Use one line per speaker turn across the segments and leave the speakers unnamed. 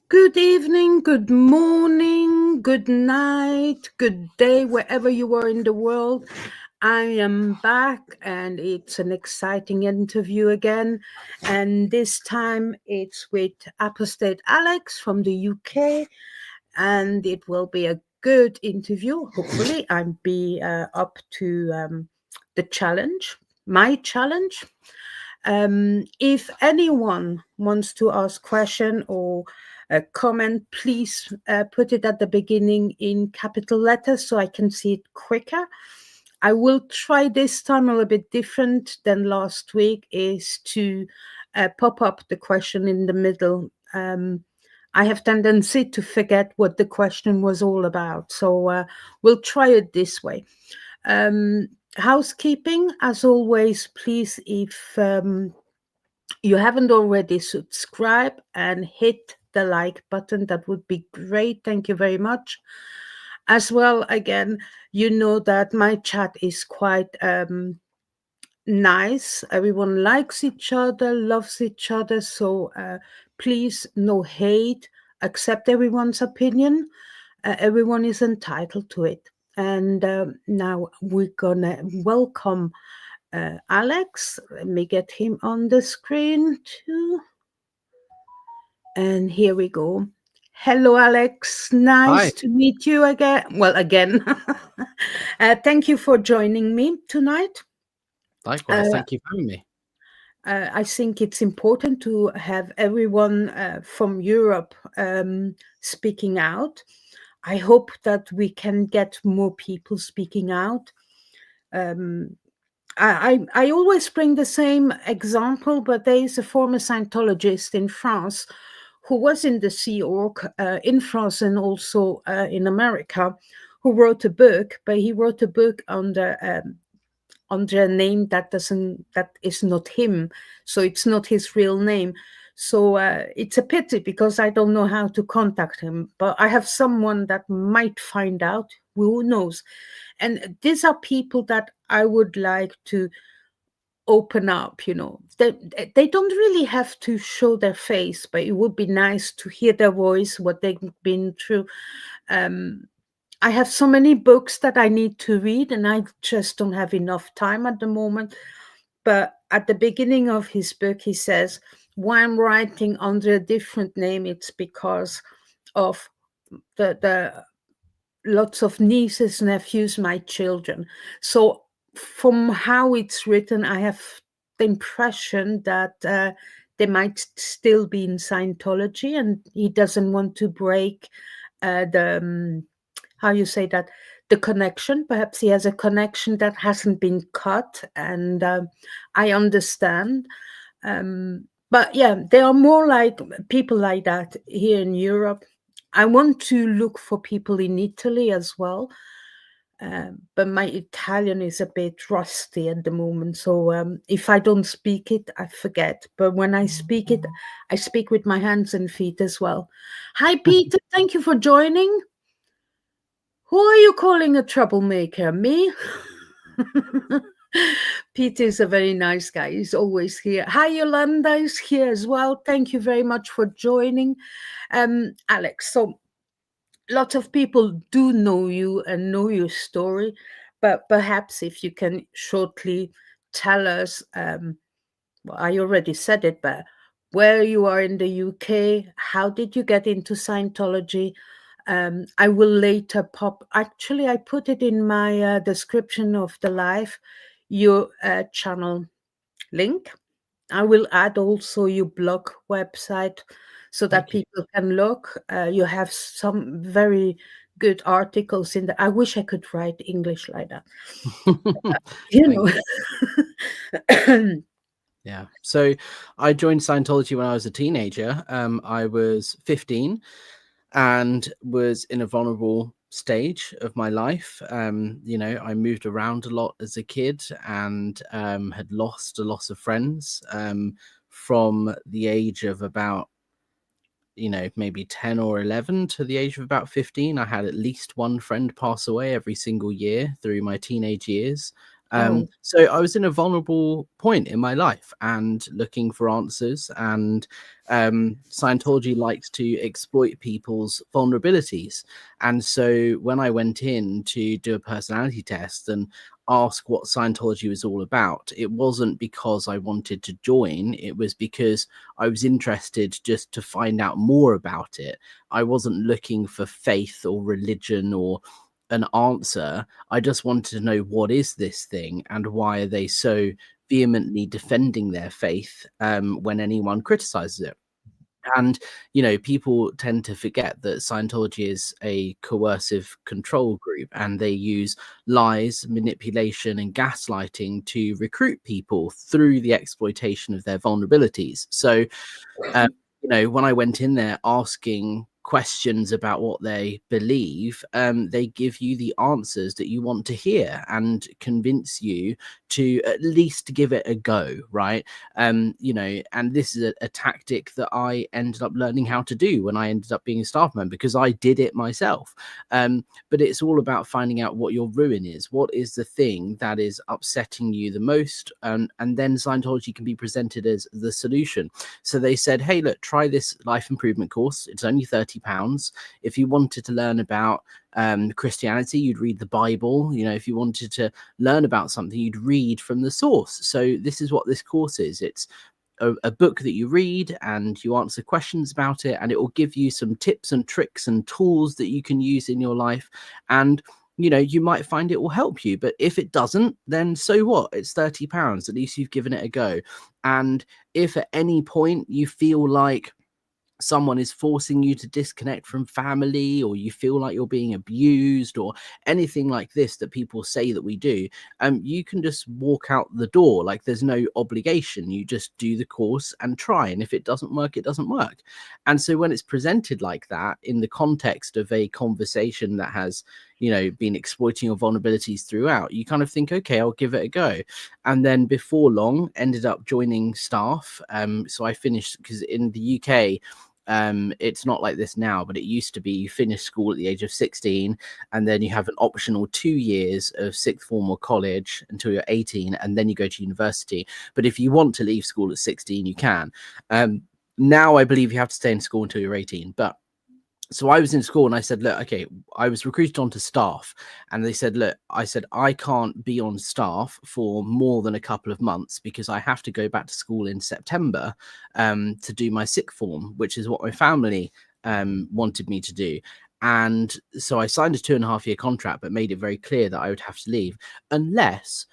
Good evening, good morning, good night, good day, wherever you are in the world. I am back and it's an exciting interview again. And this time it's with Apostate Alex from the UK. And it will be a good interview. Hopefully, I'll be up to the challenge, my challenge. If anyone wants to ask question or a comment, please put it at the beginning in capital letters so I can see it quicker. I will try this time a little bit different than last week, is to pop up the question in the middle. I have tendency to forget what the question was all about, so we'll try it this way. Housekeeping, as always, please, if you haven't already, subscribe and hit the like button. That would be great. Thank you very much. As well, again, you know that my chat is quite nice. Everyone likes each other, loves each other. So please, no hate. Accept everyone's opinion. Everyone is entitled to it. And now we're gonna welcome Alex. Let me get him on the screen too. And here we go. Hello, Alex. Nice
Hi.
to meet you again. Well, again. Thank you for joining me tonight.
Likewise. Thank you for having me.
I think it's important to have everyone from Europe speaking out. I hope that we can get more people speaking out. I always bring the same example, but there is a former Scientologist in France who was in the Sea Org in France and also in America, who wrote a book, but he wrote a book under a name that is not him, so it's not his real name. So it's a pity because I don't know how to contact him, but I have someone that might find out. Who knows? And these are people that I would like to open up. They don't really have to show their face, but it would be nice to hear their voice, what they've been through. I have so many books that I need to read, and I just don't have enough time at the moment. But at the beginning of his book, he says, why I'm writing under a different name, it's because of the lots of nieces, nephews, my children. So from how it's written, I have the impression that they might still be in Scientology, and he doesn't want to break the how you say that, the connection. Perhaps he has a connection that hasn't been cut, and I understand. But yeah, there are more like people like that here in Europe. I want to look for people in Italy as well, but my Italian is a bit rusty at the moment. So if I don't speak it, I forget. But when I speak it, I speak with my hands and feet as well. Hi, Peter. Thank you for joining. Who are you calling a troublemaker? Me? Peter is a very nice guy. He's always here. Hi, Yolanda is here as well. Thank you very much for joining. Alex, so lots of people do know you and know your story, but perhaps if you can shortly tell us, well, I already said it, but where you are in the UK, how did you get into Scientology? I will later actually, I put it in my description of the live, your channel link. I will add also your blog website so that people can look. You have some very good articles in there. I wish I could write English like that.
Yeah. So I joined Scientology when I was a teenager. I was 15 and was in a vulnerable stage of my life. I moved around a lot as a kid and had lost a lot of friends from the age of about maybe 10 or 11 to the age of about 15. I had at least one friend pass away every single year through my teenage years.
Oh.
So I was in a vulnerable point in my life and looking for answers. And Scientology likes to exploit people's vulnerabilities. And so when I went in to do a personality test and ask what Scientology was all about, it wasn't because I wanted to join. It was because I was interested just to find out more about it. I wasn't looking for faith or religion or an answer. I just wanted to know, what is this thing and why are they so vehemently defending their faith when anyone criticizes it? And, you know, people tend to forget that Scientology is a coercive control group, and they use lies, manipulation, and gaslighting to recruit people through the exploitation of their vulnerabilities. So, um, you know, when I went in there asking questions about what they believe, they give you the answers that you want to hear and convince you to at least give it a go, right? You know, and this is a tactic that I ended up learning how to do when I ended up being a staff member, because I did it myself. But it's all about finding out what your ruin is. What is the thing that is upsetting you the most? And then Scientology can be presented as the solution. So they said, hey, look, try this life improvement course. It's only £30. If you wanted to learn about Christianity, you'd read the Bible. You know, if you wanted to learn about something, you'd read from the source. So this is what this course is. It's a book that you read and you answer questions about it, and it will give you some tips and tricks and tools that you can use in your life. And you know, you might find it will help you, but if it doesn't, then so what? It's £30. At least you've given it a go. And if at any point you feel like someone is forcing you to disconnect from family, or you feel like you're being abused, or anything like this that people say that we do, you can just walk out the door. Like, there's no obligation. You just do the course and try, and if it doesn't work, it doesn't work. And so when it's presented like that in the context of a conversation that has, you know, been exploiting your vulnerabilities throughout, you kind of think, okay, I'll give it a go. And then before long ended up joining staff. So I finished, because in the UK, it's not like this now, but it used to be you finish school at the age of 16, and then you have an optional 2 years of sixth form or college until you're 18, and then you go to university. But if you want to leave school at 16, you can. Now I believe you have to stay in school until you're 18. But so I was in school and I said, look, okay, I was recruited onto staff, and they said, look, I said, I can't be on staff for more than a couple of months because I have to go back to school in September to do my sixth form, which is what my family wanted me to do. And so I signed a 2.5-year contract, but made it very clear that I would have to leave unless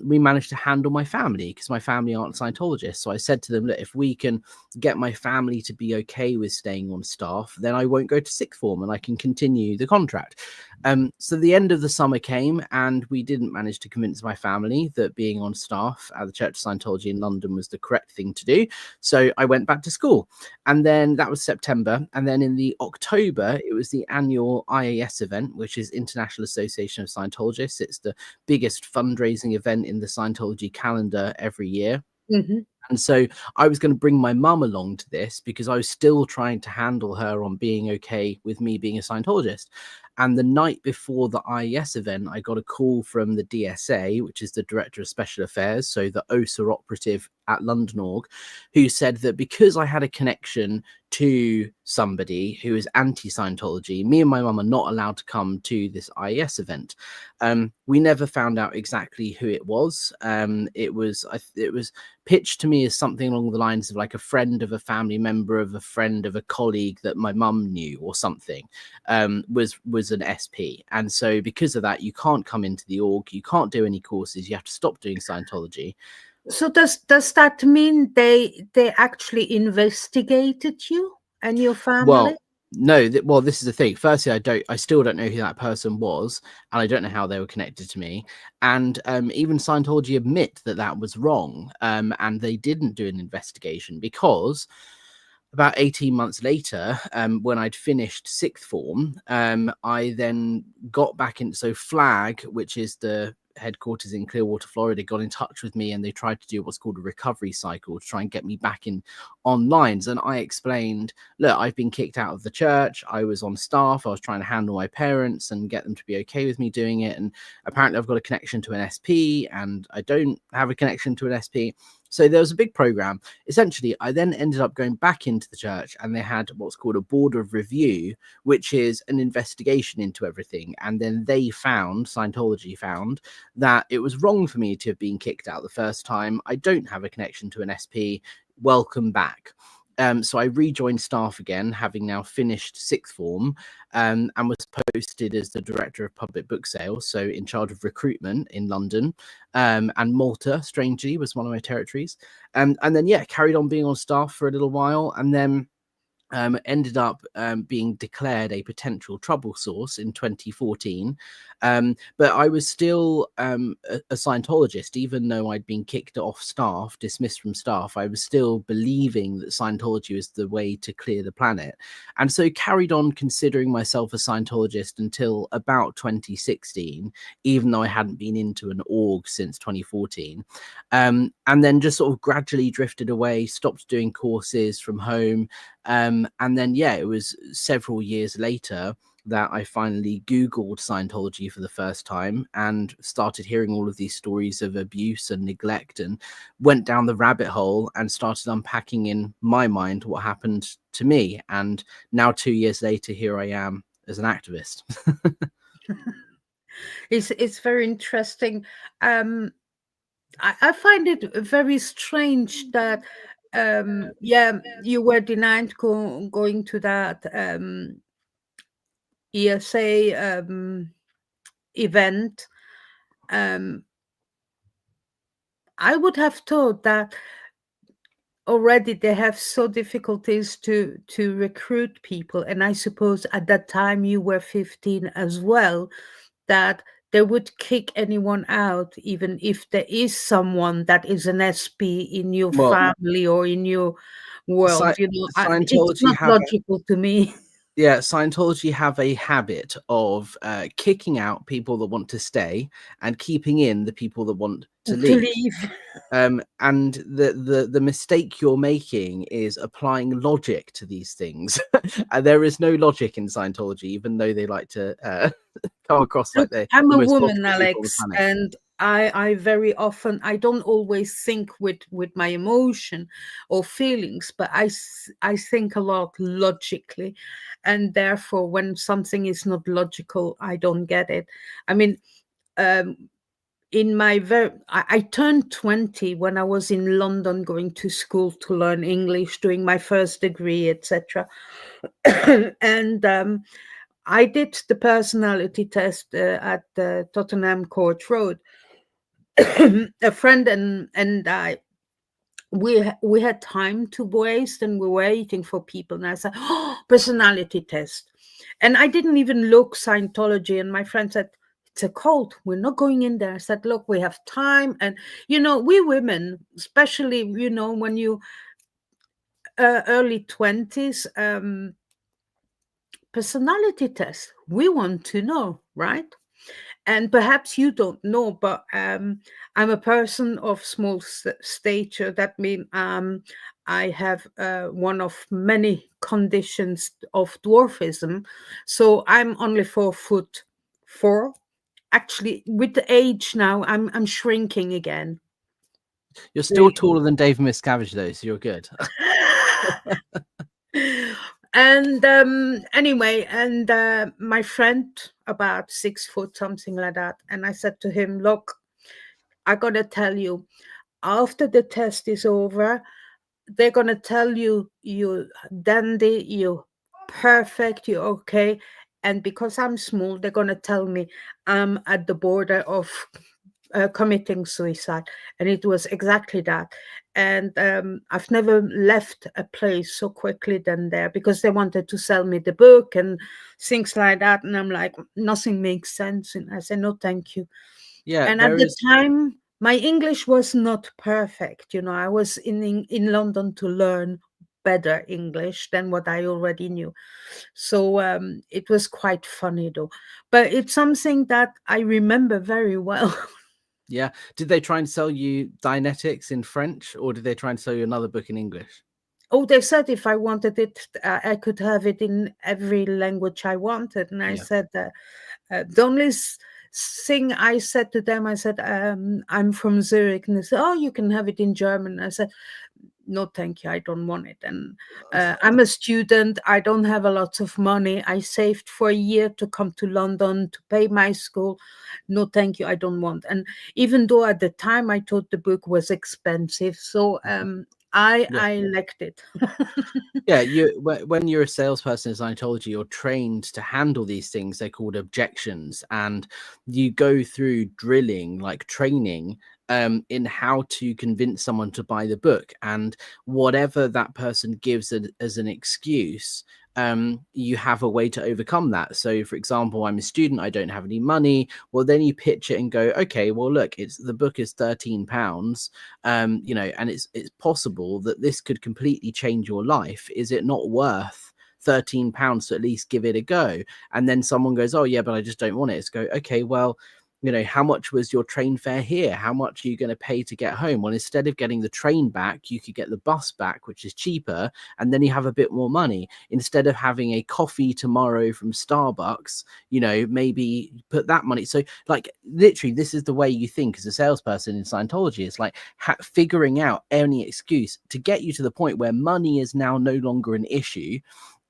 we managed to handle my family, because my family aren't Scientologists. So I said to them, look, if we can get my family to be okay with staying on staff, then I won't go to sixth form and I can continue the contract. So the end of the summer came, and we didn't manage to convince my family that being on staff at the Church of Scientology in London was the correct thing to do. So I went back to school, and then that was September. And then in the October, it was the annual IAS event, which is International Association of Scientologists. It's the biggest fundraising event in the Scientology calendar every year.
Mhm.
And so I was going to bring my mum along to this because I was still trying to handle her on being okay with me being a Scientologist. And the night before the IES event, I got a call from the DSA, which is the Director of Special Affairs, so the OSA operative at London Org, who said that because I had a connection to somebody who is anti-Scientology, me and my mum are not allowed to come to this IES event. We never found out exactly who it was. It was pitched to me as something along the lines of like a friend of a family member of a friend of a colleague that my mum knew or something, was an SP. And so because of that, you can't come into the org, you can't do any courses, you have to stop doing Scientology.
So does that mean they actually investigated you and your family?
Well, no, well, this is the thing. Firstly, I still don't know who that person was, and I don't know how they were connected to me. And even Scientology admit that that was wrong, and they didn't do an investigation, because about 18 months later, when I'd finished sixth form, I then got back into, so FLAG, which is the headquarters in Clearwater, Florida, got in touch with me, and they tried to do what's called a recovery cycle to try and get me back in online. And I explained, look, I've been kicked out of the church. I was on staff. I was trying to handle my parents and get them to be okay with me doing it. And apparently I've got a connection to an SP, and I don't have a connection to an SP. So there was a big program. Essentially, I then ended up going back into the church, and they had what's called a board of review, which is an investigation into everything. And then Scientology found that it was wrong for me to have been kicked out the first time. I don't have a connection to an SP. Welcome back. So I rejoined staff again, having now finished sixth form, and was posted as the director of public book sales, so in charge of recruitment in London, and Malta, strangely, was one of my territories. And then, carried on being on staff for a little while, and then ended up being declared a potential trouble source in 2014. But I was still a Scientologist, even though I'd been kicked off staff, dismissed from staff. I was still believing that Scientology was the way to clear the planet. And so carried on considering myself a Scientologist until about 2016, even though I hadn't been into an org since 2014. And then just sort of gradually drifted away, stopped doing courses from home. And then, it was several years later that I finally Googled Scientology for the first time and started hearing all of these stories of abuse and neglect, and went down the rabbit hole and started unpacking in my mind what happened to me. And now 2 years later, here I am as an activist.
It's very interesting. I find it very strange that you were denied going to that ESA event. I would have thought that already they have so difficulties to recruit people, and I suppose at that time you were 15 as well, that they would kick anyone out, even if there is someone that is an SP in your family or in your world. It's not logical to me.
Yeah, Scientology have a habit of kicking out people that want to stay and keeping in the people that want to leave. And the mistake you're making is applying logic to these things. There is no logic in Scientology, even though they like to come across like they.
I'm a woman, Alex, and I very often, I don't always think with my emotion or feelings, but I think a lot logically, and therefore when something is not logical, I don't get it. I mean, I turned 20 when I was in London going to school to learn English, doing my first degree, etc. And I did the personality test at Tottenham Court Road. A friend and I, we had time to waste, and we were waiting for people. And I said, personality test. And I didn't even look Scientology. And my friend said, it's a cult. We're not going in there. I said, look, we have time. And, we women, especially, when you early 20s, personality test, we want to know, right? And perhaps you don't know, but I'm a person of small stature. That means I have one of many conditions of dwarfism. So I'm only 4'4". Actually, with the age now, I'm shrinking again.
You're still taller than Dave Miscavige, though, so you're good.
And anyway, and my friend, about 6 foot, something like that. And I said to him, look, I gotta tell you, after the test is over, they're gonna tell you dandy, you perfect, you're okay. And because I'm small, they're gonna tell me I'm at the border of committing suicide. And it was exactly that. And I've never left a place so quickly than there, because they wanted to sell me the book and things like that. And I'm like, nothing makes sense. And I said, no, thank you.
Yeah.
And at the time, my English was not perfect. I was in London to learn better English than what I already knew. So it was quite funny, though. But it's something that I remember very well.
Yeah. Did they try and sell you Dianetics in French, or did they try and sell you another book in English?
Oh, they said if I wanted it, I could have it in every language I wanted. And I
Yeah.
said, the only thing I said to them, I said, I'm from Zurich. And they said, oh, you can have it in German. I said, no, thank you. I don't want it. And I'm a student. I don't have a lot of money. I saved for a year to come to London to pay my school. No, thank you. I don't want. And even though at the time I thought the book was expensive, so
Yeah.
I liked it.
Yeah, when you're a salesperson in Scientology, you're trained to handle these things. They're called objections, and you go through drilling, like training, in how to convince someone to buy the book, and whatever that person gives as an excuse, you have a way to overcome that. So, for example, I'm a student, I don't have any money. Well, then you pitch it and go, okay, well, look, the book is £13. You know, and it's possible that this could completely change your life. Is it not worth £13 to at least give it a go? And then someone goes, oh yeah, but I just don't want it. It's go, okay, well, you know, how much was your train fare here? How much are you going to pay to get home? Well, instead of getting the train back, you could get the bus back, which is cheaper, and then you have a bit more money. Instead of having a coffee tomorrow from Starbucks, you know, maybe put that money. So, like, literally, this is the way you think as a salesperson in Scientology. It's like figuring out any excuse to get you to the point where money is now no longer an issue.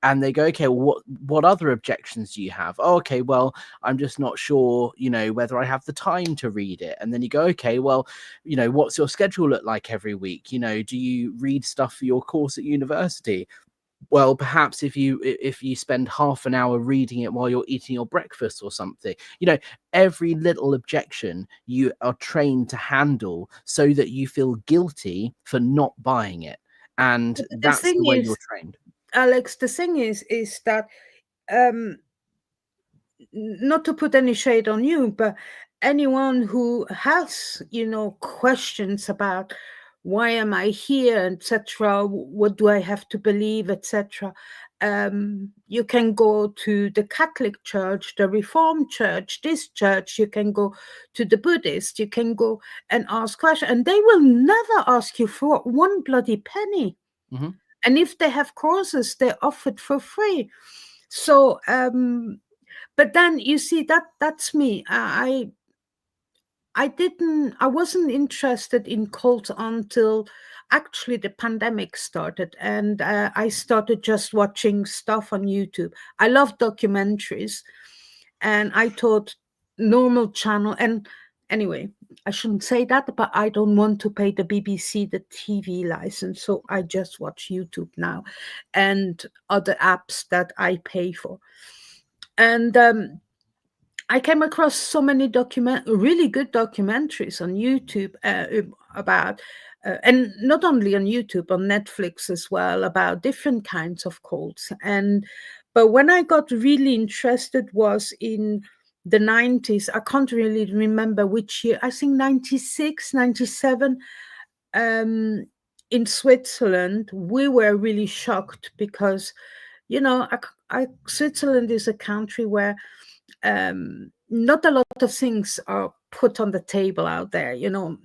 And they go, okay, well, what other objections do you have? Oh, okay, well, I'm just not sure, you know, whether I have the time to read it. And then you go, okay, well, you know, what's your schedule look like every week? You know, do you read stuff for your course at university? Well, perhaps if you spend half an hour reading it while you're eating your breakfast or something, you know, every little objection you are trained to handle so that you feel guilty for not buying it. And
The
that's
thing
the way
is,
you're trained.
Alex, the thing is that not to put any shade on you, but anyone who has, you know, questions about why am I here, etc., what do I have to believe, etc., you can go to the Catholic Church, the Reformed Church, this church. You can go to the Buddhist. You can go and ask questions, and they will never ask you for one bloody penny.
Mm-hmm.
And if they have courses, they're offered for free. So but then you see, that's me. I wasn't interested in cults until actually the pandemic started, and I started just watching stuff on YouTube. I love documentaries, and I thought normal channel. And anyway, I shouldn't say that, but I don't want to pay the BBC the TV license, so I just watch YouTube now and other apps that I pay for. And I came across so many really good documentaries on YouTube about, and not only on YouTube, on Netflix as well, about different kinds of cults. But when I got really interested was in the 90s. I can't really remember which year. I think 96, 97. In Switzerland, we were really shocked because, you know, Switzerland is a country where not a lot of things are put on the table out there, you know.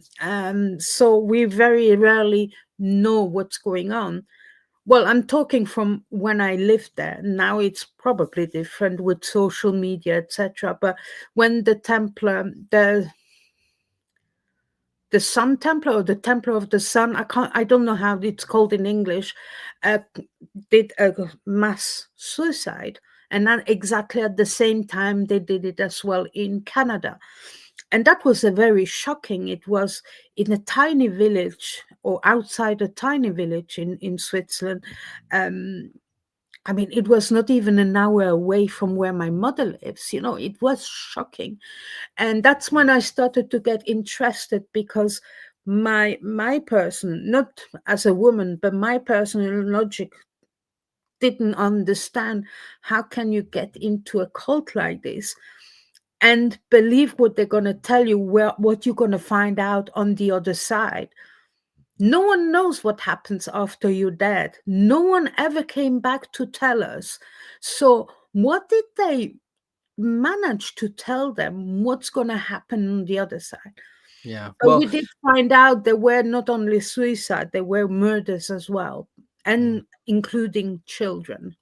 So we very rarely know what's going on. Well, I'm talking from when I lived there. Now it's probably different with social media, etc. But when the Templar, the Sun Templar, or the Templar of the Sun, I don't know how it's called in English, did a mass suicide. And then exactly at the same time, they did it as well in Canada. And that was a very shocking. It was in a tiny village, or outside a tiny village in Switzerland. I mean, it was not even an hour away from where my mother lives. You know, it was shocking. And that's when I started to get interested, because my person, not as a woman, but my personal logic didn't understand how can you get into a cult like this and believe what they're going to tell you, what you're going to find out on the other side. No one knows what happens after you're dead. No one ever came back to tell us. So what did they manage to tell them what's going to happen on the other side?
Yeah.
But
Well,
we did find out there were not only suicide, there were murders as well, and including children.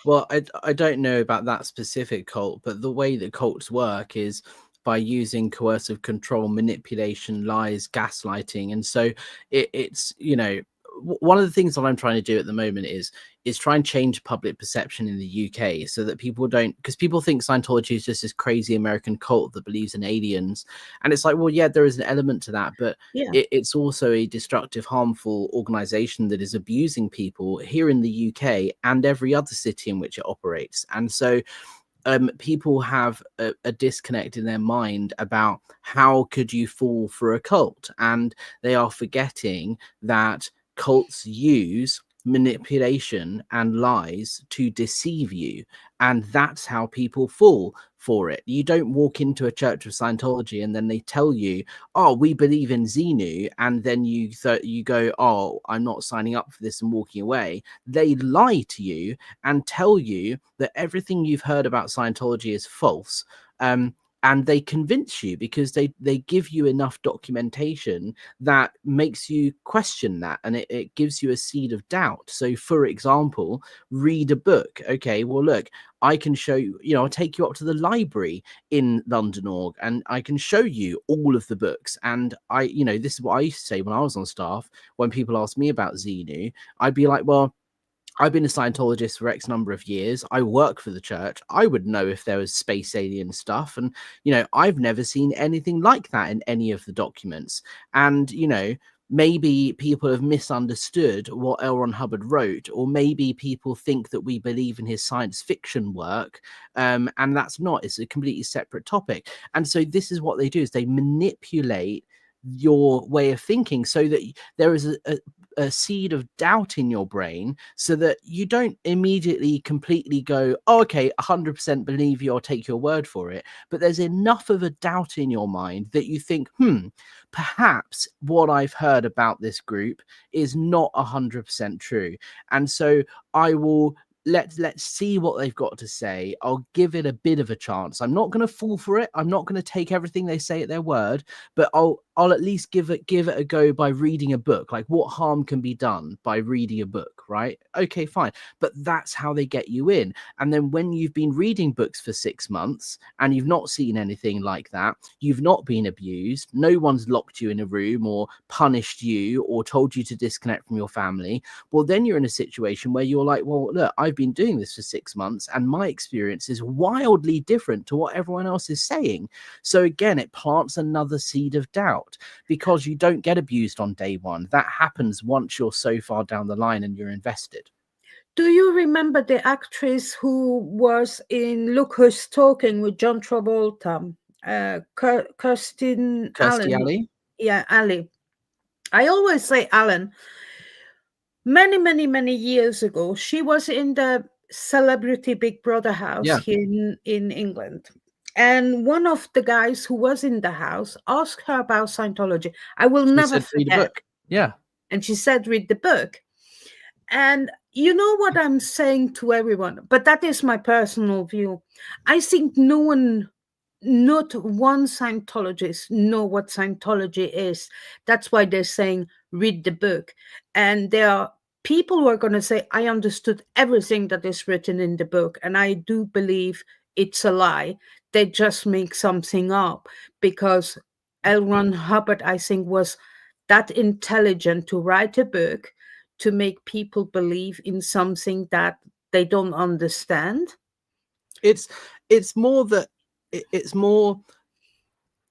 Well, I don't know about that specific cult, but the way that cults work is by using coercive control, manipulation, lies, gaslighting, and so it's one of the things that I'm trying to do at the moment is try and change public perception in the UK so that people don't, because people think Scientology is just this crazy American cult that believes in aliens, and it's like, well, yeah, there is an element to that, but
Yeah.
it's also a destructive, harmful organization that is abusing people here in the UK and every other city in which it operates. And so people have a disconnect in their mind about how could you fall for a cult, and they are forgetting that cults use manipulation and lies to deceive you, and that's how people fall for it. You don't walk into a church of Scientology and then they tell you, oh, we believe in Xenu, and then you go, oh, I'm not signing up for this, and walking away. They lie to you and tell you that everything you've heard about Scientology is false. And they convince you because they give you enough documentation that makes you question that, and it gives you a seed of doubt. So, for example, read a book. Okay, well, look, I can show you, I'll take you up to the library in London Org, and I can show you all of the books. And this is what I used to say when I was on staff. When people asked me about Xenu, I'd be like, well, I've been a Scientologist for X number of years. I work for the church. I would know if there was space alien stuff. And, I've never seen anything like that in any of the documents. And, maybe people have misunderstood what L. Ron Hubbard wrote, or maybe people think that we believe in his science fiction work. And that's not, it's a completely separate topic. And so this is what they do, is they manipulate your way of thinking so that there is a seed of doubt in your brain, so that you don't immediately completely go, oh, okay, 100% believe you or take your word for it, but there's enough of a doubt in your mind that you think, perhaps what I've heard about this group is not 100% true, and so I will let's see what they've got to say. I'll give it a bit of a chance. I'm not going to fall for it. I'm not going to take everything they say at their word, but I'll at least give it a go by reading a book. Like, what harm can be done by reading a book, right? Okay, fine. But that's how they get you in. And then when you've been reading books for 6 months and you've not seen anything like that, you've not been abused, no one's locked you in a room or punished you or told you to disconnect from your family, well, then you're in a situation where you're like, well, look, I've been doing this for 6 months and my experience is wildly different to what everyone else is saying. So again, it plants another seed of doubt, because you don't get abused on day one. That happens once you're so far down the line and you're invested.
Do you remember the actress who was in Look Who's Talking with John Travolta? Kirsten
Kirstie
Allen.
Alley?
Yeah, Ali. I always say Allen. Many, many, many years ago, she was in the Celebrity Big Brother house
Yeah.
here in England. And one of the guys who was in the house asked her about Scientology. I will
She
never
said, read a
forget.
book. Yeah.
And she said, read the book. And you know what I'm saying to everyone, but that is my personal view. I think not one Scientologist know what Scientology is. That's why they're saying, read the book. And there are people who are going to say, I understood everything that is written in the book. And I do believe it's a lie. They just make something up, because L. Ron Hubbard, I think, was that intelligent to write a book to make people believe in something that they don't understand.
It's more that it's more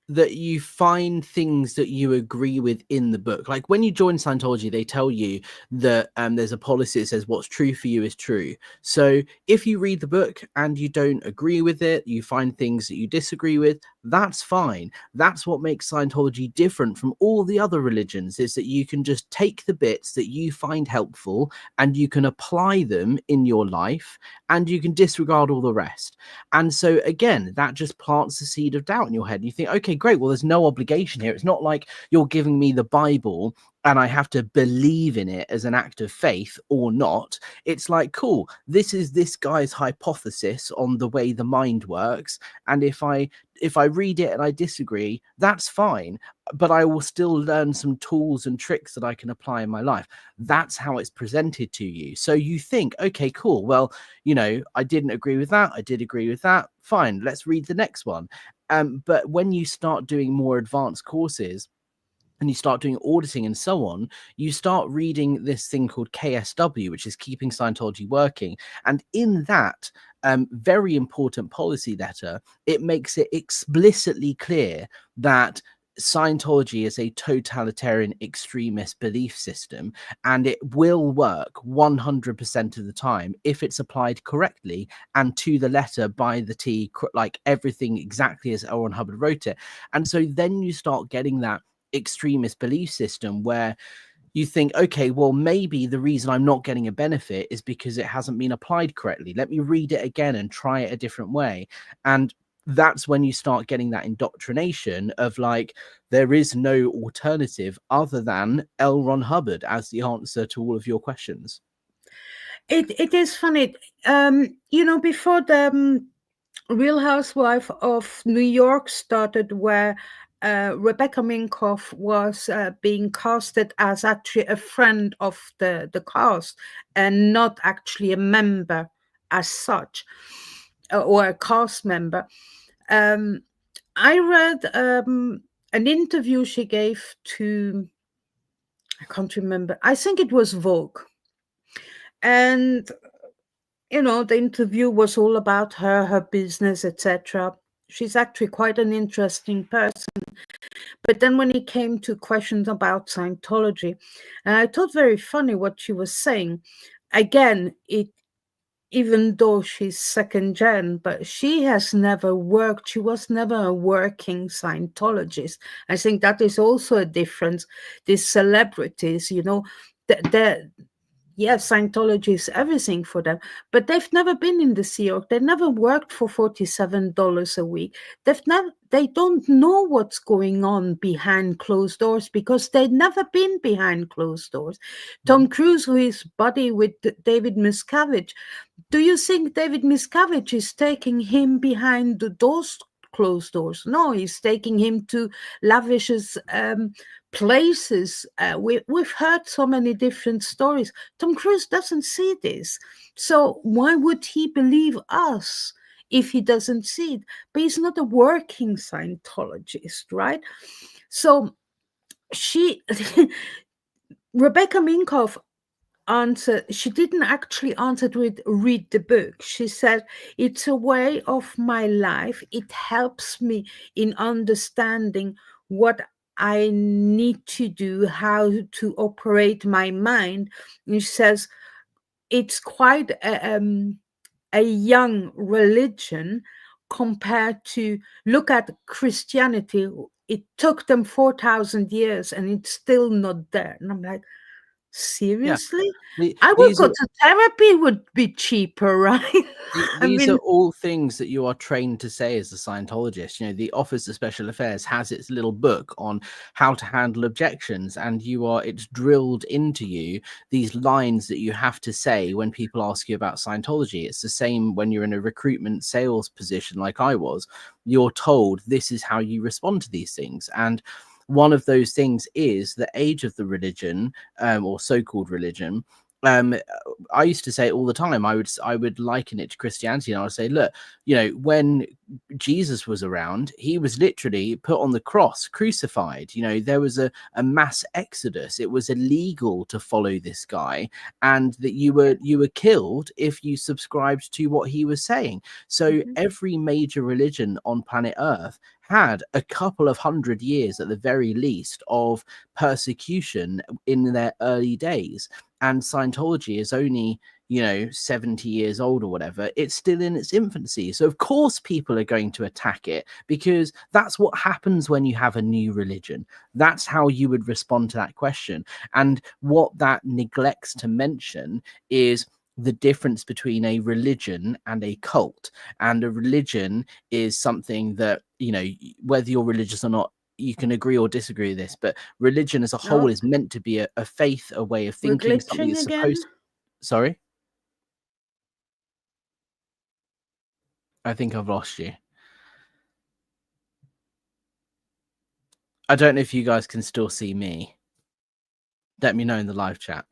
that you find things that you agree with in the book. Like when you join Scientology, they tell you that there's a policy that says what's true for you is true. So if you read the book and you don't agree with it, you find things that you disagree with, that's fine. That's what makes Scientology different from all the other religions, is that you can just take the bits that you find helpful and you can apply them in your life, and you can disregard all the rest. And so again, that just plants the seed of doubt in your head. And you think, okay, great, well, there's no obligation here. It's not like you're giving me the Bible and I have to believe in it as an act of faith or not. It's like, cool, this is this guy's hypothesis on the way the mind works, and if I read it and I disagree, that's fine, but I will still learn some tools and tricks that I can apply in my life. That's how it's presented to you. So you think, okay, cool, well, you know, I didn't agree with that, I did agree with that, fine, let's read the next one. But when you start doing more advanced courses and you start doing auditing and so on, you start reading this thing called KSW, which is Keeping Scientology Working. And in that very important policy letter, it makes it explicitly clear that Scientology is a totalitarian extremist belief system, and it will work 100% of the time if it's applied correctly and to the letter, by the T, like everything exactly as L. Ron Hubbard wrote it. And so then you start getting that extremist belief system where you think, okay, well, maybe the reason I'm not getting a benefit is because it hasn't been applied correctly. Let me read it again and try it a different way. And that's when you start getting that indoctrination of like, there is no alternative other than L. Ron Hubbard as the answer to all of your questions.
It is funny, you know, before the Real Housewife of New York started, where Rebecca Minkoff was being casted as actually a friend of the cast and not actually a member as such, or a cast member. I read an interview she gave to, I can't remember, I think it was Vogue. And, you know, the interview was all about her business, etc. She's actually quite an interesting person. But then when it came to questions about Scientology, and I thought very funny what she was saying. Again, even though she's second gen, but she has never worked. She was never a working Scientologist. I think that is also a difference. These celebrities, you know, they're yes, Scientology is everything for them, but they've never been in the Sea Org. They never worked for $47 a week. They don't know what's going on behind closed doors because they've never been behind closed doors. Tom Cruise, who is buddy with David Miscavige, do you think David Miscavige is taking him behind those closed doors? No, he's taking him to lavish places. We've heard so many different stories. Tom Cruise doesn't see this. So why would he believe us if he doesn't see it? But he's not a working Scientologist, right? So Rebecca Minkoff answer, she didn't actually answer it with read the book. She said, it's a way of my life. It helps me in understanding what I need to do, how to operate my mind. And she says, it's quite a young religion compared to, look at Christianity. It took them 4,000 years and it's still not there. And I'm like, seriously? I would go to therapy, would be cheaper, right?
These are all things that you are trained to say as a Scientologist. You know, the Office of Special Affairs has its little book on how to handle objections, and it's drilled into you, these lines that you have to say when people ask you about Scientology. It's the same when you're in a recruitment sales position like I was. You're told this is how you respond to these things. And one of those things is the age of the religion, or so-called religion. I used to say it all the time. I would liken it to Christianity, and I would say, look, you know, when Jesus was around, he was literally put on the cross, crucified. You know, there was a mass exodus. It was illegal to follow this guy, and that you were killed if you subscribed to what he was saying. So every major religion on planet Earth had a couple of 100 years at the very least of persecution in their early days. And Scientology is only, 70 years old or whatever. It's still in its infancy. So of course people are going to attack it, because that's what happens when you have a new religion. That's how you would respond to that question. And what that neglects to mention is the difference between a religion and a cult. And a religion is something that, whether you're religious or not, you can agree or disagree with this, but religion as a whole
No,
is meant to be a faith, a way of
we're
thinking, something
glitching
that's
again.
supposed. Sorry, I think I've lost you. I don't know if you guys can still see me. Let me know in the live chat.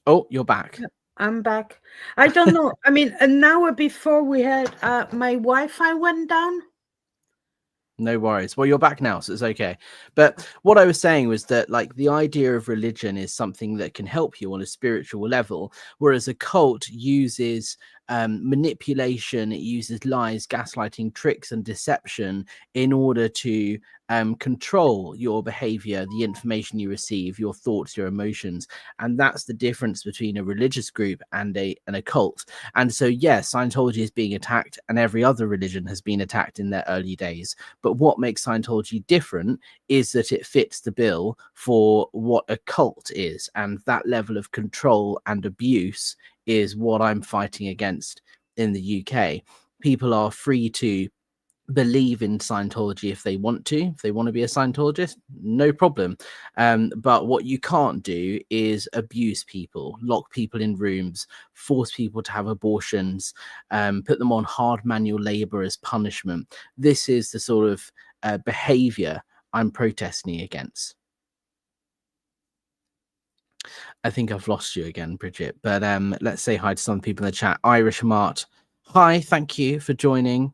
Oh, you're back.
I'm back. I don't know. I mean, an hour before we had my Wi-Fi went down.
No worries. Well, you're back now, so it's okay. But what I was saying was that, like, the idea of religion is something that can help you on a spiritual level, whereas a cult uses manipulation, it uses lies, gaslighting, tricks, and deception in order to control your behavior, the information you receive, your thoughts, your emotions. And that's the difference between a religious group and a cult. And so, yes, Scientology is being attacked, and every other religion has been attacked in their early days. But what makes Scientology different is that it fits the bill for what a cult is. And that level of control and abuse is what I'm fighting against in the UK. People are free to believe in Scientology if they want to. If they want to be a Scientologist, no problem. But what you can't do is abuse people, lock people in rooms, force people to have abortions, put them on hard manual labor as punishment. This is the sort of behavior I'm protesting against. I think I've lost you again, Bridget, but let's say hi to some people in the chat. Irish Mart, hi, thank you for joining.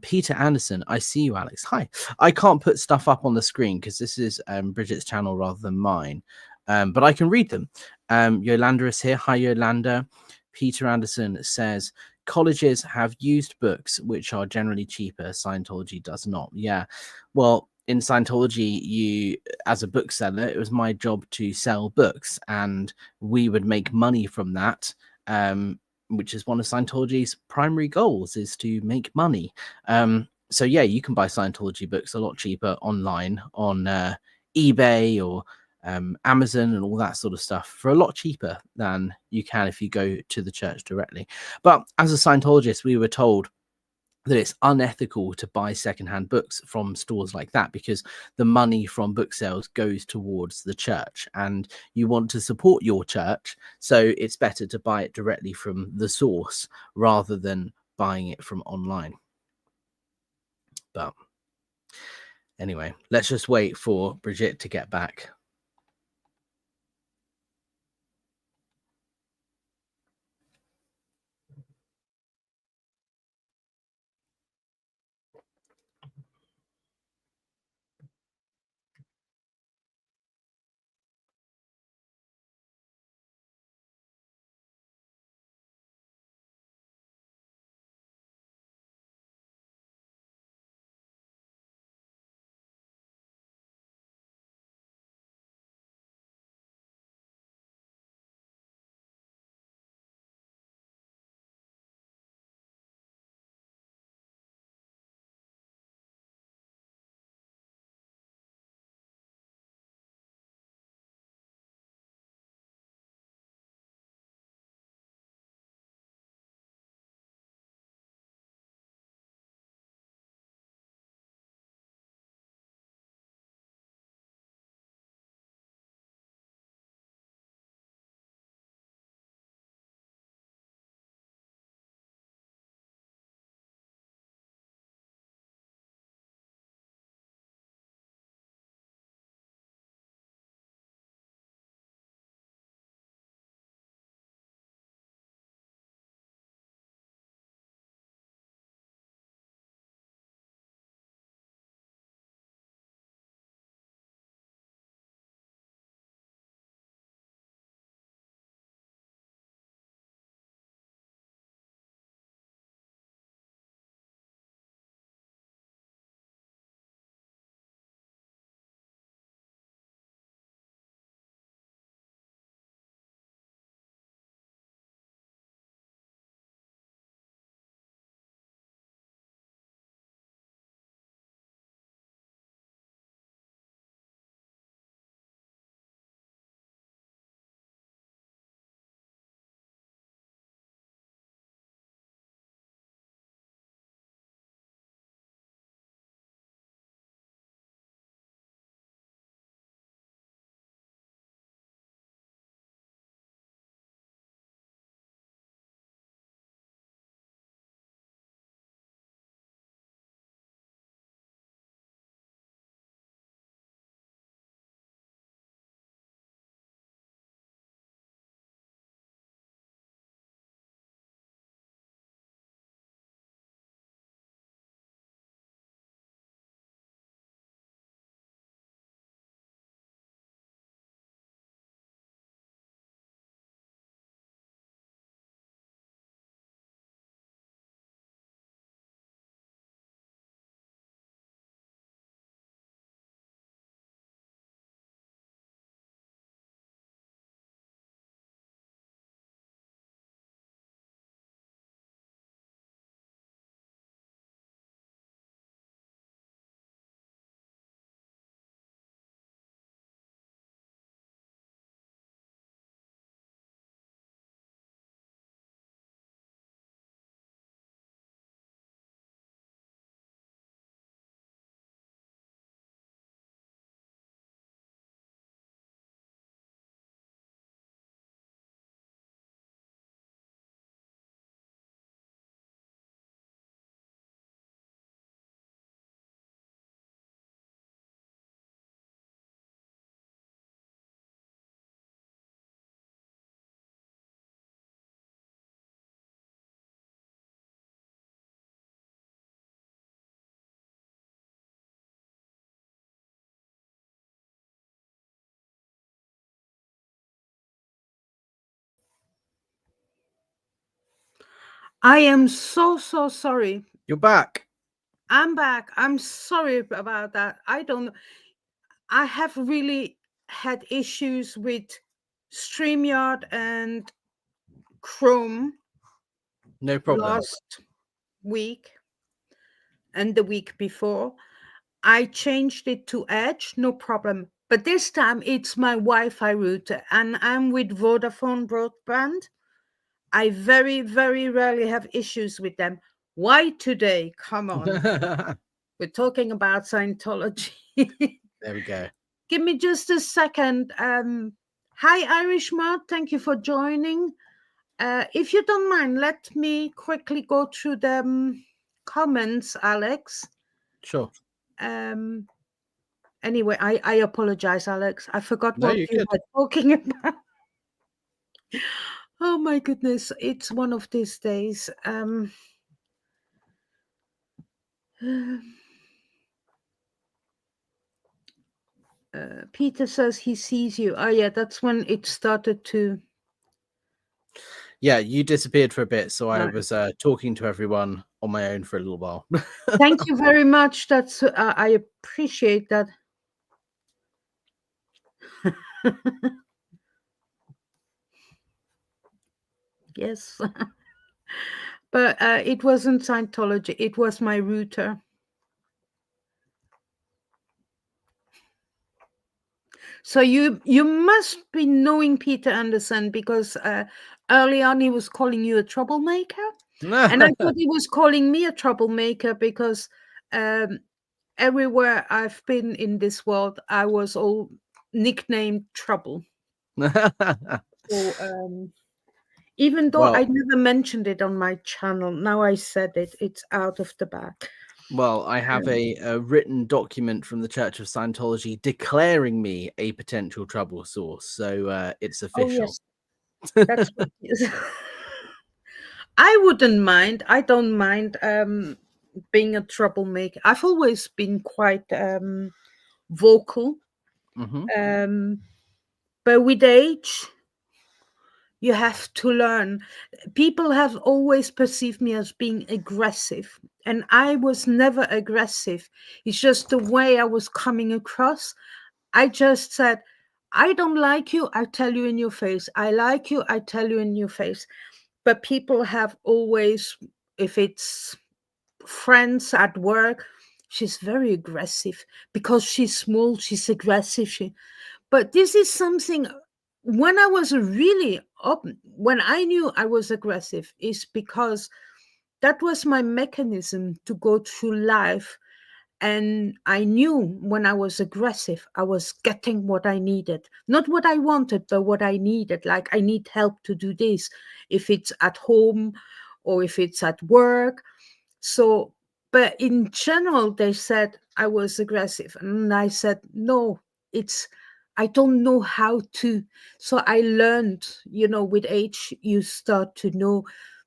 Peter Anderson, I see you, Alex. Hi. I can't put stuff up on the screen because this is Bridget's channel rather than mine, but I can read them. Yolanda is here. Hi, Yolanda. Peter Anderson says colleges have used books which are generally cheaper. Scientology does not. Yeah, well, in Scientology, you, as a bookseller, it was my job to sell books, and we would make money from that. Which is one of Scientology's primary goals, is to make money. So yeah, you can buy Scientology books a lot cheaper online on eBay or Amazon and all that sort of stuff for a lot cheaper than you can if you go to the church directly. But as a Scientologist, we were told that it's unethical to buy secondhand books from stores like that because the money from book sales goes towards the church, and you want to support your church, so it's better to buy it directly from the source rather than buying it from online. But anyway, let's just wait for Bridget to get back.
I am so sorry.
You're back.
I'm back. I'm sorry about that. I have really had issues with StreamYard and Chrome
No problem.
last week and the week before. I changed it to Edge, no problem. But this time it's my Wi-Fi router, and I'm with Vodafone broadband. I very, very rarely have issues with them. Why today? Come on. We're talking about Scientology.
There we go.
Give me just a second. Hi, Irish Mud. Thank you for joining. If you don't mind, let me quickly go through the comments, Alex.
Sure.
Anyway, I apologize, Alex. I forgot
No,
what
you're
you
good.
were talking about. Oh my goodness, it's one of these days. Peter says he sees you. Oh yeah, that's when it started to.
Yeah, you disappeared for a bit, so I
Right.
was talking to everyone on my own for a little while.
Thank you very much. That's I appreciate that. Yes, but it wasn't Scientology. It was my router. So you must be knowing Peter Anderson, because early on he was calling you a troublemaker, and I thought he was calling me a troublemaker because everywhere I've been in this world, I was all nicknamed Trouble. So even though I never mentioned it on my channel, now I said it. It's out of the bag.
Well, I have a written document from the Church of Scientology declaring me a potential trouble source, so it's official.
Oh yes, that's what it is. I wouldn't mind. I don't mind being a troublemaker. I've always been quite vocal. But with age, you have to learn. People have always perceived me as being aggressive, and I was never aggressive. It's just the way I was coming across. I just said, I don't like you, I tell you in your face. I like you, I tell you in your face. But people have always, if it's friends at work, she's very aggressive because she's small, she's aggressive. But this is something, when I was really up, when I knew I was aggressive, is because that was my mechanism to go through life. And I knew when I was aggressive, I was getting what I needed. Not what I wanted, but what I needed. Like, I need help to do this, if it's at home or if it's at work. So, but in general, they said I was aggressive. And I said, no, I don't know how to. So I learned, with age, you start to know,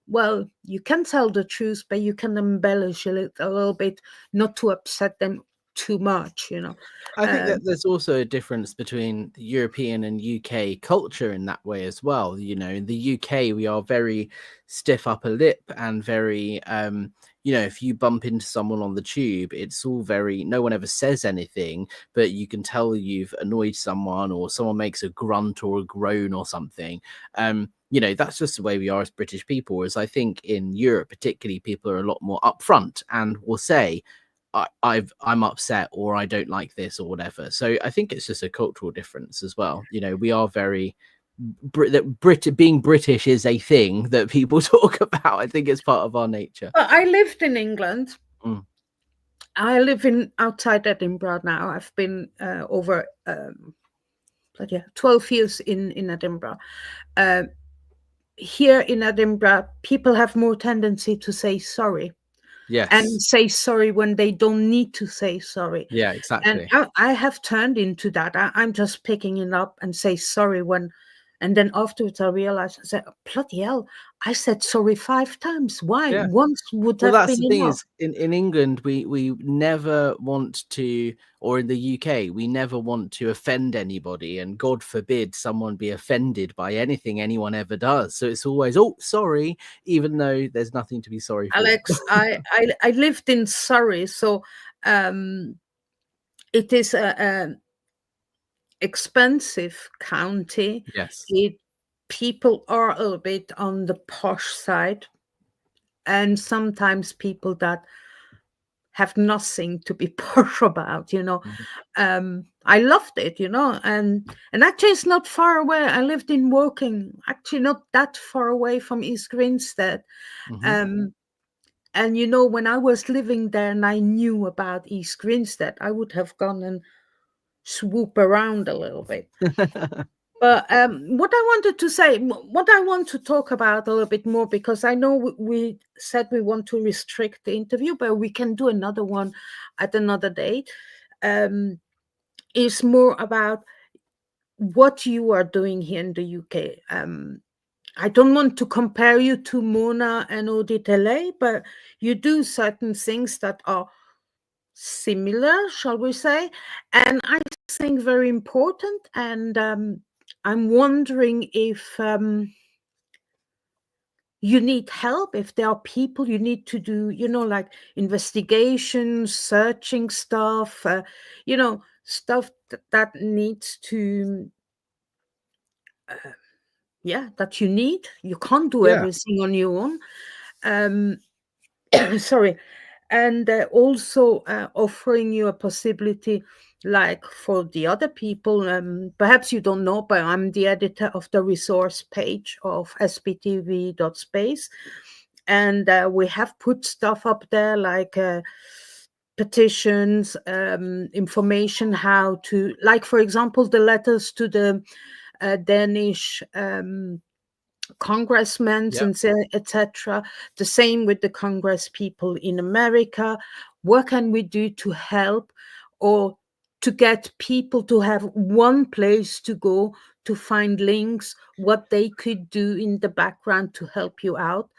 well, you can tell the truth, but you can embellish a little bit, not to upset them too much,
I think that there's also a difference between the European and UK culture in that way as well. In the UK, we are very stiff upper lip and very, if you bump into someone on the tube, it's all very, no one ever says anything, but you can tell you've annoyed someone, or someone makes a grunt or a groan or something. That's just the way we are as British people. Whereas I think in Europe, particularly, people are a lot more upfront and will say, I'm upset, or I don't like this, or whatever. So I think it's just a cultural difference as well. We are very being British is a thing that people talk about. I think it's part of our nature.
I lived in England. I live outside Edinburgh now. I've been over 12 years in Edinburgh. Here in Edinburgh, people have more tendency to say sorry.
Yes.
And say sorry when they don't need to say sorry.
Yeah, exactly.
And I have turned into that. I'm just picking it up and say sorry when, And then afterwards I realized, I said, bloody hell, I said sorry 5 times. Why?
Yeah.
Once would
Well,
have
that's
been
the thing
enough.
is in England, we never want to, or in the UK, we never want to offend anybody, and God forbid someone be offended by anything anyone ever does. So it's always, oh, sorry, even though there's nothing to be sorry for.
Alex, I lived in Surrey, so it is a expensive county.
Yes.
People are a little bit on the posh side, and sometimes people that have nothing to be posh about, I loved it, and actually it's not far away. I lived in Woking, actually not that far away from East Grinstead.
Mhm.
And when I was living there and I knew about East Grinstead, I would have gone and swoop around a little bit. But what I wanted to say, what I want to talk about a little bit more, because I know we said we want to restrict the interview, but we can do another one at another date, is more about what you are doing here in the UK. I don't want to compare you to Mona and Audit LA, but you do certain things that are similar, shall we say, and I think very important. And I'm wondering if you need help, if there are people you need to do, like investigations, searching stuff, stuff that needs to, that you need. You can't do
Yeah.
everything on your own. Sorry. And also offering you a possibility, like for the other people, perhaps you don't know, but I'm the editor of the resource page of sptv.space, and we have put stuff up there like petitions, information how to, like, for example, the letters to the Danish congressmen
Yep.
and etc. The same with the congress people in America. What can we do to help, or to get people to have one place to go to find links, what they could do in the background to help you out?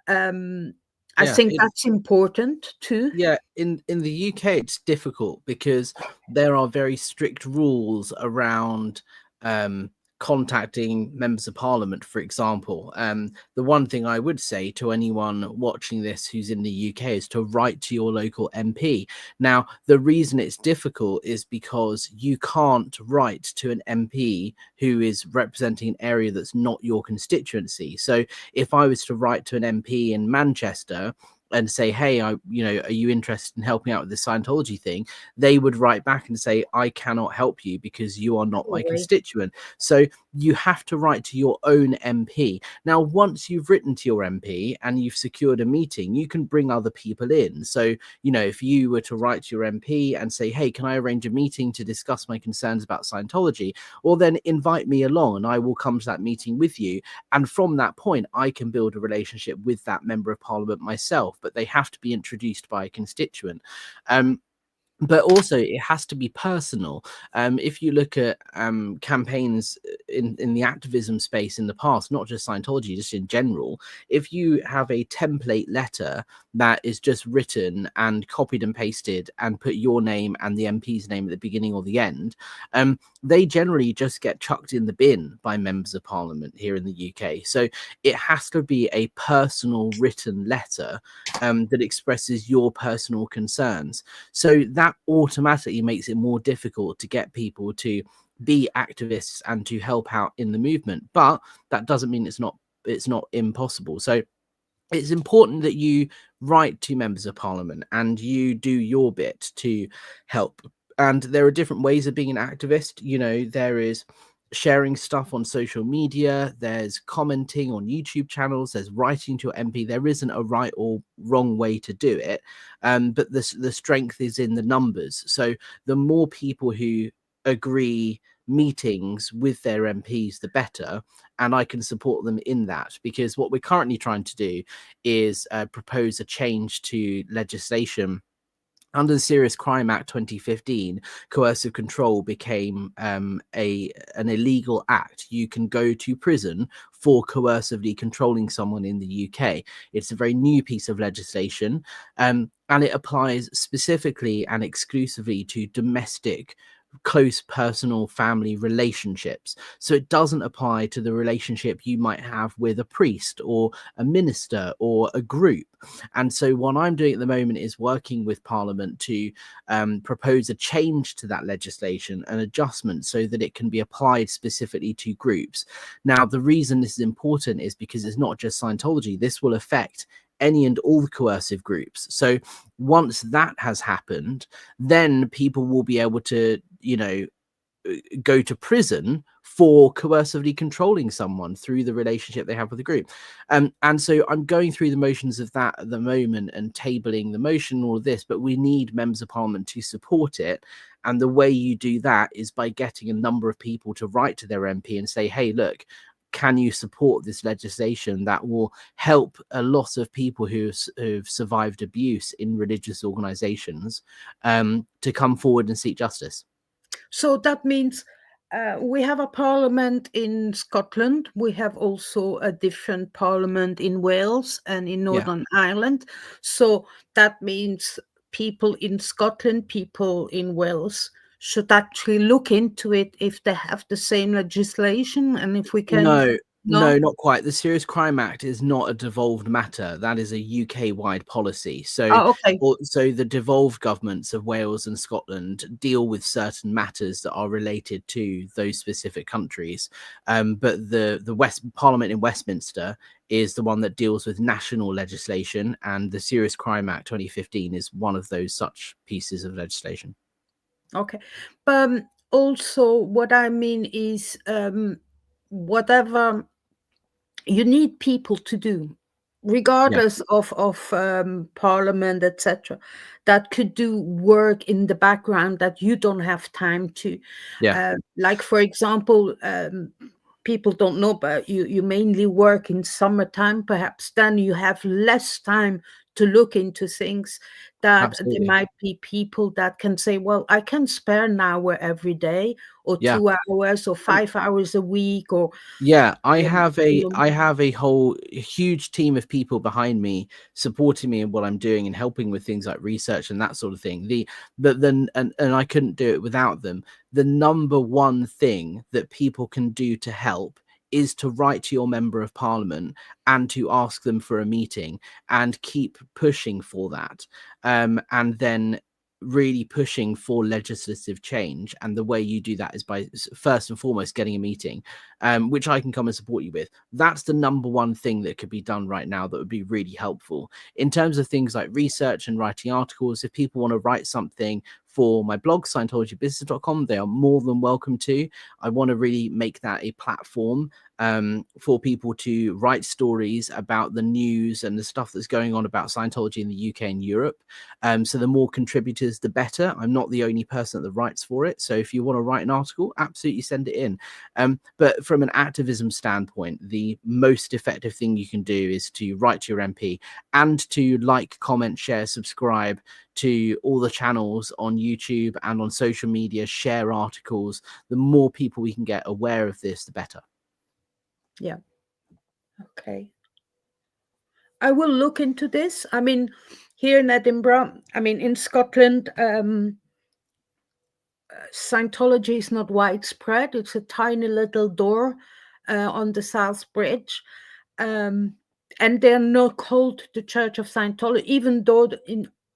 I
Yeah.
think that's important too.
Yeah, in the UK it's difficult because there are very strict rules around contacting members of parliament, for example. The one thing I would say to anyone watching this who's in the UK is to write to your local MP. Now, the reason it's difficult is because you can't write to an MP who is representing an area that's not your constituency. So if I was to write to an MP in Manchester and say, hey, are you interested in helping out with the Scientology thing? They would write back and say, I cannot help you because you are not my constituent. So you have to write to your own MP. Now, once you've written to your MP and you've secured a meeting, you can bring other people in. So, if you were to write to your MP and say, hey, can I arrange a meeting to discuss my concerns about Scientology? Well, then invite me along and I will come to that meeting with you. And from that point, I can build a relationship with that member of parliament myself, but they have to be introduced by a constituent. But also it has to be personal. If you look at campaigns in the activism space in the past, not just Scientology, just in general, if you have a template letter that is just written and copied and pasted and put your name and the MP's name at the beginning or the end, they generally just get chucked in the bin by members of parliament here in the UK. So it has to be a personal written letter that expresses your personal concerns. So that automatically makes it more difficult to get people to be activists and to help out in the movement. But that doesn't mean it's not impossible. So it's important that you write to members of parliament and you do your bit to help. And there are different ways of being an activist. There is sharing stuff on social media, there's commenting on YouTube channels, there's writing to your MP. There isn't a right or wrong way to do it, but the strength is in the numbers. So the more people who agree meetings with their MPs, the better. And I can support them in that, because what we're currently trying to do is propose a change to legislation under the Serious Crime Act 2015, coercive control became an illegal act. You can go to prison for coercively controlling someone in the UK. It's a very new piece of legislation, and it applies specifically and exclusively to domestic, close personal family relationships. So it doesn't apply to the relationship you might have with a priest or a minister or a group. And so what I'm doing at the moment is working with Parliament to propose a change to that legislation, an adjustment, so that it can be applied specifically to groups. Now, the reason this is important is because it's not just Scientology. This will affect any and all the coercive groups. So once that has happened, then people will be able to, go to prison for coercively controlling someone through the relationship they have with the group. And so I'm going through the motions of that at the moment and tabling the motion and all of this, but we need members of Parliament to support it. And the way you do that is by getting a number of people to write to their MP and say, hey, look, can you support this legislation that will help a lot of people who've survived abuse in religious organizations to come forward and seek justice?
So that means we have a parliament in Scotland. We have also a different parliament in Wales and in Northern Ireland. So that means people in Scotland, people in Wales should actually look into it if they have the same legislation, and if we can.
No, not quite. The Serious Crime Act is not a devolved matter. That is a UK-wide policy. So, so the devolved governments of Wales and Scotland deal with certain matters that are related to those specific countries. But the Parliament in Westminster is the one that deals with national legislation, and the Serious Crime Act 2015 is one of those such pieces of legislation.
Okay. Also, what I mean is, whatever you need people to do, regardless of Parliament, etc., that could do work in the background that you don't have time to. Like, for example, people don't know, but you mainly work in summertime. Perhaps then you have less time to look into things. That
Absolutely.
there might be people that can say, well, I can spare an hour every day, or 2 hours, or 5 hours a week, or
I have a whole huge team of people behind me supporting me in what I'm doing and helping with things like research and that sort of thing. And I couldn't do it without them. The number one thing that people can do to help is to write to your member of Parliament and to ask them for a meeting and keep pushing for that. And then really pushing for legislative change. And the way you do that is by first and foremost getting a meeting, which I can come and support you with. That's the number one thing that could be done right now that would be really helpful. In terms of things like research and writing articles, if people want to write something for my blog, Scientologybusiness.com, they are more than welcome to. I want to really make that a platform for people to write stories about the news and the stuff that's going on about Scientology in the UK and Europe. So the more contributors, the better. I'm not the only person that writes for it. So if you want to write an article, absolutely send it in. But from an activism standpoint, the most effective thing you can do is to write to your MP and to like, comment, share, subscribe to all the channels on YouTube and on social media, share articles. The more people we can get aware of this, the better.
Yeah. Okay. I will look into this. I mean, here in Edinburgh, in Scotland, Scientology is not widespread. It's a tiny little door on the South Bridge. And they're not called the Church of Scientology, even though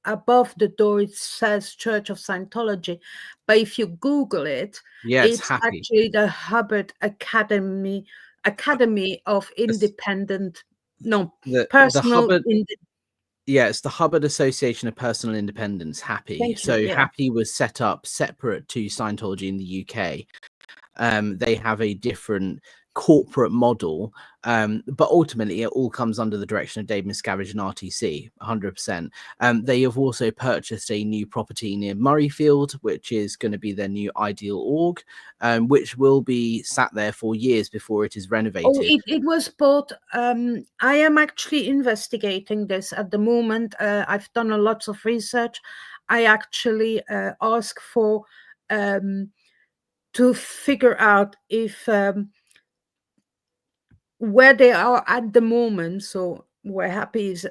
above the door it says Church of Scientology. But if you Google it, it's actually the Hubbard Academy of Independent, personal.
It's the Hubbard Association of Personal Independence, HAPI. HAPI was set up separate to Scientology in the UK. They have a different corporate model, but ultimately it all comes under the direction of Dave Miscavige and RTC 100%. They have also purchased a new property near Murrayfield, which is going to be their new ideal org, which will be sat there for years before it is renovated.
It was bought. I am actually investigating this at the moment. I've done a lot of research. I actually ask for to figure out if where they are at the moment. So where Happy is,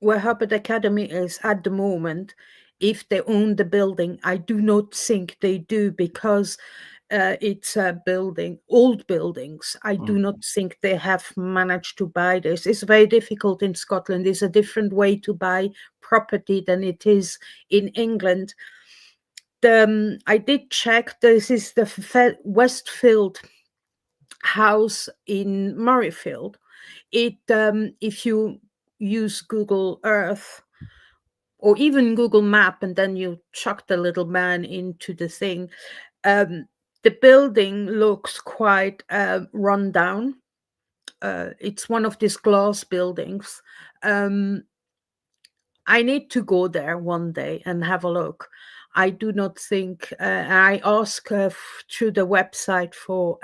where Hubbard Academy is at the moment, if they own the building. I do not think they do, because it's a building, old buildings. I do not think they have managed to buy this. It's very difficult in Scotland. It's a different way to buy property than it is in England. I did check. This is the Westfield house in Murrayfield. It if you use Google Earth or even Google Map, and then you chuck the little man into the thing, the building looks quite run down. It's one of these glass buildings. I need to go there one day and have a look. I do not think, I ask through the website for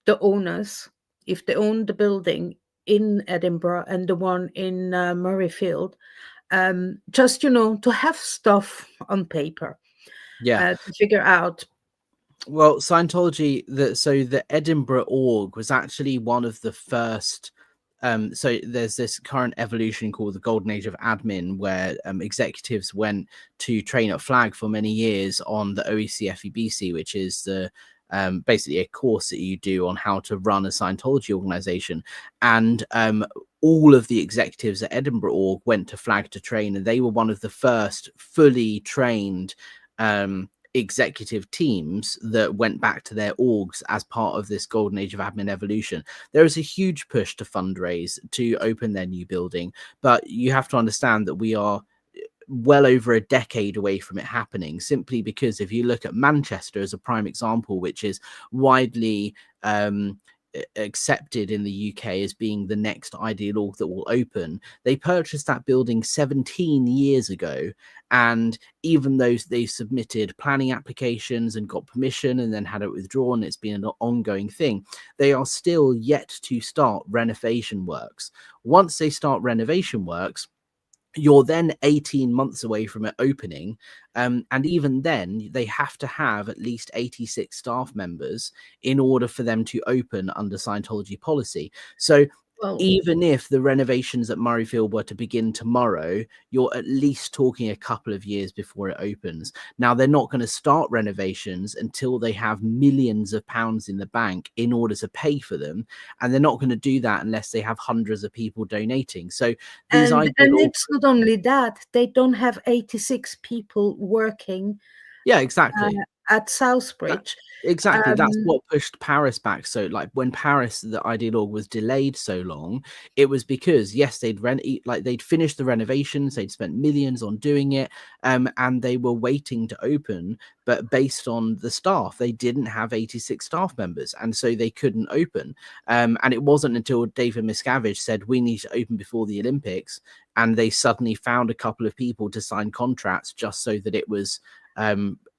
the owners, if they own the building in Edinburgh and the one in Murrayfield, just, to have stuff on paper,
Yeah.
to figure out.
Well, Scientology, the Edinburgh org was actually one of the first. So there's this current evolution called the Golden Age of Admin, where executives went to train at Flag for many years on the OEC FEBC, which is the basically a course that you do on how to run a Scientology organization. And all of the executives at Edinburgh org went to Flag to train, and they were one of the first fully trained executive teams that went back to their orgs as part of this Golden Age of Admin evolution. There is a huge push to fundraise to open their new building, but you have to understand that we are well over a decade away from it happening, simply because if you look at Manchester as a prime example, which is widely accepted in the UK as being the next ideal org that will open, they purchased that building 17 years ago, and even though they submitted planning applications and got permission and then had it withdrawn, it's been an ongoing thing, they are still yet to start renovation works. Once they start renovation works, you're then 18 months away from it opening. And even then, they have to have at least 86 staff members in order for them to open under Scientology policy. So even if the renovations at Murrayfield were to begin tomorrow, you're at least talking a couple of years before it opens. Now, they're not going to start renovations until they have millions of pounds in the bank in order to pay for them. And they're not going to do that unless they have hundreds of people donating. So these
and it's not only that, they don't have 86 people working.
Yeah, exactly.
At Southbridge.
Exactly. That's what pushed Paris back. So like when Paris, the ideal org, was delayed so long, it was because, yes, they'd finished the renovations, they'd spent millions on doing it, and they were waiting to open, but based on the staff, they didn't have 86 staff members, and so they couldn't open. And it wasn't until David Miscavige said we need to open before the Olympics, and they suddenly found a couple of people to sign contracts just so that it was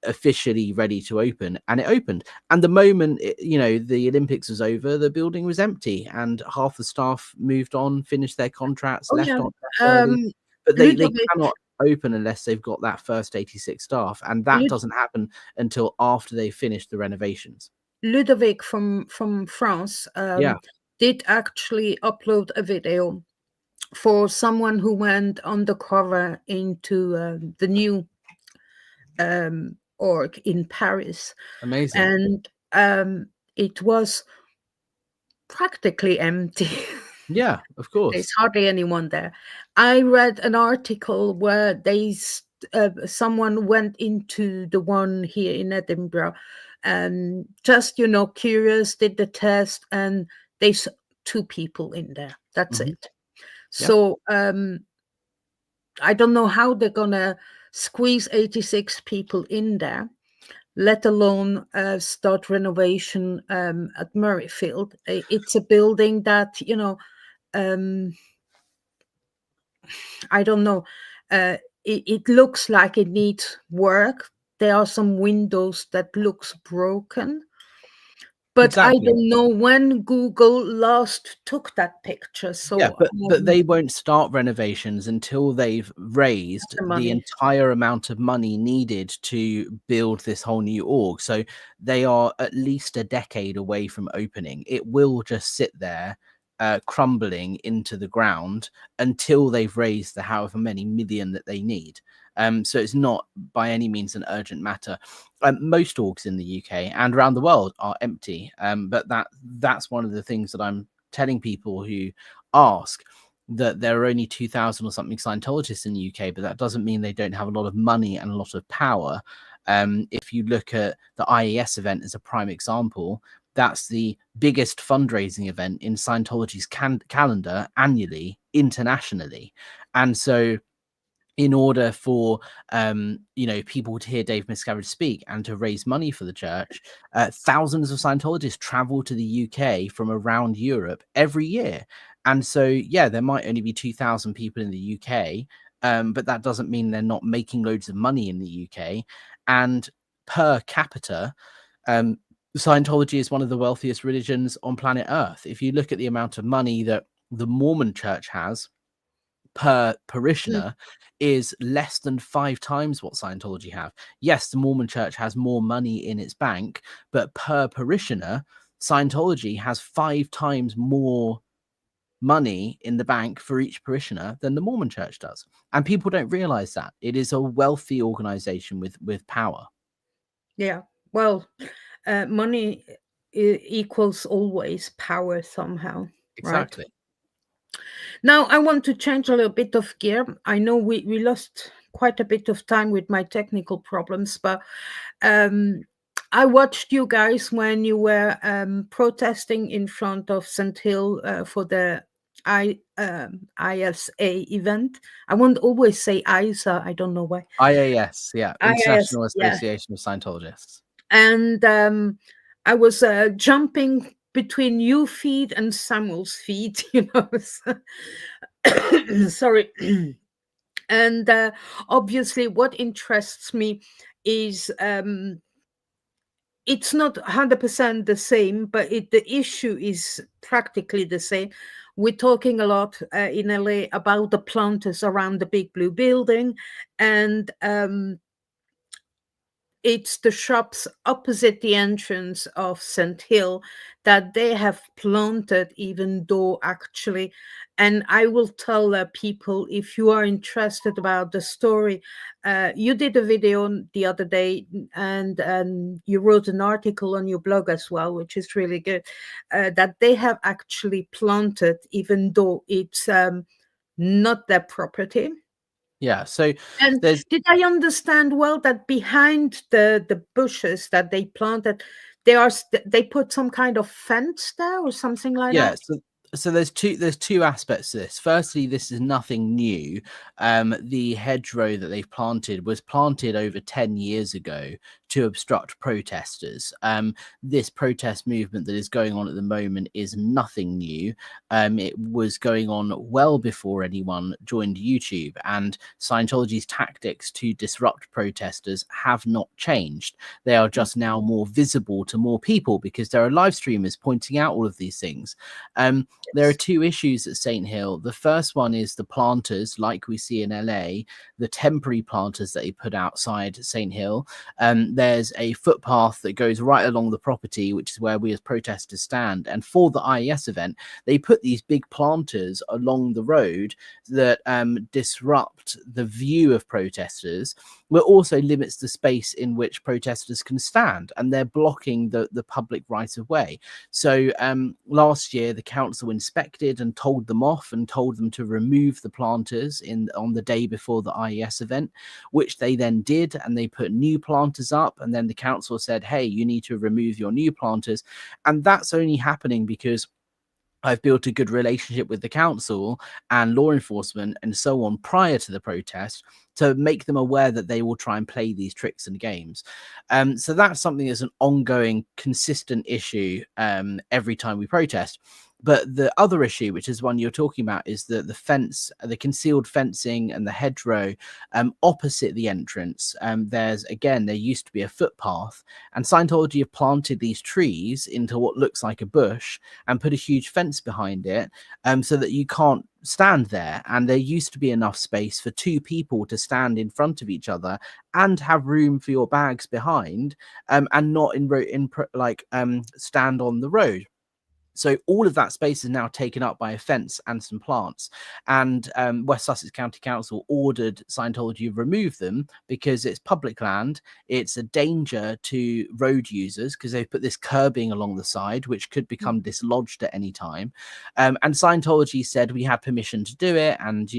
officially ready to open, and it opened. And the moment the Olympics was over, the building was empty, and half the staff moved on, finished their contracts, left on early. But they cannot open unless they've got that first 86 staff, and that doesn't happen until after they finish the renovations.
Ludovic from France did actually upload a video for someone who went undercover into the new org in Paris.
Amazing.
And it was practically empty.
Yeah, of course.
There's hardly anyone there. I read an article where someone went into the one here in Edinburgh and just, curious, did the test, and there's 2 people in there. That's it. So I don't know how they're gonna squeeze 86 people in there, let alone start renovation at Murrayfield. It's a building that, I don't know. It looks like it needs work. There are some windows that looks broken. But I
Exactly.
don't know when Google last took that picture.
Yeah,
So
but they won't start renovations until they've raised
the
the
money.
entire amount of money needed to build this whole new org. So they are at least a decade away from opening. It will just sit there, crumbling into the ground until they've raised the however many million that they need. So it's not by any means an urgent matter. Most orgs in the UK and around the world are empty. But that's one of the things that I'm telling people who ask, that there are only 2,000 or something Scientologists in the UK, but that doesn't mean they don't have a lot of money and a lot of power. If you look at the IES event as a prime example, that's the biggest fundraising event in Scientology's calendar annually, internationally. And so in order for people to hear Dave Miscavige speak and to raise money for the church, thousands of Scientologists travel to the UK from around Europe every year. And so, yeah, there might only be 2,000 people in the UK, but that doesn't mean they're not making loads of money in the UK. And per capita, Scientology is one of the wealthiest religions on planet Earth. If you look at the amount of money that the Mormon church has per parishioner, is less than 5 times what Scientology have. Yes, the Mormon church has more money in its bank, but per parishioner, Scientology has 5 times more money in the bank for each parishioner than the Mormon church does. And people don't realize that. It is a wealthy organization with power.
Yeah. Well, money equals always power somehow.
Exactly.
Right. Now, I want to change a little bit of gear. I know we lost quite a bit of time with my technical problems, but I watched you guys when you were protesting in front of St. Hill for the ISA event. I won't always say ISA. I don't know why.
IAS, yeah,
IIS,
International
yeah.
Association of Scientologists.
And I was jumping between you feed and Samuel's feed, Sorry. And obviously, what interests me is it's not 100% the same, but the issue is practically the same. We're talking a lot in LA about the planters around the big blue building, and it's the shops opposite the entrance of St. Hill that they have planted, even though actually, and I will tell people, if you are interested about the story, you did a video the other day, and you wrote an article on your blog as well, which is really good, that they have actually planted, even though it's not their property.
Yeah, so
And
there's
did I understand well that behind the bushes that they planted, they put some kind of fence there or something like
yeah,
that?
so there's two aspects to this. Firstly, this is nothing new. The hedgerow that they've planted was planted over 10 years ago to obstruct protesters. This protest movement that is going on at the moment is nothing new. It was going on well before anyone joined YouTube, and Scientology's tactics to disrupt protesters have not changed. They are just now more visible to more people because there are live streamers pointing out all of these things. There are two issues at St. Hill. The first one is the planters, like we see in LA, the temporary planters that they put outside St. Hill. There's a footpath that goes right along the property, which is where we as protesters stand. And for the IES event, they put these big planters along the road that disrupt the view of protesters, but also limits the space in which protesters can stand, and they're blocking the public right of way. So last year, the council inspected and told them off and told them to remove the planters on the day before the IES event, which they then did, and they put new planters up, and then the council said, hey, you need to remove your new planters. And that's only happening because I've built a good relationship with the council and law enforcement and so on prior to the protest to make them aware that they will try and play these tricks and games. So that's something that's an ongoing, consistent issue every time we protest. But the other issue, which is one you're talking about, is that the fence, the concealed fencing and the hedgerow opposite the entrance, there used to be a footpath, and Scientology have planted these trees into what looks like a bush and put a huge fence behind it, so that you can't stand there. And there used to be enough space for two people to stand in front of each other and have room for your bags behind, and not stand on the road. So all of that space is now taken up by a fence and some plants. And West Sussex County Council ordered Scientology to remove them because it's public land. It's a danger to road users because they've put this curbing along the side, which could become dislodged at any time. And Scientology said we had permission to do it, and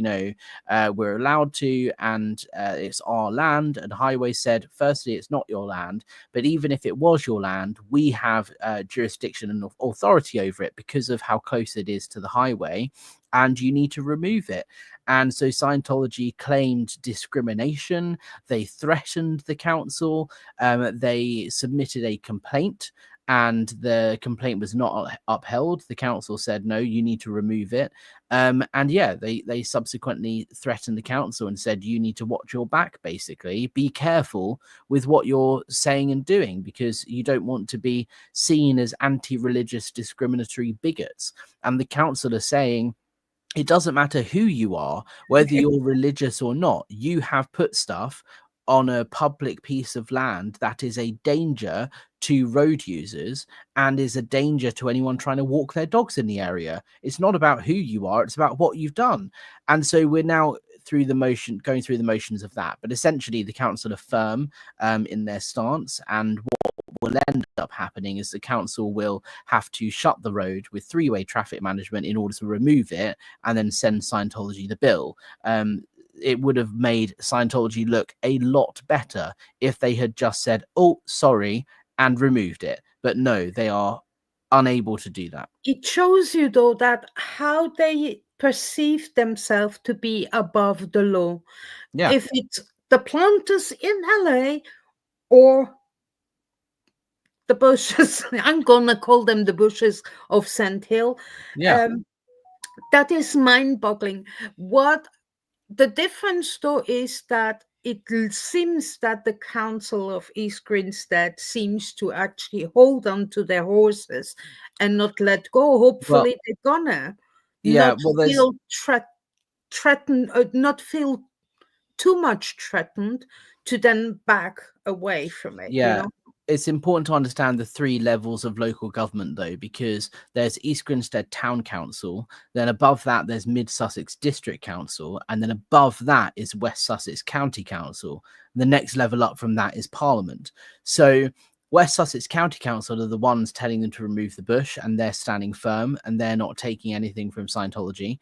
we're allowed to, and it's our land. And Highway said, firstly, it's not your land, but even if it was your land, we have jurisdiction and authority over it because of how close it is to the highway, and you need to remove it. And so Scientology claimed discrimination. They threatened the council. They submitted a complaint, and the complaint was not upheld. The council said, no, you need to remove it. They subsequently threatened the council and said, you need to watch your back, basically. Be careful with what you're saying and doing, because you don't want to be seen as anti-religious discriminatory bigots. And the council are saying, it doesn't matter who you are, whether you're religious or not, you have put stuff on a public piece of land that is a danger to road users and is a danger to anyone trying to walk their dogs in the area. It's not about who you are, it's about what you've done. And so we're now going through the motions of that. But essentially the council are firm in their stance, and what will end up happening is the council will have to shut the road with three-way traffic management in order to remove it, and then send Scientology the bill. It would have made Scientology look a lot better if they had just said, oh, sorry, and removed it. But no, they are unable to do that.
It shows you, though, that how they perceive themselves to be above the law.
Yeah.
If it's the planters in LA or the bushes, I'm gonna call them the bushes of Sand Hill.
Yeah.
That is mind-boggling. What the difference, though, is that it seems that the Council of East Grinstead seems to actually hold on to their horses and not let go. Hopefully, they're gonna not feel threatened, not feel too much threatened to then back away from it.
Yeah. It's important to understand the three levels of local government, though, because there's East Grinstead Town Council, then above that there's Mid Sussex District Council, and then above that is West Sussex County Council. The next level up from that is Parliament. So West Sussex County Council are the ones telling them to remove the bush, and they're standing firm and they're not taking anything from Scientology.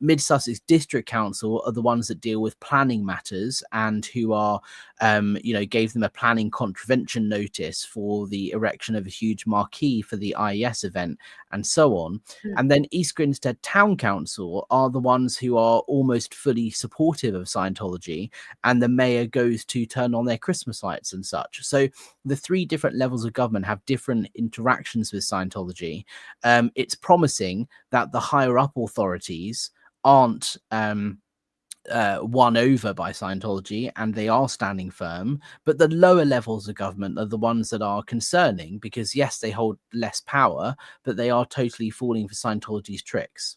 Mid Sussex District Council are the ones that deal with planning matters and who are, gave them a planning contravention notice for the erection of a huge marquee for the IES event and so on. And then East Grinstead Town Council are the ones who are almost fully supportive of Scientology, and the mayor goes to turn on their Christmas lights and such. So the three different levels of government have different interactions with Scientology. It's promising that the higher up authorities aren't won over by Scientology, and they are standing firm, but the lower levels of government are the ones that are concerning, because yes, they hold less power, but they are totally falling for Scientology's tricks.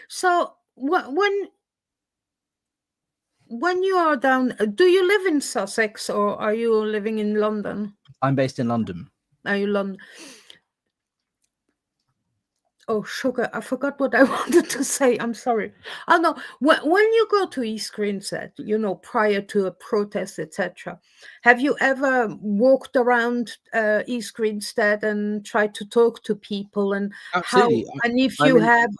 So when you are down, do you live in Sussex or are you living in London?
I'm based in London.
Are you London? Oh, sugar, I forgot what I wanted to say. I'm sorry. Oh, no. When you go to East Grinstead, prior to a protest, etc., have you ever walked around East Grinstead and tried to talk to people? And
absolutely.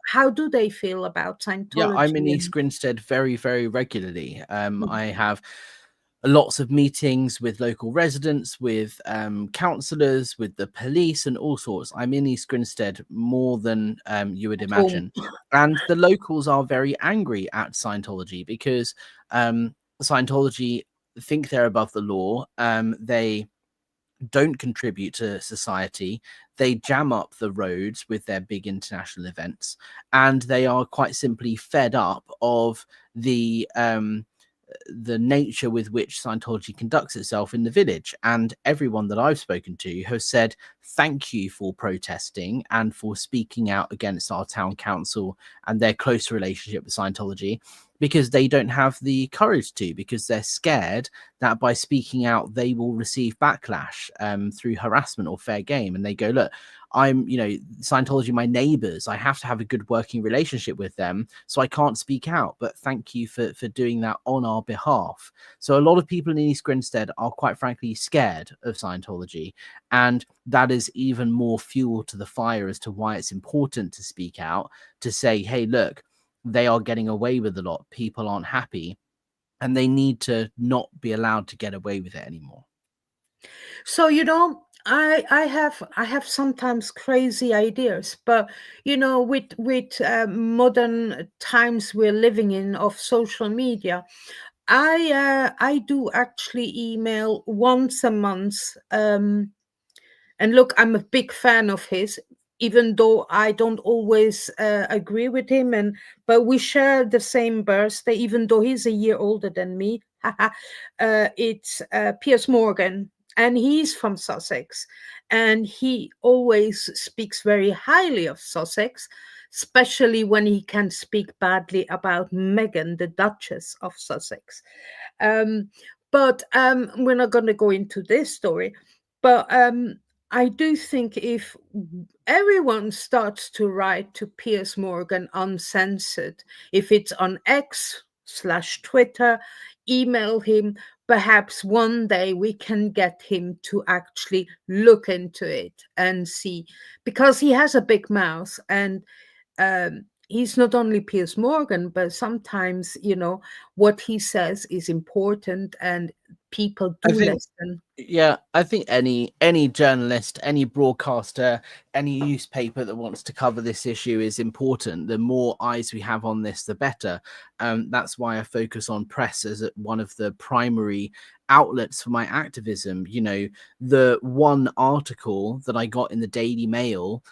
How do they feel about Scientology?
Yeah, I'm in East Grinstead very, very regularly. I have lots of meetings with local residents, with councillors, with the police and all sorts. I'm in East Grinstead more than you would imagine. And the locals are very angry at Scientology because Scientology think they're above the law. They don't contribute to society. They jam up the roads with their big international events, and they are quite simply fed up of the nature with which Scientology conducts itself in the village. And everyone that I've spoken to has said, thank you for protesting and for speaking out against our town council and their close relationship with Scientology, because they don't have the courage to, because they're scared that by speaking out, they will receive backlash through harassment or fair game. And they go, look, I'm, Scientology, my neighbors, I have to have a good working relationship with them, so I can't speak out. But thank you for doing that on our behalf. So a lot of people in East Grinstead are quite frankly scared of Scientology. And that is even more fuel to the fire as to why it's important to speak out, to say, hey, look, they are getting away with a lot. People aren't happy, and they need to not be allowed to get away with it anymore.
So I have sometimes crazy ideas, but with modern times we're living in of social media, I do actually email once a month. And look, I'm a big fan of his, even though I don't always agree with him. But we share the same birthday, even though he's a year older than me. It's Piers Morgan, and he's from Sussex, and he always speaks very highly of Sussex, especially when he can speak badly about Meghan, the Duchess of Sussex. But we're not going to go into this story. But I do think if everyone starts to write to Piers Morgan uncensored, if it's on X/Twitter, email him, perhaps one day we can get him to actually look into it and see, because he has a big mouth, and he's not only Piers Morgan, but sometimes, what he says is important and people do listen.
Yeah, I think any journalist, any broadcaster, any newspaper that wants to cover this issue is important. The more eyes we have on this, the better. That's why I focus on press as one of the primary outlets for my activism. The one article that I got in the Daily Mail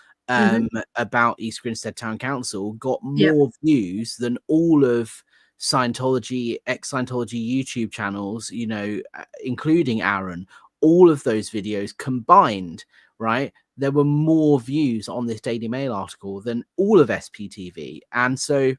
about East Grinstead Town Council got more views than all of Scientology, ex-Scientology YouTube channels, including Aaron, all of those videos combined, right? There were more views on this Daily Mail article than all of SPTV. And so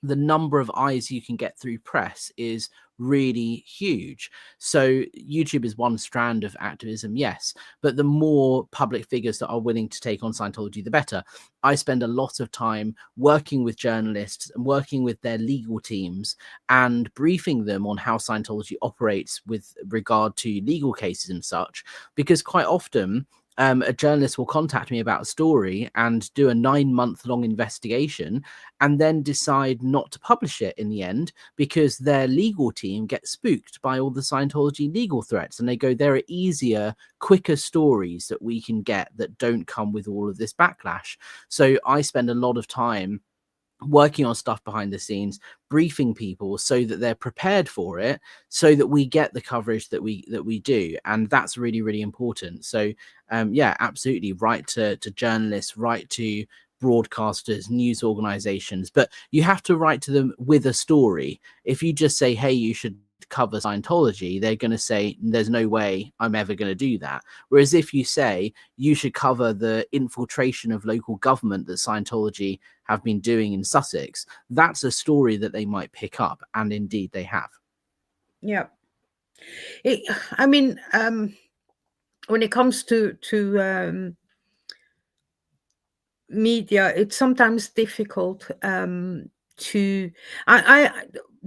the number of eyes you can get through press is really huge. So YouTube is one strand of activism, yes, but the more public figures that are willing to take on Scientology, the better. I spend a lot of time working with journalists and working with their legal teams and briefing them on how Scientology operates with regard to legal cases and such, because quite often a journalist will contact me about a story and do a 9-month-long investigation and then decide not to publish it in the end because their legal team gets spooked by all the Scientology legal threats. And they go, there are easier, quicker stories that we can get that don't come with all of this backlash. So I spend a lot of time working on stuff behind the scenes, briefing people so that they're prepared for it, so that we get the coverage that we do. And that's really, really important. So yeah, absolutely, write to journalists, write to broadcasters, news organizations, but you have to write to them with a story. If you just say, hey, you should cover Scientology, they're going to say, there's no way I'm ever going to do that. Whereas if you say you should cover the infiltration of local government that Scientology have been doing in Sussex, that's a story that they might pick up, and indeed they have.
Yeah. When it comes to media, it's sometimes difficult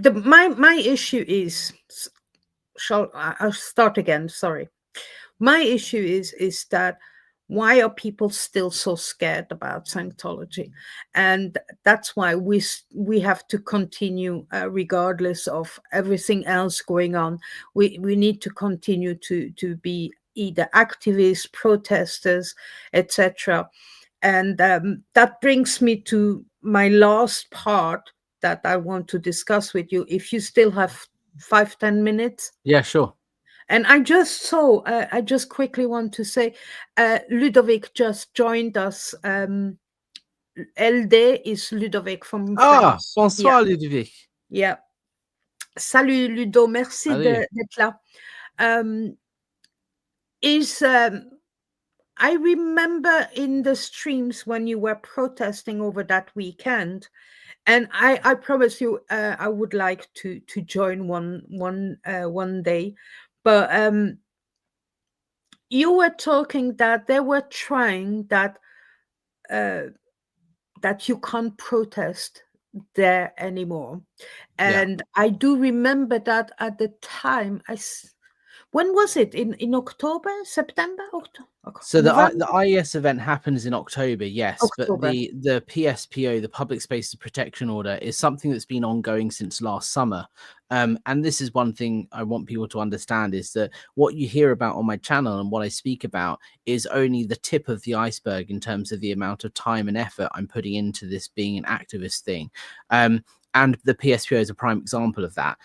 my issue is, I'll start again, sorry. My issue is that why are people still so scared about Scientology? And that's why we have to continue, regardless of everything else going on. We need to continue to be either activists, protesters, etc. And that brings me to my last part that I want to discuss with you. If you still have 5-10 minutes.
Yeah, sure.
And I just saw, I just quickly want to say, Ludovic just joined us. LD is Ludovic from
Ah,
France. Yeah,
bonsoir Ludovic.
yeah. Salut Ludo, merci
Salut.
d'être là. Is I remember in the streams when you were protesting over that weekend, and I promise you, I would like to join one day, but you were talking that they were trying uh, that you can't protest there anymore,
Yeah.
and I do remember that at the time. When was it? In October, September,
So
November,
the IES event happens in October, yes, but
October.
the PSPO, the Public Spaces Protection Order, is something that's been ongoing since last summer. And this is one thing I want people to understand, is that what you hear about on my channel and what I speak about is only the tip of the iceberg in terms of the amount of time and effort I'm putting into this being an activist thing. And the PSPO is a prime example of that.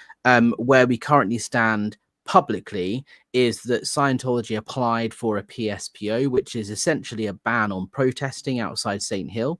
Where we currently stand publicly is that Scientology applied for a PSPO, which is essentially a ban on protesting outside St. Hill.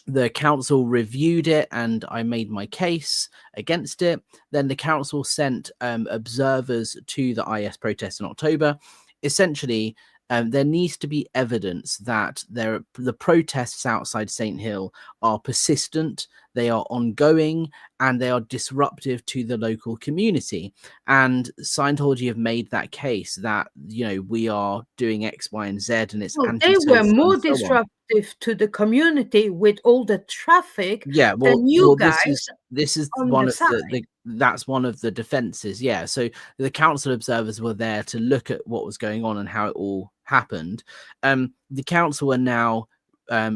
The council reviewed it and I made my case against it. Then the council sent observers to the IS protest in October. Essentially, there needs to be evidence that the protests outside St. Hill are persistent, they are ongoing, and they are disruptive to the local community. And Scientology have made that case that, you know, we are doing X, Y, and Z, and it's
Well, they were
anti-social and
more
so on.
disruptive to the community with all the traffic
Yeah,
than you
this
guys
is
on
one
the
of
side.
that's one of the defenses. Yeah, so the council observers were there to look at what was going on and how it all happened. The council are now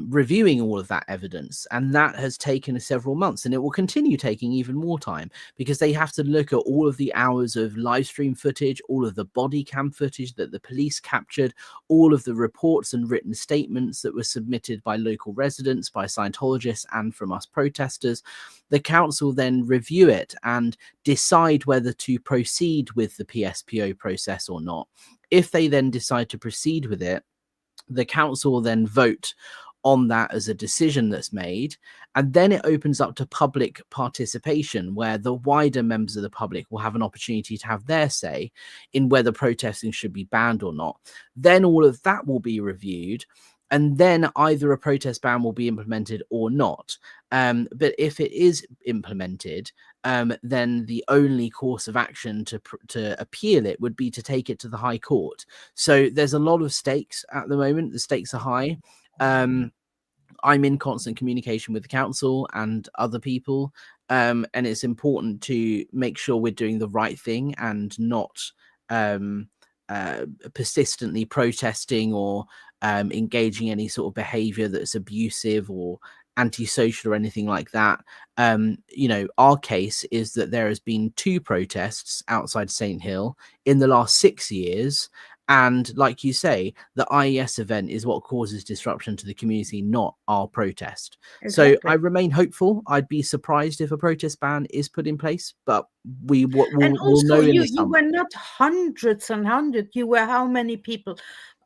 reviewing all of that evidence, and that has taken several months, and it will continue taking even more time because they have to look at all of the hours of live stream footage, all of the body cam footage that the police captured, all of the reports and written statements that were submitted by local residents, by Scientologists, and from us protesters. The council then review it and decide whether to proceed with the PSPO process or not. If they then decide to proceed with it, the council will then vote on that as a decision that's made, and then it opens up to public participation where the wider members of the public will have an opportunity to have their say in whether protesting should be banned or not. Then all of that will be reviewed, and then either a protest ban will be implemented or not. But if it is implemented, then the only course of action to appeal it would be to take it to the High Court. So there's a lot of stakes at the moment. The stakes are high. I'm in constant communication with the council and other people, and it's important to make sure we're doing the right thing and not persistently protesting or engaging any sort of behavior that's abusive or antisocial or anything like that. You know, our case is that there has been 2 protests outside St. Hill in the last 6 years. And like you say, the IES event is what causes disruption to the community, not our protest. So I
Exactly.
remain hopeful. I'd be surprised if a protest ban is put in place, but
And
we'll know
also,
in the
you
summer.
were not hundreds and hundreds. You were how many people?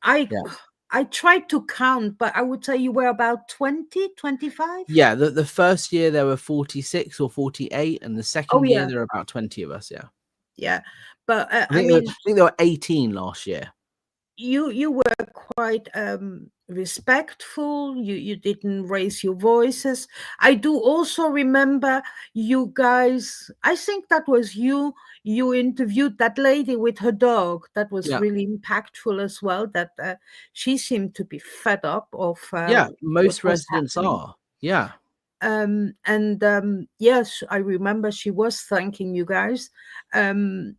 I
Yeah.
I tried to count, but I would say you were about 20, 25.
Yeah, the first year there were 46 or 48, and the
Oh
second year
yeah,
there were about 20 of us. Yeah,
yeah. But
I
I
think
mean,
there were 18 last year.
you were quite respectful. You didn't raise your voices. I do also remember you guys. I think that was you. You interviewed that lady with her dog. That was
Yeah,
really impactful as well. That she seemed to be fed up of
yeah,
what
most
was
residents
happening.
are. Yeah,
And yes, I remember she was thanking you guys. Um,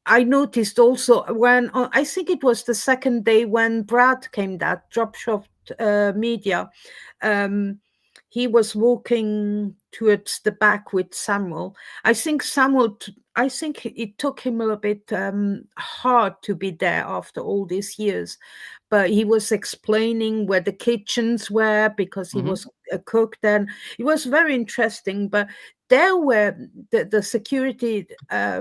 I noticed also when I think it was the second day when Brad came, that Dropshot Media, um, he was walking towards the back with Samuel. I think I think it took him a bit hard to be there after all these years, but he was explaining where the kitchens were because he
hmm
was a cook then. It was very interesting, but there were the security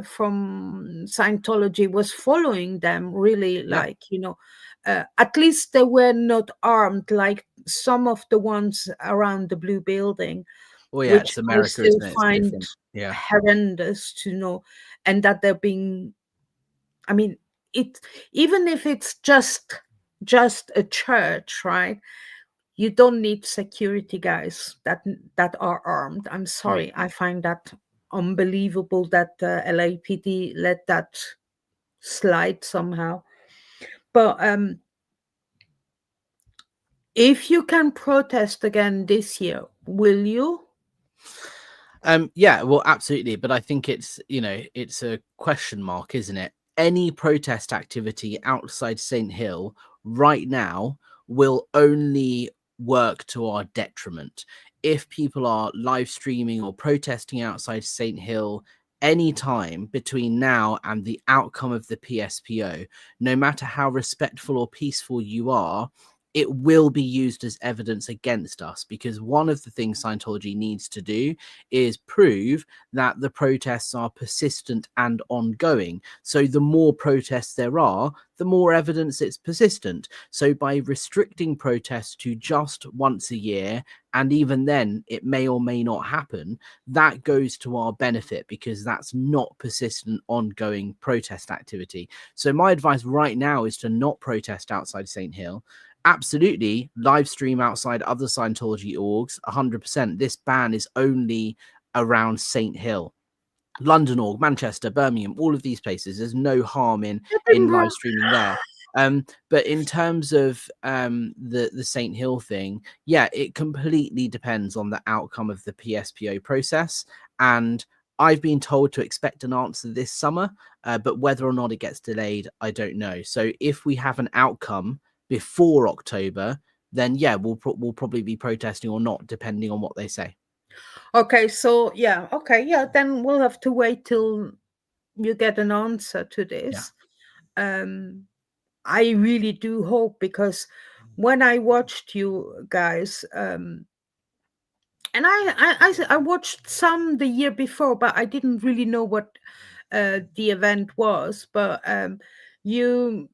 from Scientology was following them really,
Yeah.
like, at least they were not armed like some of the ones around the Blue Building,
Well, yeah,
which
it's
I
America,
still
isn't it? It's
find
different. Yeah.
horrendous to know. And that they're being, I mean, it, even if it's just a church, right? You don't need security guys that are armed. I'm sorry, I find that unbelievable that LAPD let that slide somehow. But if you can protest again this year, will you?
Yeah, well, absolutely. But I think it's, it's a question mark, isn't it? Any protest activity outside St. Hill right now will only work to our detriment. If people are live streaming or protesting outside St. Hill any time between now and the outcome of the PSPO, no matter how respectful or peaceful you are, it will be used as evidence against us, because one of the things Scientology needs to do is prove that the protests are persistent and ongoing. So the more protests there are, the more evidence it's persistent. So by restricting protests to just once a year, and even then it may or may not happen, that goes to our benefit, because that's not persistent, ongoing protest activity. So my advice right now is to not protest outside St. Hill. Absolutely, live stream outside other Scientology orgs, 100%. This ban is only around St. Hill. London org, Manchester, Birmingham, all of these places, there's no harm in live streaming there. But in terms of the St. Hill thing, yeah, it completely depends on the outcome of the PSPO process. And I've been told to expect an answer this summer, but whether or not it gets delayed, I don't know. So if we have an outcome before October, then yeah, we'll probably be protesting or not, depending on what they say.
Okay, so yeah, okay, yeah, then we'll have to wait till you get an answer to
Yeah.
this. I really do hope, because when I watched you guys, and I watched some the year before, but I didn't really know what the event was. But you,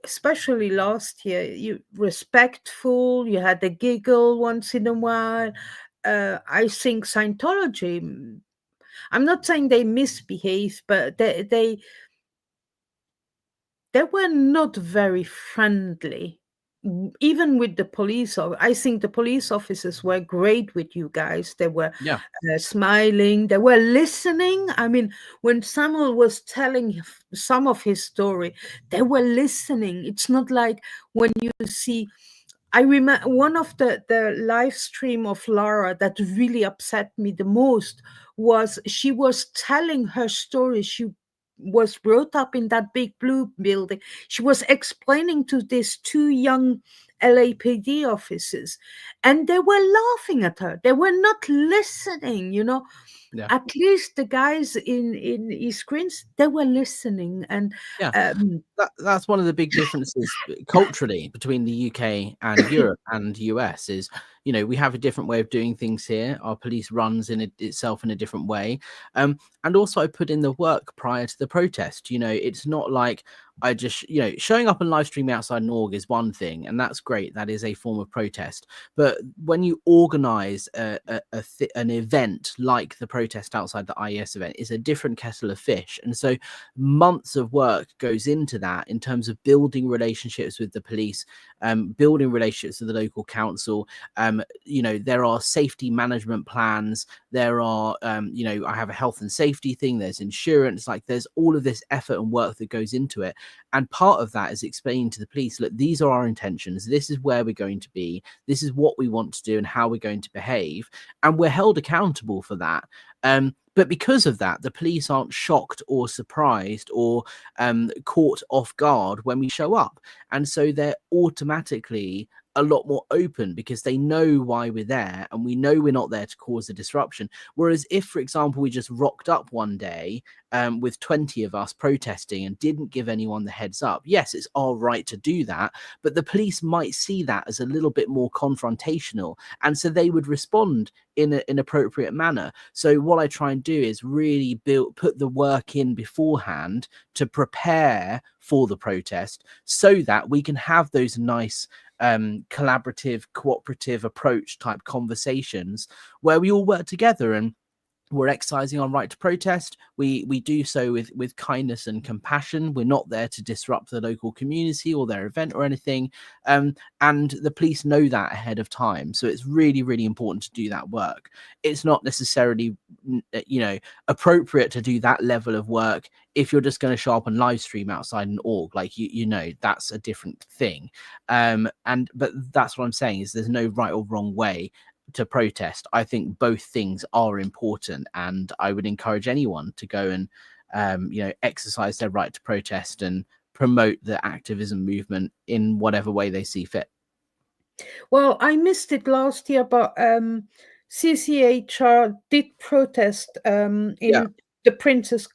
especially last year, you respectful. You had a giggle once in a while. I think Scientology. I'm not saying they misbehave, but they were not very friendly, even with the police. I think the police officers were great with you guys. They were
Yeah.
smiling, they were listening. I mean, when Samuel was telling some of his story, they were listening. It's not like when you see, I remember one of the live stream of Lara that really upset me the most was she was telling her story. She was brought up in that big blue building. She was explaining to these two young LAPD officers, and they were laughing at her. They were not listening,
Yeah.
At least the guys in East Greens, they were listening. And
Yeah. That's one of the big differences culturally between the UK and Europe and US is, we have a different way of doing things here. Our police runs itself in a different way. And also I put in the work prior to the protest. It's not like I just, showing up and live streaming outside an org is one thing, and that's great. That is a form of protest. But when you organize an event like the protest outside the IES event, is a different kettle of fish. And so months of work goes into that in terms of building relationships with the police, building relationships with the local council. There are safety management plans. There are, I have a health and safety thing. There's insurance. Like, there's all of this effort and work that goes into it. And part of that is explaining to the police, look, these are our intentions. This is where we're going to be. This is what we want to do and how we're going to behave. And we're held accountable for that. But because of that, the police aren't shocked or surprised or caught off guard when we show up. And so they're automatically a lot more open because they know why we're there and we know we're not there to cause a disruption. Whereas if, for example, we just rocked up one day with 20 of us protesting and didn't give anyone the heads up, yes, it's our right to do that, but the police might see that as a little bit more confrontational, and so they would respond in an appropriate manner. So what I try and do is really put the work in beforehand to prepare for the protest so that we can have those nice collaborative, cooperative approach type conversations where we all work together and we're exercising our right to protest. We do so with kindness and compassion. We're not there to disrupt the local community or their event or anything. And the police know that ahead of time. So it's really, really important to do that work. It's not necessarily, appropriate to do that level of work if you're just going to show up and live stream outside an org. Like, that's a different thing. But that's what I'm saying is there's no right or wrong way to protest. I think both things are important, and I would encourage anyone to go and exercise their right to protest and promote the activism movement in whatever way they see fit.
Well, I missed it last year, but CCHR did protest in the Princess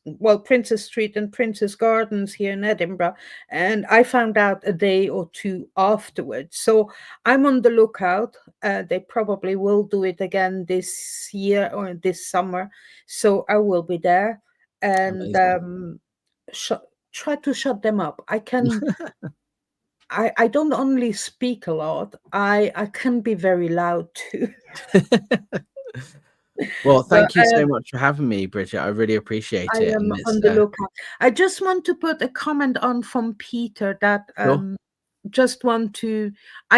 Street and Princess Gardens here in Edinburgh, and I found out a day or two afterwards. So I'm on the lookout. They probably will do it again this year or this summer, so I will be there and try to shut them up. I can. I don't only speak a lot. I can be very loud too.
Well, thank you so much for having me, Bridget. I really appreciate it.
I am on the lookout. I just want to put a comment on from Peter that I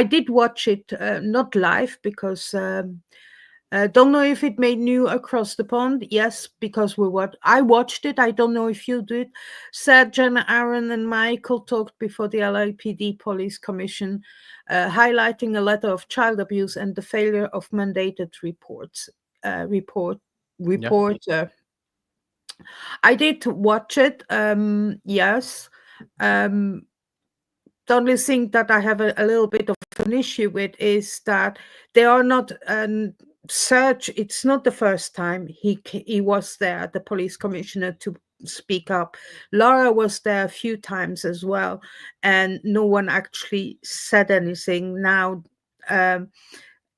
did watch it, not live because don't know if it made new across the pond. Yes, because I watched it. I don't know if you did. Said Jenna, Aaron, and Michael talked before the LAPD Police Commission, highlighting a letter of child abuse and the failure of mandated reports. Reporter. I did watch it. Yes. The only thing that I have a little bit of an issue with is that they are not Serge. It's not the first time he was there, the police commissioner, to speak up. Laura was there a few times as well, and no one actually said anything. Now,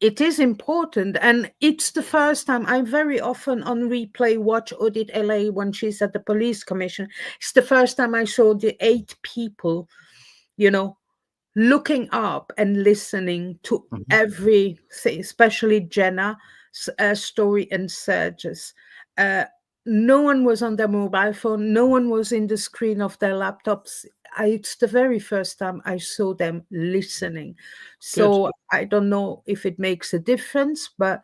it is important, and it's the first time. I very often on replay watch Audit LA when she's at the police commission. It's the first time I saw the 8 people, looking up and listening to everything, especially Jenna's story and Serge's. No one was on their mobile phone. No one was in the screen of their laptops. It's the very first time I saw them listening. So I don't know if it makes a difference, but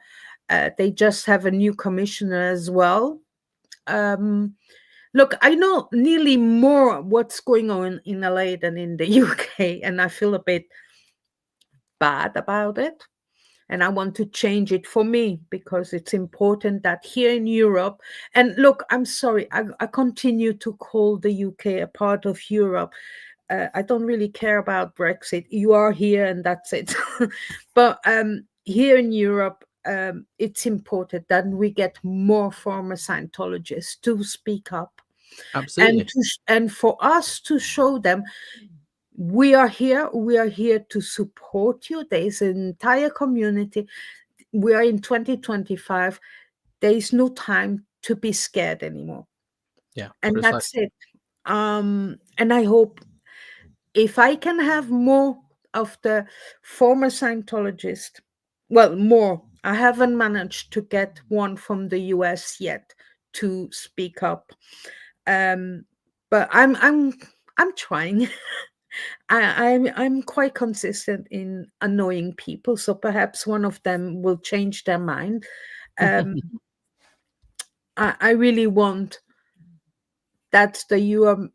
they just have a new commissioner as well. Look, I know nearly more what's going on in LA than in the UK, and I feel a bit bad about it. And I want to change it for me because it's important that here in Europe, and look, I'm sorry, I continue to call the UK a part of Europe. I don't really care about Brexit. You are here and that's it. But here in Europe, it's important that we get more former Scientologists to speak up.
Absolutely.
And for us to show them, we are here to support you. There is an entire community. We are in 2025. There is no time to be scared anymore.
Yeah.
And that's it. And I hope if I can have more of the former Scientologists, more. I haven't managed to get one from the US yet to speak up. But I'm trying. I'm quite consistent in annoying people, so perhaps one of them will change their mind. I really want that the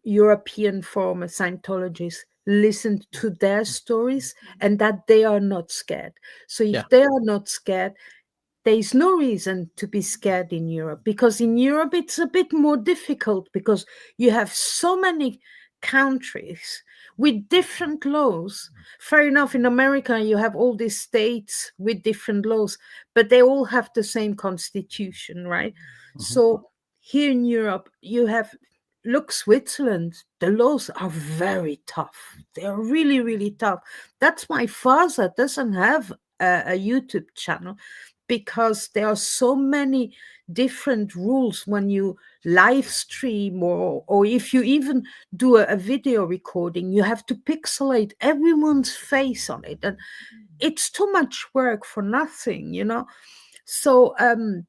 European former Scientologists listen to their stories and that they are not scared. So if they are not scared, there is no reason to be scared in Europe, because in Europe it's a bit more difficult because you have so many countries with different laws. Fair enough, in America, you have all these states with different laws, but they all have the same constitution, right? So here in Europe, you have, look, Switzerland, the laws are very tough. They are really, really tough. That's why Father doesn't have a YouTube channel, because there are so many different rules when you live stream, or if you even do a video recording, you have to pixelate everyone's face on it, and it's too much work for nothing, you know. So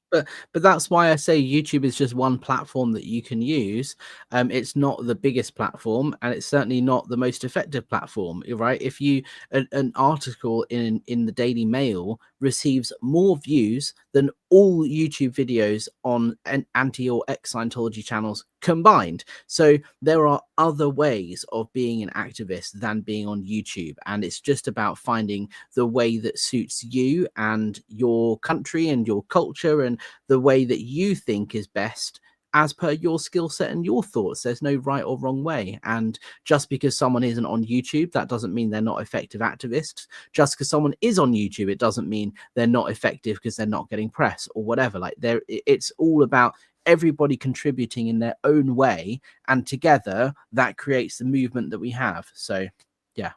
But that's why I say YouTube is just one platform that you can use. It's not the biggest platform, and it's certainly not the most effective platform, right? If you an article in the Daily Mail receives more views than all YouTube videos on an anti or ex Scientology channels combined. So there are other ways of being an activist than being on YouTube, and it's just about finding the way that suits you and your country and your culture and the way that you think is best as per your skill set and your thoughts. There's no right or wrong way. And just because someone isn't on YouTube, that doesn't mean they're not effective activists. Just because someone is on YouTube, it doesn't mean they're not effective because they're not getting press or whatever. Like, it's all about everybody contributing in their own way, and together that creates the movement that we have. So yeah.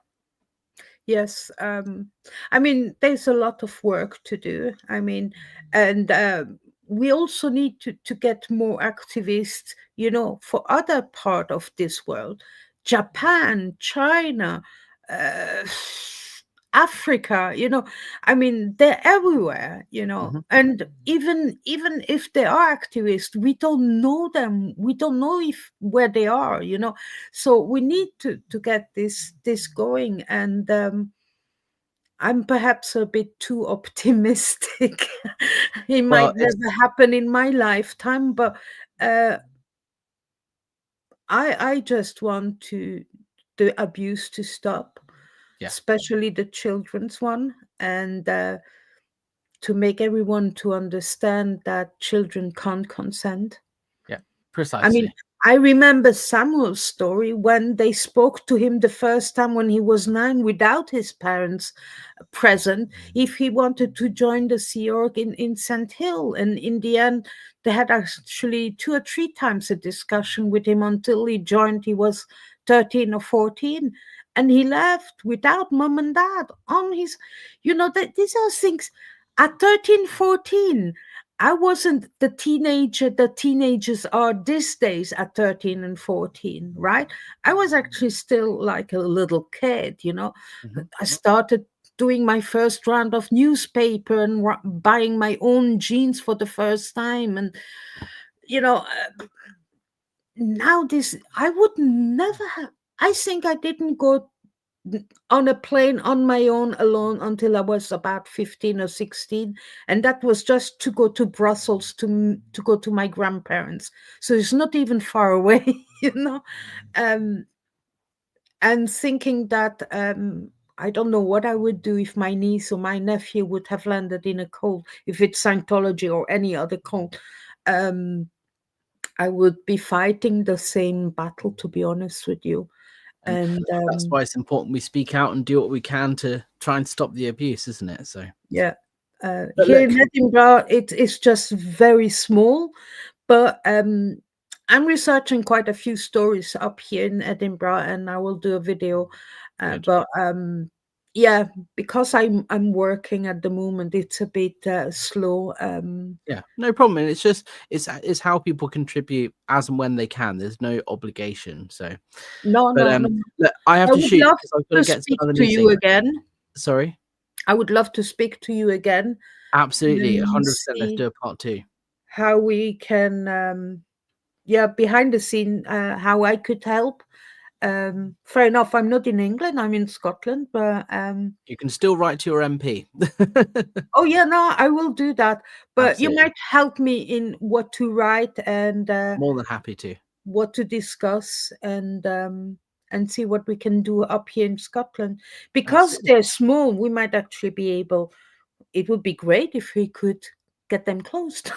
yes, I mean, there's a lot of work to do. I mean, and we also need to get more activists, you know, for other part of this world, Japan, China, uh, Africa, you know. I mean, they're everywhere, you know. And even if they are activists, we don't know them. We don't know if where they are, you know. So we need to get this going. And I'm perhaps a bit too optimistic. It
Well,
might never happen in my lifetime, but I just want the abuse to stop,
Yeah.
especially the children's one, and to make everyone to understand that children can't consent.
precisely.
I mean, I remember Samuel's story when they spoke to him the first time when he was 9 without his parents present, if he wanted to join the Sea Org in St. Hill. And in the end, they had actually 2 or 3 times a discussion with him until he joined. He was 13 or 14. And he left without mom and dad on his, you know, these are things at 13, 14. I wasn't the teenager that teenagers are these days at 13 and 14, right? I was actually still like a little kid, you know. I started doing my first round of newspaper and buying my own jeans for the first time. And, you know, now this, I would never have, I think I didn't go on a plane on my own alone until I was about 15 or 16, and that was just to go to Brussels to go to my grandparents. So it's not even far away, you know. And thinking that I don't know what I would do if my niece or my nephew would have landed in a cult, if it's Scientology or any other cult. I would be fighting the same battle, to be honest with you. And
that's why it's important we speak out and do what we can to try and stop the abuse, isn't it? So
yeah, here in Edinburgh, it's just very small, but I'm researching quite a few stories up here in Edinburgh, and I will do a video. But yeah, because I'm working at the moment, it's a bit slow.
Yeah, no problem. And it's just it's how people contribute as and when they can. There's no obligation. So
No.
look, I have
I
to
would
shoot
love
because I've got to
to
get
speak
to another
to you
meeting.
again.
Sorry.
I would love to speak to you again.
Absolutely,
and
100%. Let's
see
do a part 2.
how we can, yeah, behind the scene, how I could help. Fair enough, I'm not in England, I'm in Scotland, but
You can still write to your MP.
oh yeah, no, I will do that. But
Absolutely.
you might help me in what to write and
More than happy to.
what to discuss, and see what we can do up here in Scotland. Because
Absolutely.
they're small, we might actually be able, it would be great if we could get them closed.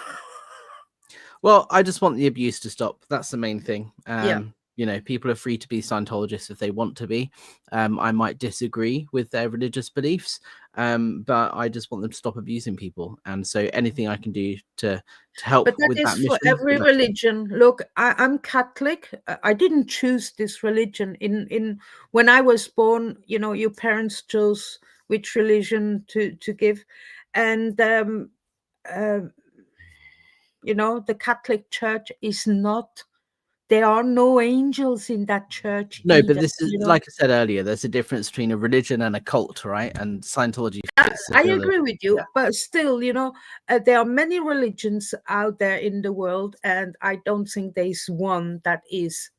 Well, I just want the abuse to stop. That's the main thing.
Yeah.
You know, people are free to be Scientologists if they want to be. I might disagree with their religious beliefs, but I just want them to stop abusing people. And so anything I can do to help
But that
with that
is for
mission.
every religion. Look, I'm Catholic. I didn't choose this religion. In when I was born, you know, your parents chose which religion to give, and you know, the Catholic Church is not. There are no angels in that church
No, but
either.
this is,
You know,
like I said earlier, there's a difference between a religion and a cult, right? And Scientology fits the
I
bill.
agree with you, but still, you know, there are many religions out there in the world, and I don't think there's one that is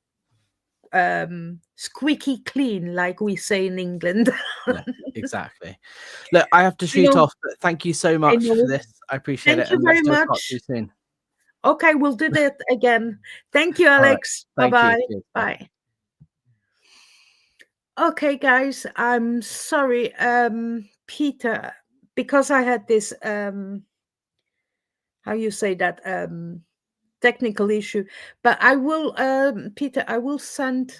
squeaky clean, like we say in England.
Yeah, exactly. Look, I have to
You
shoot
know,
off, but thank you so
I
much for
know.
this. I appreciate
Thank
it,
you
and let's
very
do a part
much.
2 soon.
Okay, we'll do that again. Thank you,
All right.
Alex.
Thank you.
Bye-bye.
Cheers. Bye.
Bye. Okay, guys, I'm sorry, Peter, because I had this how you say that technical issue, but I will Peter, I will send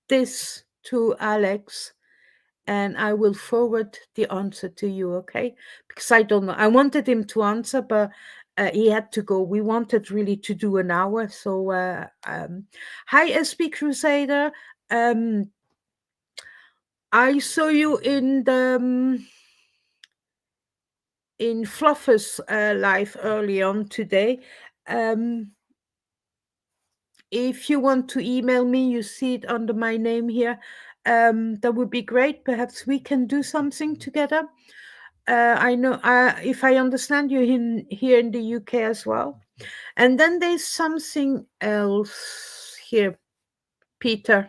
this to Alex, and I will forward the answer to you, okay? Because I don't know. I wanted him to answer, but he had to go. We wanted really to do an hour. So, hi, SB Crusader. I saw you in the in Fluffer's live early on today. If you want to email me, you see it under my name here. That would be great. Perhaps we can do something together. I know, if I understand you here in the UK as well. And then there's something else here, Peter.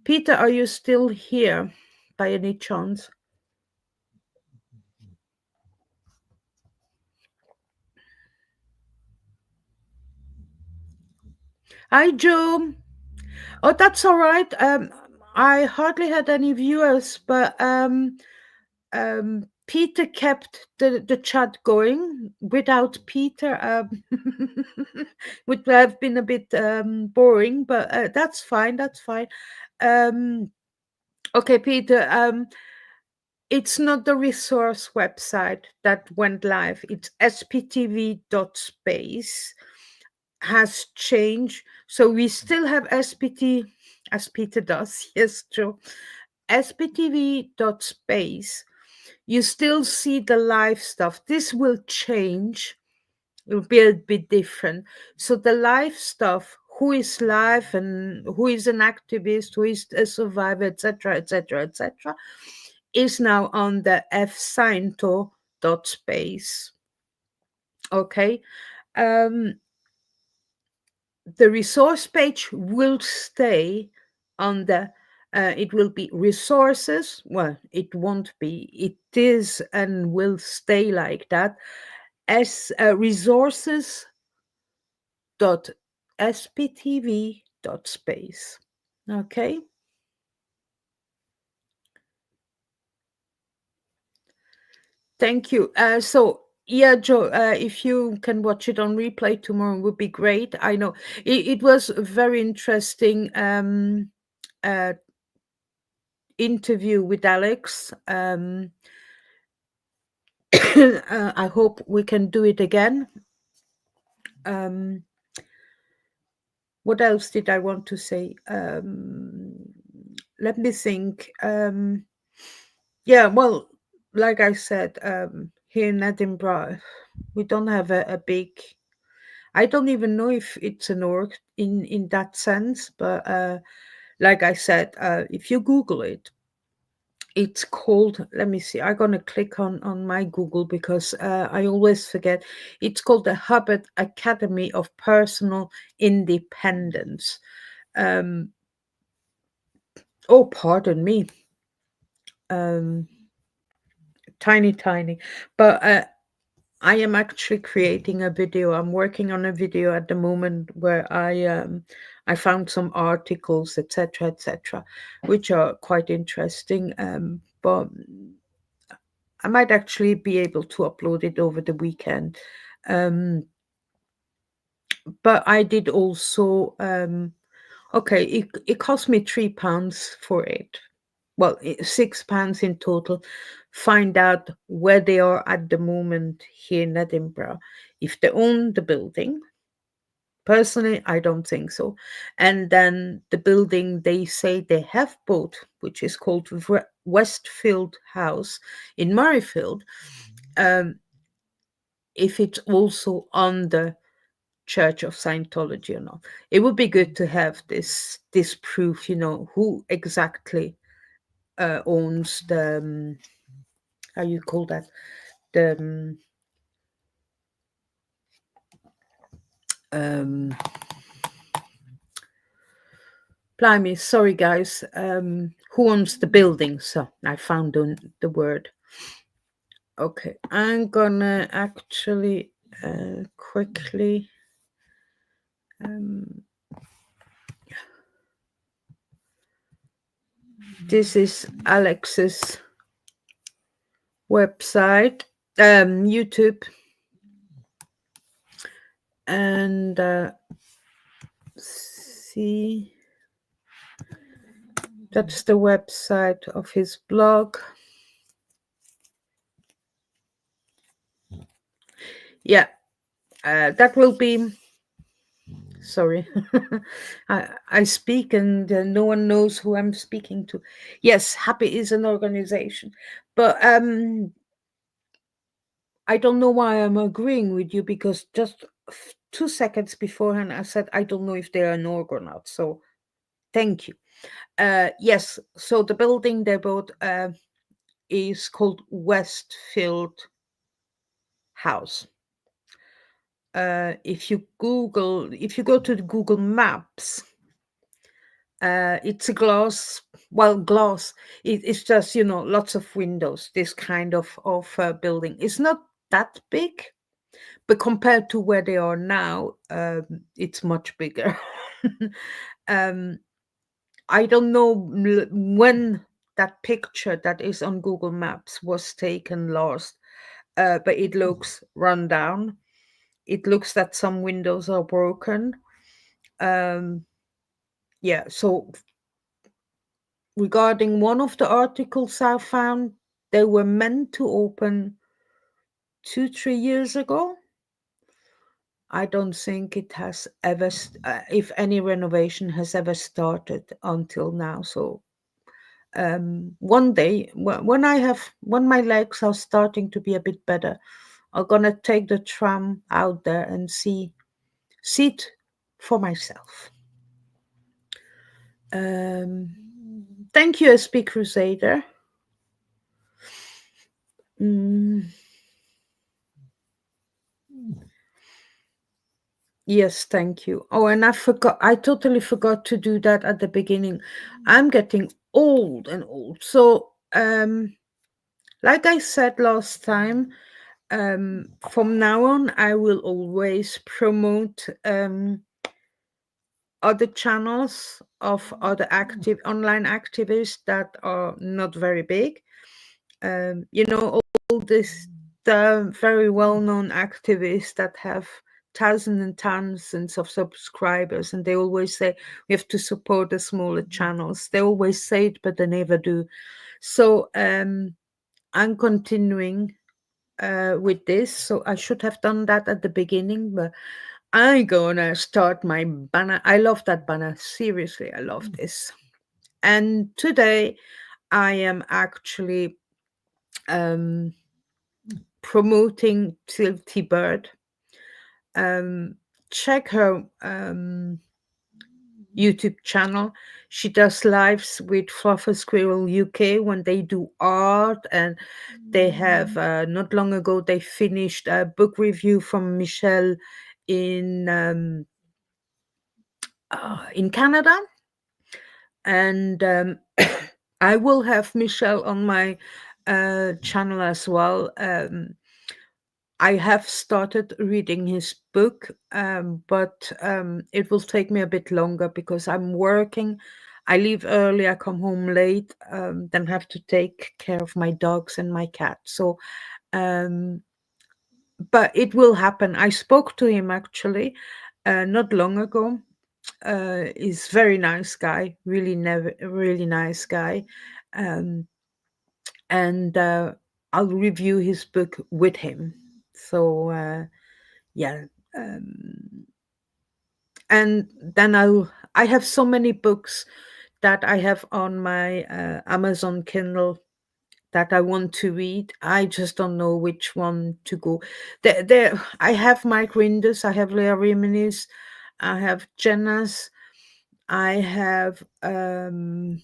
Peter, are you still here by any chance? Hi, Joe. Oh, that's all right. I hardly had any viewers, but Peter kept the chat going. Without Peter, would have been a bit boring, but that's fine. That's fine. Okay, Peter. It's not the resource website that went live. It's sptv.space. Has changed. So we still have SPT, as Peter does. Yes, true. sptv.space. You still see the live stuff. This will change. It will be a bit different. So the live stuff, who is live and who is an activist, who is a survivor, etc., etc., etc., is now on the fsciento.space. Okay. The resource page will stay on the it will be resources. Well, it won't be, it is and will stay like that, as resources dot sptv dot space. Okay, thank you. So yeah, Joe, if you can watch it on replay tomorrow would be great. I know it was a very interesting interview with Alex. I hope we can do it again. What else did I want to say? Let me think. Yeah, well, like I said, here in Edinburgh, we don't have a big. I don't even know if it's an org in that sense, but like I said, if you Google it, it's called, let me see, I'm gonna click on my Google because I always forget. It's called the Hubbard Academy of Personal Independence. Oh, pardon me. Tiny, but I am actually creating a video. I'm working on a video at the moment where I found some articles, etc., which are quite interesting. But I might actually be able to upload it over the weekend. but I did also, okay, it cost me £3 for it. Well, £6 in total. Find out where they are at the moment here in Edinburgh. If they own the building, personally, I don't think so. And then the building they say they have bought, which is called Westfield House in Murrayfield, if it's also on the Church of Scientology or not. It would be good to have this proof, who exactly owns the how you call that, the blimey, sorry guys, who owns the building. So I found the word. Okay, I'm gonna actually quickly this is Alex's website, YouTube, and see, that's the website of his blog. Yeah, that will be, sorry, I speak and no one knows who I'm speaking to. Yes, Happy is an organization, but I don't know why I'm agreeing with you, because just 2 seconds beforehand I said I don't know if they're an org or not. So thank you. Yes, so the building they bought is called Westfield House. If you go to the Google Maps, it's a glass. It's just lots of windows. This kind of building. It's not that big, but compared to where they are now, it's much bigger. I don't know when that picture that is on Google Maps was taken last, but it looks run down. It looks that some windows are broken. Yeah, so regarding one of the articles I found, they were meant to open 2-3 years ago. I don't think it has ever, if any renovation has ever started until now. So one day, when my legs are starting to be a bit better, I'm gonna take the tram out there and see it for myself. Thank you, SP Crusader. Yes, thank you. Oh, and I totally forgot to do that at the beginning. I'm getting old and old. So, like I said last time, from now on, I will always promote other channels of other active online activists that are not very big. All the very well-known activists that have thousands and thousands of subscribers, and they always say we have to support the smaller channels. They always say it, but they never do. So I'm continuing with this. So I should have done that at the beginning, but I'm gonna start my banner. I love that banner. Seriously, I love this. And today I am actually promoting Tilty Bird. Check her YouTube channel. She does lives with Fluffer Squirrel UK when they do art, and they have not long ago they finished a book review from Michelle in Canada, and I will have Michelle on my channel as well. I have started reading his book, but it will take me a bit longer because I'm working. I leave early, I come home late, then have to take care of my dogs and my cat. So, but it will happen. I spoke to him actually, not long ago. He's very nice guy, really nice guy. Um, and I'll review his book with him. So yeah, um, and then I have so many books that I have on my Amazon Kindle that I want to read. I just don't know which one to go. I have Mike Rinders, I have Leah Reminis, I have Jenna's, I have the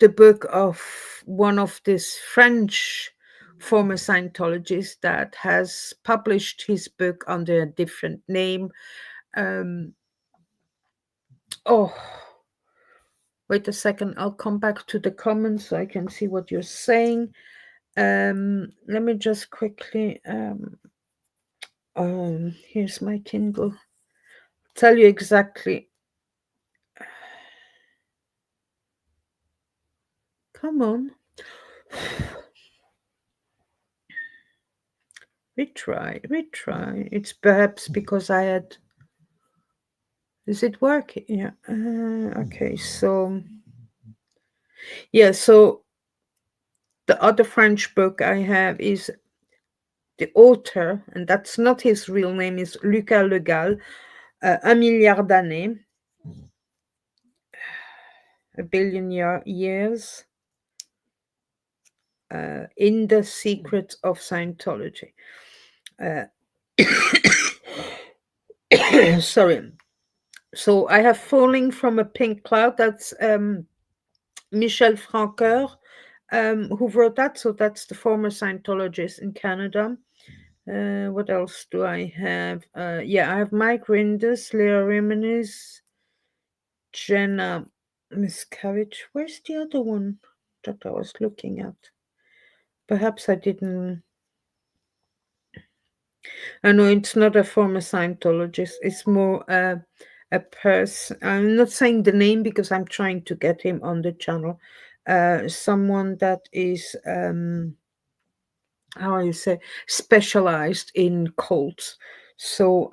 book of one of this French former Scientologist that has published his book under a different name. Oh, wait a second. I'll come back to the comments so I can see what you're saying. Let me just quickly. Here's my Kindle. Tell you exactly. Come on. Retry. It's perhaps because I had. Is it working? Yeah. Okay. So. Yeah. So the other French book I have is the author, and that's not his real name, is Lucas Legal, Un milliard d'années, a billion years, in the secrets of Scientology. Sorry. So I have Falling from a Pink Cloud. That's Michel Francoeur, who wrote that. So that's the former Scientologist in Canada. What else do I have? Yeah, I have Mike Rinders, Leah Reminis, Jenna Miscavige. Where's the other one that I was looking at? Perhaps I didn't. I know it's not a former Scientologist. It's more a person. I'm not saying the name because I'm trying to get him on the channel. Someone that is how you say, specialized in cults. So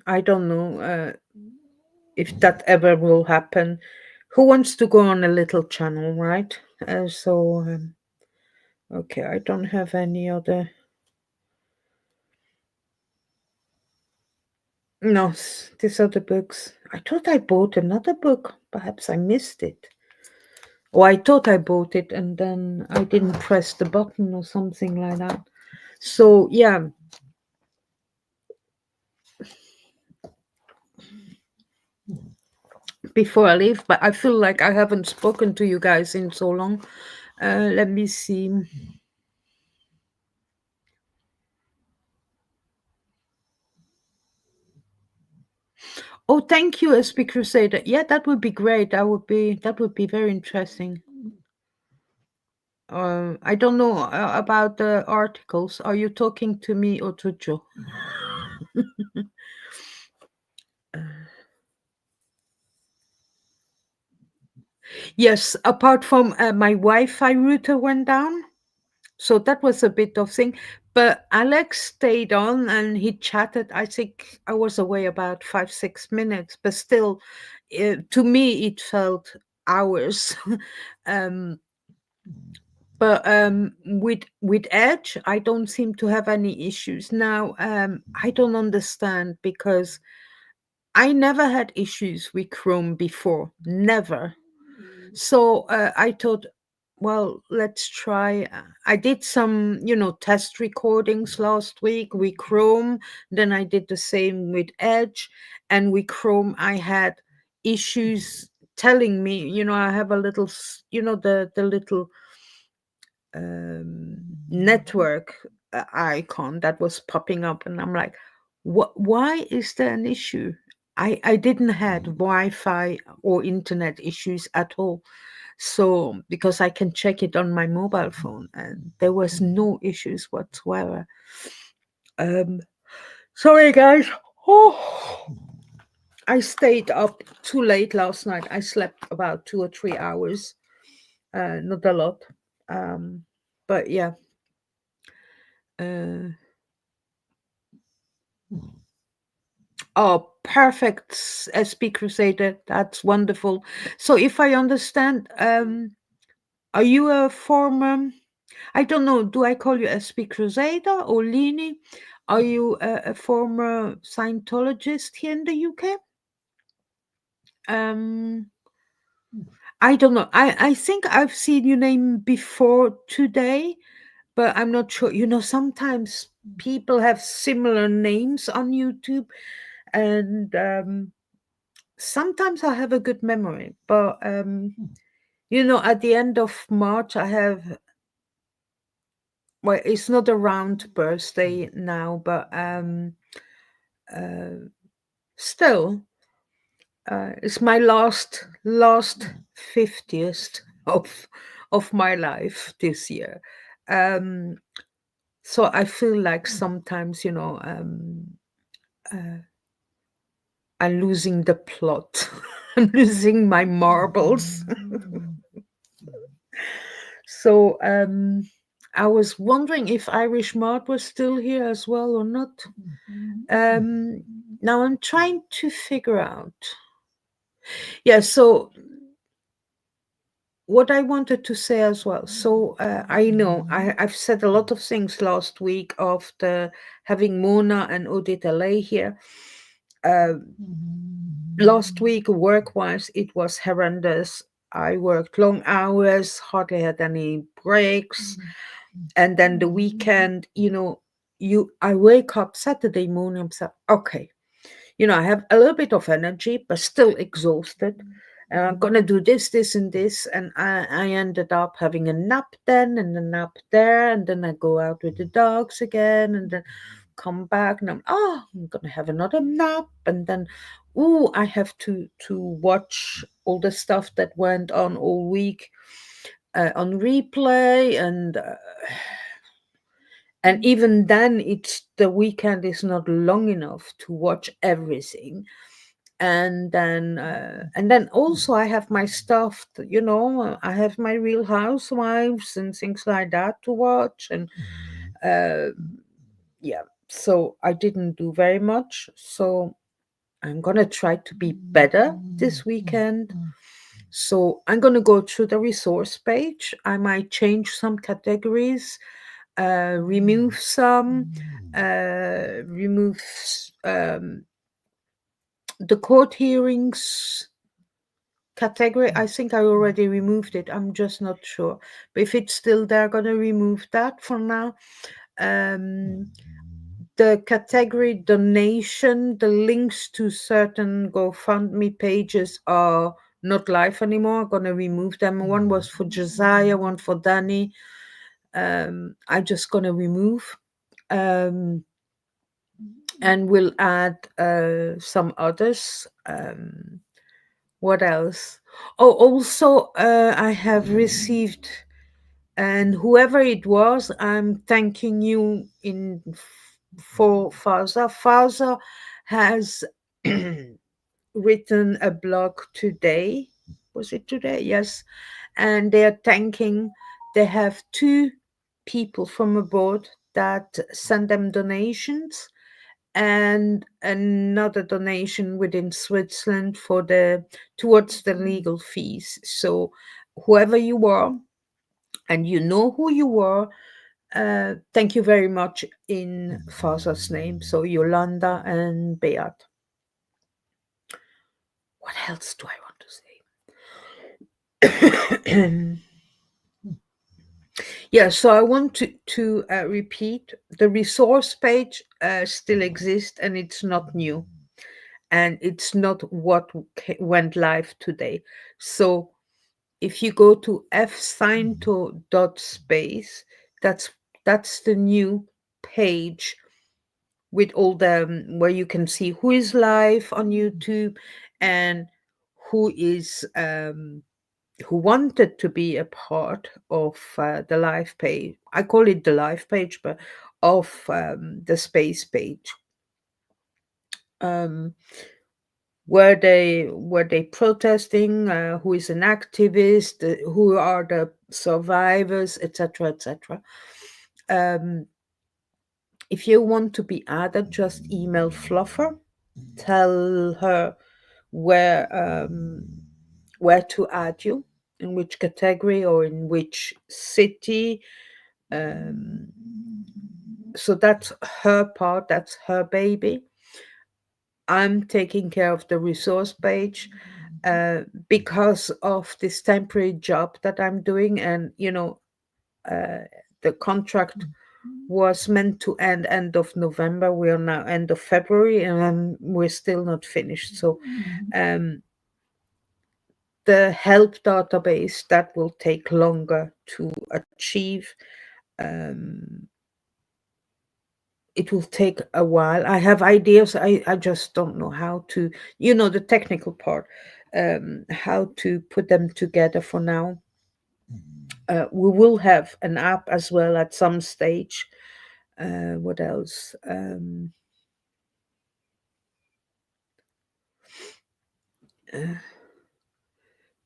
I don't know if that ever will happen. Who wants to go on a little channel, right? Okay, I don't have any other. No, these other books. I thought I bought another book. Perhaps I missed it. Or I thought I bought it and then I didn't press the button or something like that. So, yeah. Before I leave, but I feel like I haven't spoken to you guys in so long. Let me see. Oh, thank you, SP Crusader. Yeah, that would be great. That would be very interesting. I don't know about the articles. Are you talking to me or to Joe? Yes, apart from my Wi-Fi router went down, so that was a bit of thing. But Alex stayed on and he chatted. I think I was away about 5-6 minutes, but still, to me it felt hours. um, but with Edge, I don't seem to have any issues now. I don't understand because I never had issues with Chrome before, never. So I thought, well, let's try. I did some, test recordings last week with Chrome. Then I did the same with Edge. And with Chrome, I had issues telling me, I have a little, the little network icon that was popping up. And I'm like, why is there an issue? I didn't had Wi-Fi or internet issues at all. So because I can check it on my mobile phone and there was no issues whatsoever. Sorry guys. Oh, I stayed up too late last night. I slept about 2 or 3 hours. Not a lot. But yeah. Oh, perfect, SP Crusader. That's wonderful. So, if I understand, are you a former? I don't know. Do I call you SP Crusader or Lini? Are you a former Scientologist here in the UK? Um, I don't know. I think I've seen your name before today, but I'm not sure. Sometimes people have similar names on YouTube, and sometimes I have a good memory. But at the end of March, I have. Well, it's not a round birthday now, but uh, still, it's my last 50th of my life this year. Um, so I feel like sometimes, uh, I'm losing the plot. I'm losing my marbles. So I was wondering if Irish Mart was still here as well or not. Now I'm trying to figure out. Yeah, so what I wanted to say as well. So I know I've said a lot of things last week after having Mona and Odette LA here. Last week, work-wise, it was horrendous. I worked long hours, hardly had any breaks. And then the weekend, I wake up Saturday morning, I'm like, okay, I have a little bit of energy, but still exhausted. And I'm going to do this, this, and this. And I ended up having a nap then and a nap there. And then I go out with the dogs again and then come back. And I'm going to have another nap. And then, I have to watch all the stuff that went on all week on replay. And even then, the weekend is not long enough to watch everything. And then also I have my stuff, I have my Real Housewives and things like that to watch. And yeah, so I didn't do very much. So I'm gonna try to be better this weekend. So I'm gonna go through the resource page. I might change some categories, remove some, remove the court hearings category. I think I already removed it. I'm just not sure. But if it's still there, I'm going to remove that for now. The category donation, the links to certain GoFundMe pages are not live anymore. I'm going to remove them. One was for Josiah, one for Danny. I'm just going to remove. And we'll add some others. What else? Oh, also, I have received, and whoever it was, I'm thanking you for Faza. Faza has written a blog today. Was it today? Yes. And they're thanking, they have 2 people from abroad that send them donations, and another donation within Switzerland towards the legal fees. So whoever you are, and you know who you are, thank you very much in Father's name. So Yolanda and Beat. What else do I want to say? Yeah, so I want to repeat, the resource page still exists, and it's not new. And it's not what went live today. So if you go to fsciento.space, that's the new page with all the where you can see who is live on YouTube and who is who wanted to be a part of the live page. I call it the live page, but of the space page. Were they protesting? Who is an activist? Who are the survivors, etc., etc. If you want to be added, just email Fluffer tell her where to add you, in which category or in which city. Um, so that's her part, that's her baby. I'm taking care of the resource page because of this temporary job that I'm doing. And, the contract was meant to end of November. We are now end of February, and we're still not finished. So the help database, that will take longer to achieve. It will take a while. I have ideas. I just don't know how to, the technical part, how to put them together for now. We will have an app as well at some stage. What else?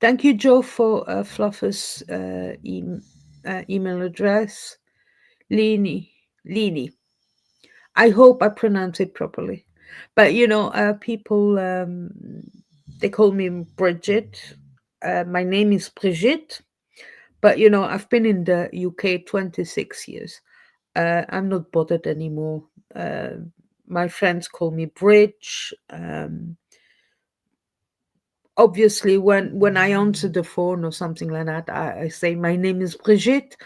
Thank you, Joe, for Fluffer's email address. Lini. I hope I pronounce it properly. But people, they call me Bridget. My name is Brigitte. But I've been in the UK 26 years. I'm not bothered anymore. My friends call me Bridge. Obviously, when I answer the phone or something like that, I say my name is Brigitte,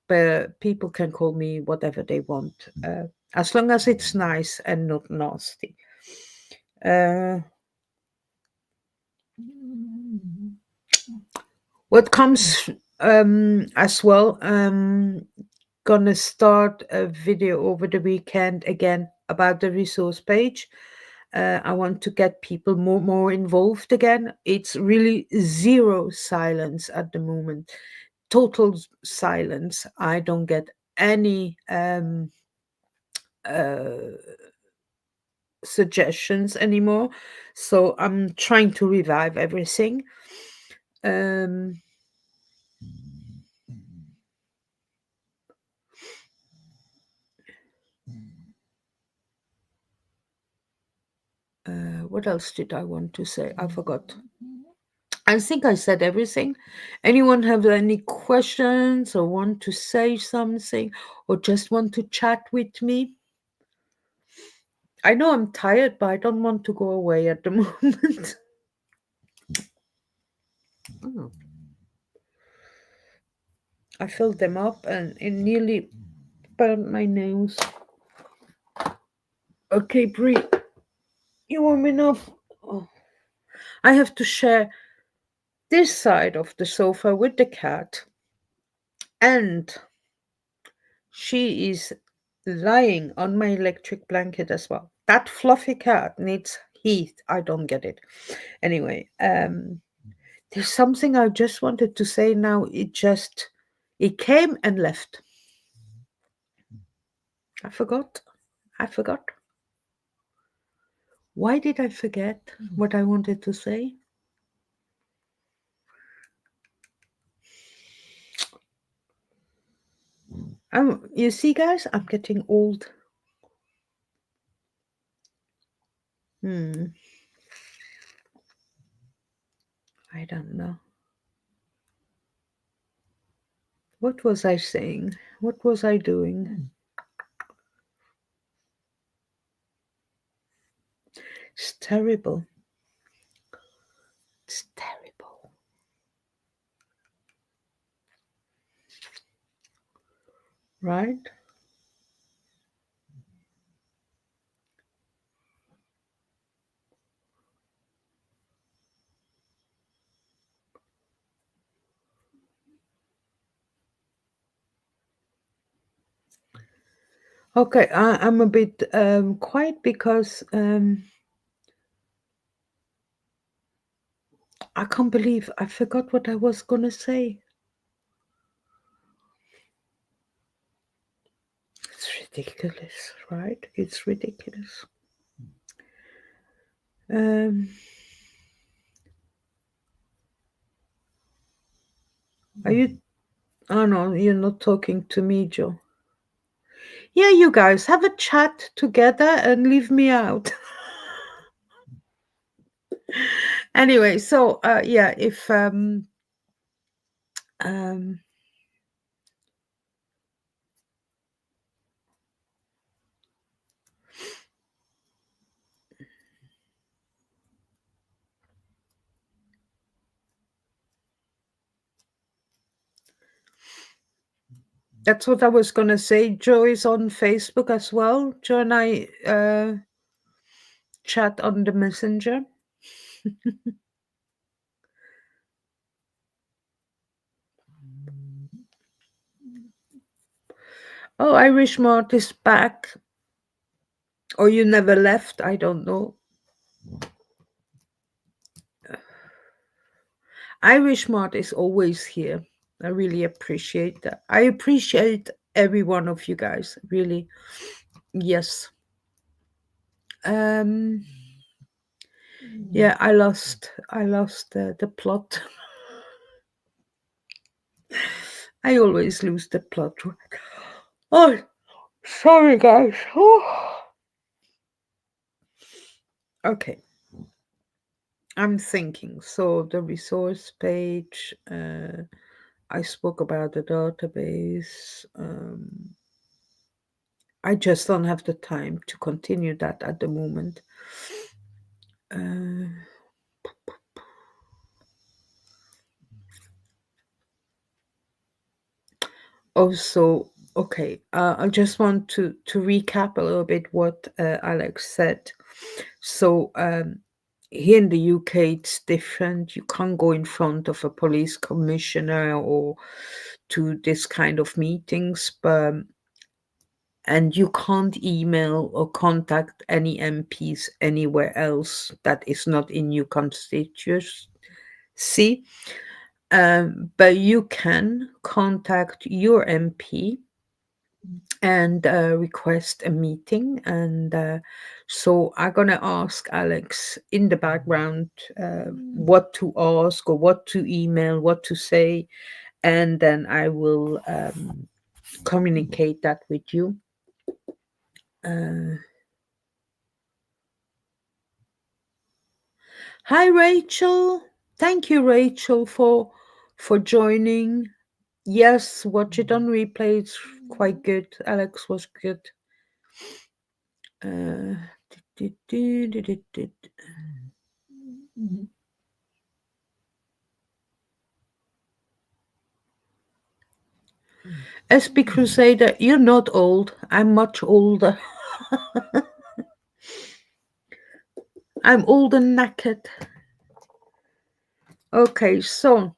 but people can call me whatever they want, as long as it's nice and not nasty. What comes as well, gonna start a video over the weekend again about the resource page. I want to get people more involved again. It's really zero silence at the moment, total silence. I don't get any suggestions anymore. So I'm trying to revive everything. What else did I want to say? I forgot. I think I said everything. Anyone have any questions or want to say something or just want to chat with me? I know I'm tired, but I don't want to go away at the moment. Oh. I filled them up and it nearly burned my nose. Okay, Brie, you warm enough? Oh. I have to share this side of the sofa with the cat, and she is lying on my electric blanket as well. That fluffy cat needs heat. I don't get it. Anyway, there's something I just wanted to say now. It came and left. I forgot. Why did I forget what I wanted to say? You see, guys, I'm getting old. I don't know. What was I saying? What was I doing? It's terrible. It's terrible. Right? Okay, I'm a bit quiet because I can't believe I forgot what I was going to say. It's ridiculous, right? It's ridiculous. Are you? Oh no, you're not talking to me, Joe. Yeah, you guys have a chat together and leave me out. Anyway, so yeah, if that's what I was gonna say. Joe is on Facebook as well. Joe and I chat on the messenger. Oh, Irish Mart is back. Or you never left, I don't know. Irish Mart is always here. I really appreciate that. I appreciate every one of you guys, really. Yes. Yeah, I lost the plot. I always lose the plot. Oh, sorry guys. Oh. Okay. I'm thinking. So the resource page, I spoke about the database. I just don't have the time to continue that at the moment. Also, okay, I just want to recap a little bit what Alex said. So here in the UK, it's different. You can't go in front of a police commissioner or to this kind of meetings, but and you can't email or contact any MPs anywhere else that is not in your constituency. But you can contact your MP and request a meeting. And so I'm going to ask Alex in the background what to ask or what to email, what to say. And then I will communicate that with you. Hi, Rachel. Thank you, Rachel, for joining. Yes, watch it on replay. It's quite good. Alex was good. SB Crusader, you're not old. I'm much older. I'm old and knackered. Okay, so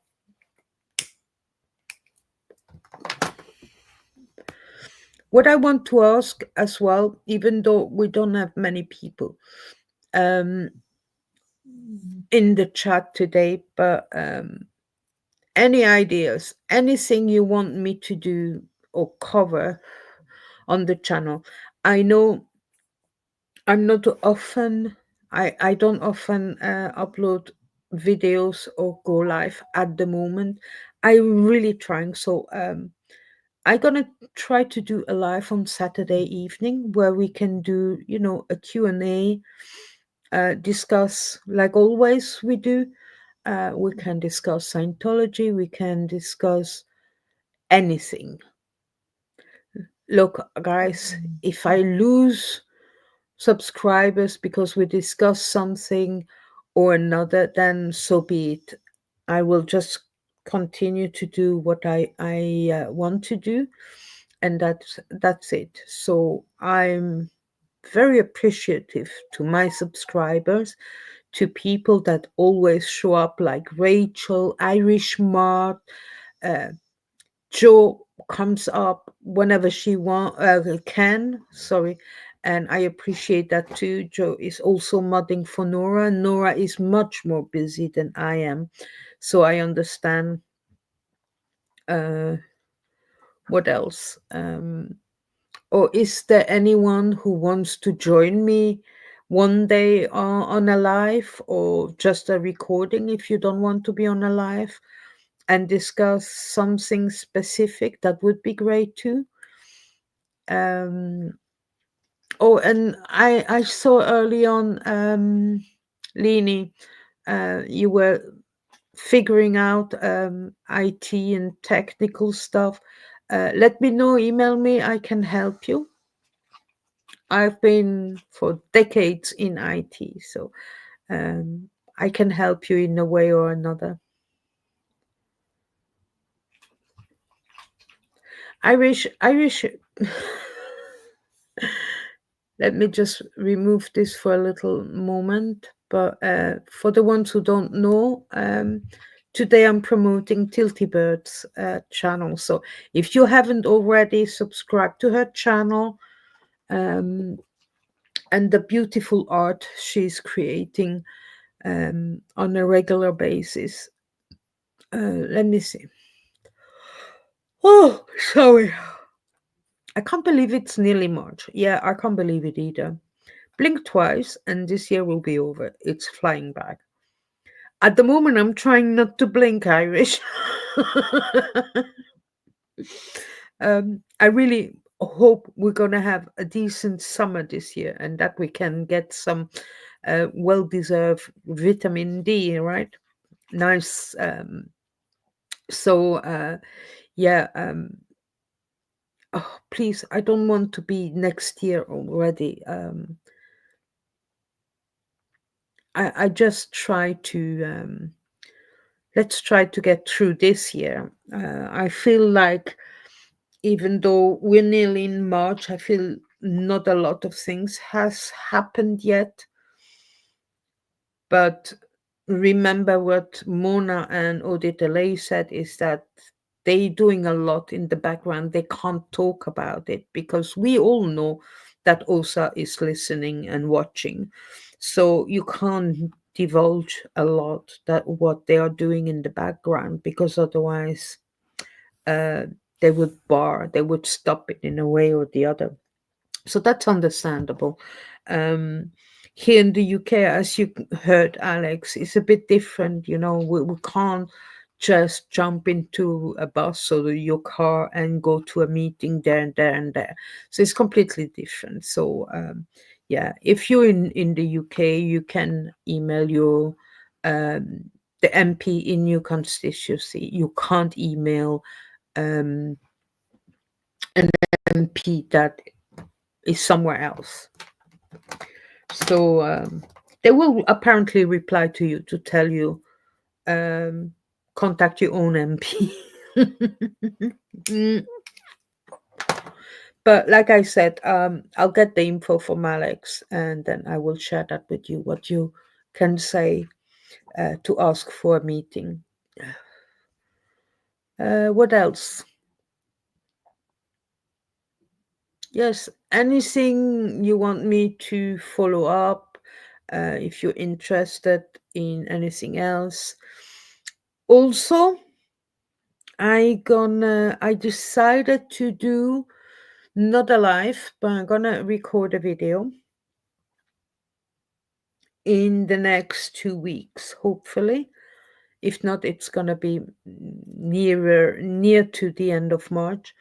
what I want to ask as well, even though we don't have many people in the chat today, but any ideas, anything you want me to do or cover on the channel? I know I'm not often, I don't often upload videos or go live at the moment. I'm really trying. So I'm gonna try to do a live on Saturday evening where we can do, a Q&A, discuss like always we do. We can discuss Scientology, we can discuss anything. Look, guys, if I lose subscribers because we discuss something or another, then so be it. I will just continue to do what I want to do, and that's it. So I'm very appreciative to my subscribers, to people that always show up, like Rachel, Irish Mart, Joe comes up whenever she can. Sorry, and I appreciate that too. Joe is also modding for Nora. Nora is much more busy than I am, so I understand. What else? Or is there anyone who wants to join me one day on a live, or just a recording if you don't want to be on a live, and discuss something specific? That would be great too. Oh, and I saw early on, Leni, you were figuring out IT and technical stuff, let me know, email me, I can help you. I've been for decades in IT, so I can help you in a way or another. I wish let me just remove this for a little moment. But for the ones who don't know, today I'm promoting Tilty Bird's channel. So if you haven't already, subscribed to her channel, and the beautiful art she's creating on a regular basis. Let me see. Oh, sorry. I can't believe it's nearly March. Yeah, I can't believe it either. Blink twice and this year will be over. It's flying back. At the moment, I'm trying not to blink, Irish. I really hope we're going to have a decent summer this year and that we can get some well-deserved vitamin D, right? Nice. Yeah. Oh, please, I don't want to be next year already. I just try to let's try to get through this year. I feel like even though we're nearly in March, I feel not a lot of things has happened yet. But remember what Mona and Odile said is that they doing a lot in the background. They can't talk about it because we all know that Osa is listening and watching. So you can't divulge a lot that what they are doing in the background because otherwise uh, they would stop it in a way or the other. So that's understandable. Here in the UK, as you heard, Alex, it's a bit different. You know, we can't just jump into a bus or your car and go to a meeting there and there and there. So it's completely different. So yeah, if you're in the UK, you can email your the MP in your constituency. You can't email an MP that is somewhere else. So they will apparently reply to you to tell you contact your own MP. Mm. But like I said, I'll get the info from Alex and then I will share that with you, what you can say to ask for a meeting. What else? Yes, anything you want me to follow up, if you're interested in anything else. Also, I decided to do not a live, but I'm gonna record a video in the next 2 weeks, hopefully. If not, it's gonna be near to the end of March.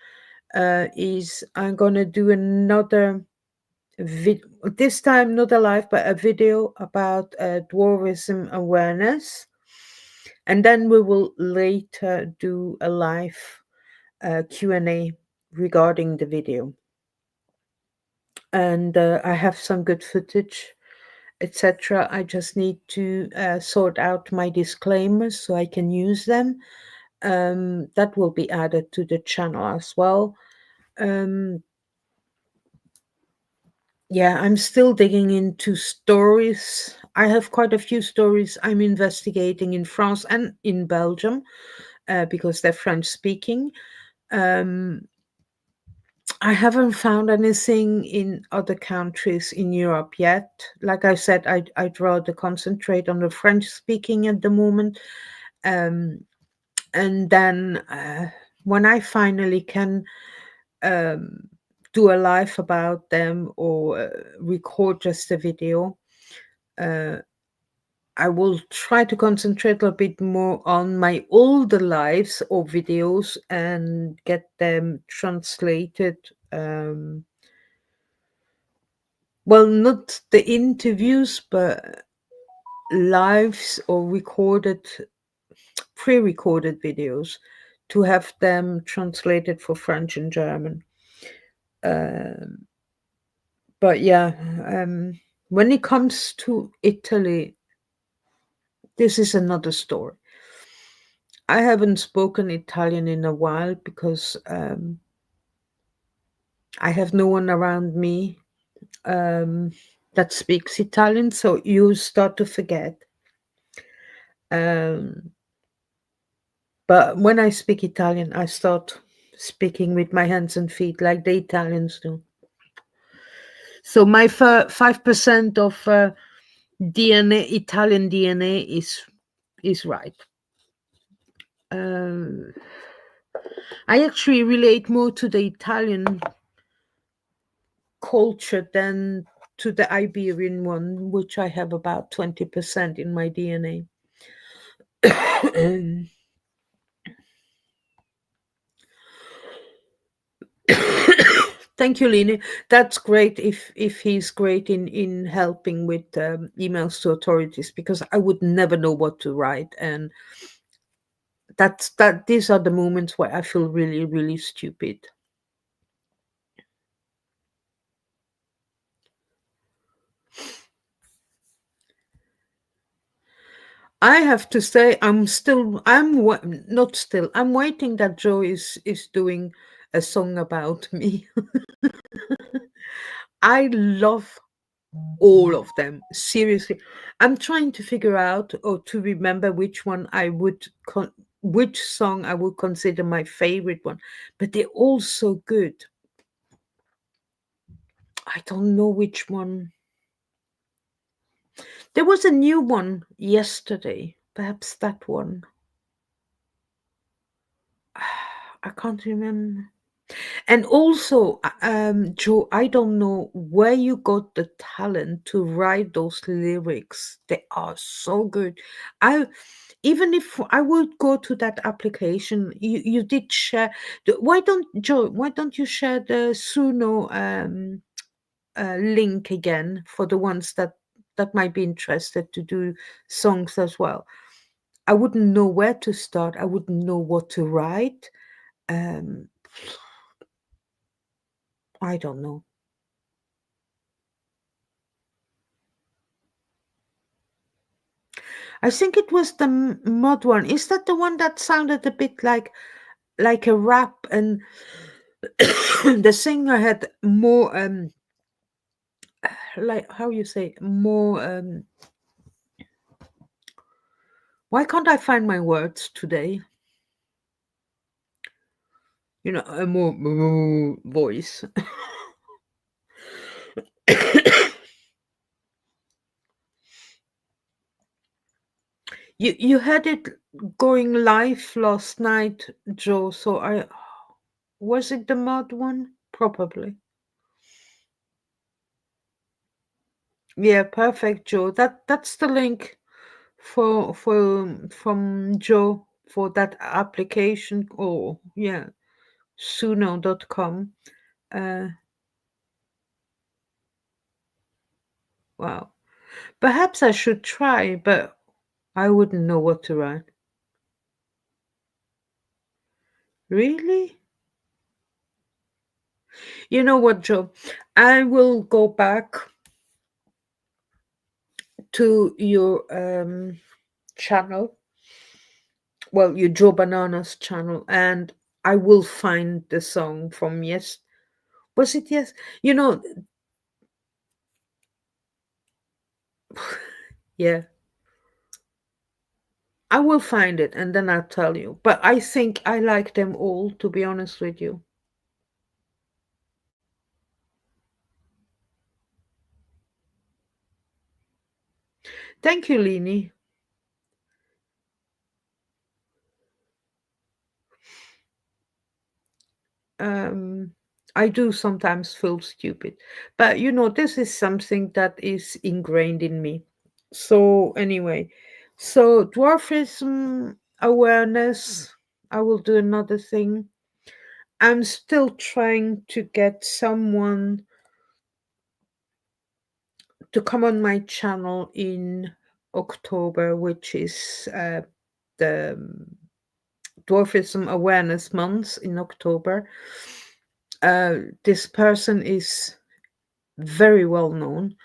Is I'm gonna do another this time not a live but a video about dwarvism awareness, and then we will later do a live Q&A regarding the video, and I have some good footage, etc. I just need to sort out my disclaimers so I can use them. That will be added to the channel as well. Yeah, I'm still digging into stories. I have quite a few stories I'm investigating in France and in Belgium because they're French speaking. I haven't found anything in other countries in Europe yet. Like I said, I'd rather concentrate on the French speaking at the moment. And then when I finally can do a live about them or record just a video, I will try to concentrate a bit more on my older lives or videos and get them translated. Well, not the interviews, but lives or pre-recorded videos to have them translated for French and German. But yeah, when it comes to Italy, this is another story. I haven't spoken Italian in a while because I have no one around me that speaks Italian, so you start to forget. But when I speak Italian, I start speaking with my hands and feet like the Italians do. So my 5% of DNA, Italian DNA, is right. I actually relate more to the Italian culture than to the Iberian one, which I have about 20% in my DNA. Thank you, Lini. That's great if he's great in helping with emails to authorities, because I would never know what to write, and these are the moments where I feel really, really stupid. I have to say, I'm not still. I'm waiting that Joe is doing a song about me. I love all of them, seriously. I'm trying to figure out or to remember which one which song I would consider my favorite one, but they're all so good. I don't know which one. There was a new one yesterday, perhaps that one. I can't remember. And also, Joe, I don't know where you got the talent to write those lyrics. They are so good. I Even if I would go to that application, you did share. Why don't Joe? Why don't you share the Suno link again for the ones that might be interested to do songs as well? I wouldn't know where to start. I wouldn't know what to write. Um, I don't know. I think it was the mod one. Is that the one that sounded a bit like a rap, and the singer had more like, how you say, more why can't I find my words today? A more voice. You had it going live last night, Joe. So I was it the mod one? Probably. Yeah, perfect, Joe. That's the link from Joe for that application. Oh, yeah, suno.com. Wow. Perhaps I should try, but I wouldn't know what to write. Really? You know what, Joe? I will go back to your channel. Well, your Joe Bananas channel, and I will find the song from yes. Was it yes? You know, yeah. I will find it and then I'll tell you. But I think I like them all, to be honest with you. Thank you, Lini. I do sometimes feel stupid, but this is something that is ingrained in me. So anyway, so dwarfism awareness, I will do another thing. I'm still trying to get someone to come on my channel in October, which is the Dwarfism Awareness Month in October. This person is very well known,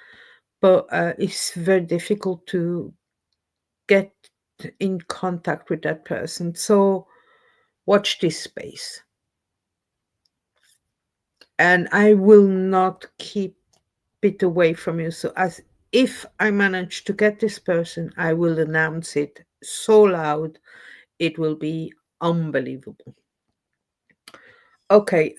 but it's very difficult to get in contact with that person. So watch this space. And I will not keep it away from you. So as if I manage to get this person, I will announce it so loud, it will be unbelievable. Okay,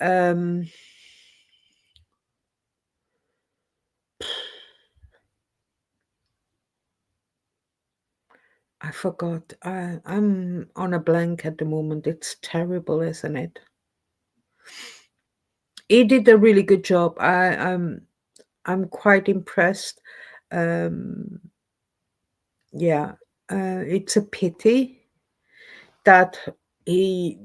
I forgot. I'm on a blank at the moment. It's terrible, isn't it? He did a really good job. I'm quite impressed. Um, yeah, it's a pity that he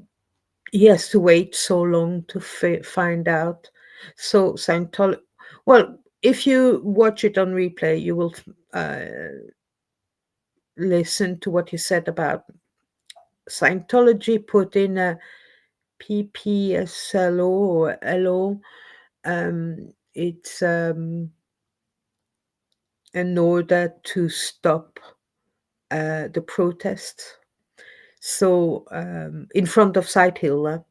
he has to wait so long to find out. So Scientology. Well, if you watch it on replay, you will listen to what he said about Scientology. Put in a PPSLO or LO. It's in order to stop the protests. So in front of Side Hill.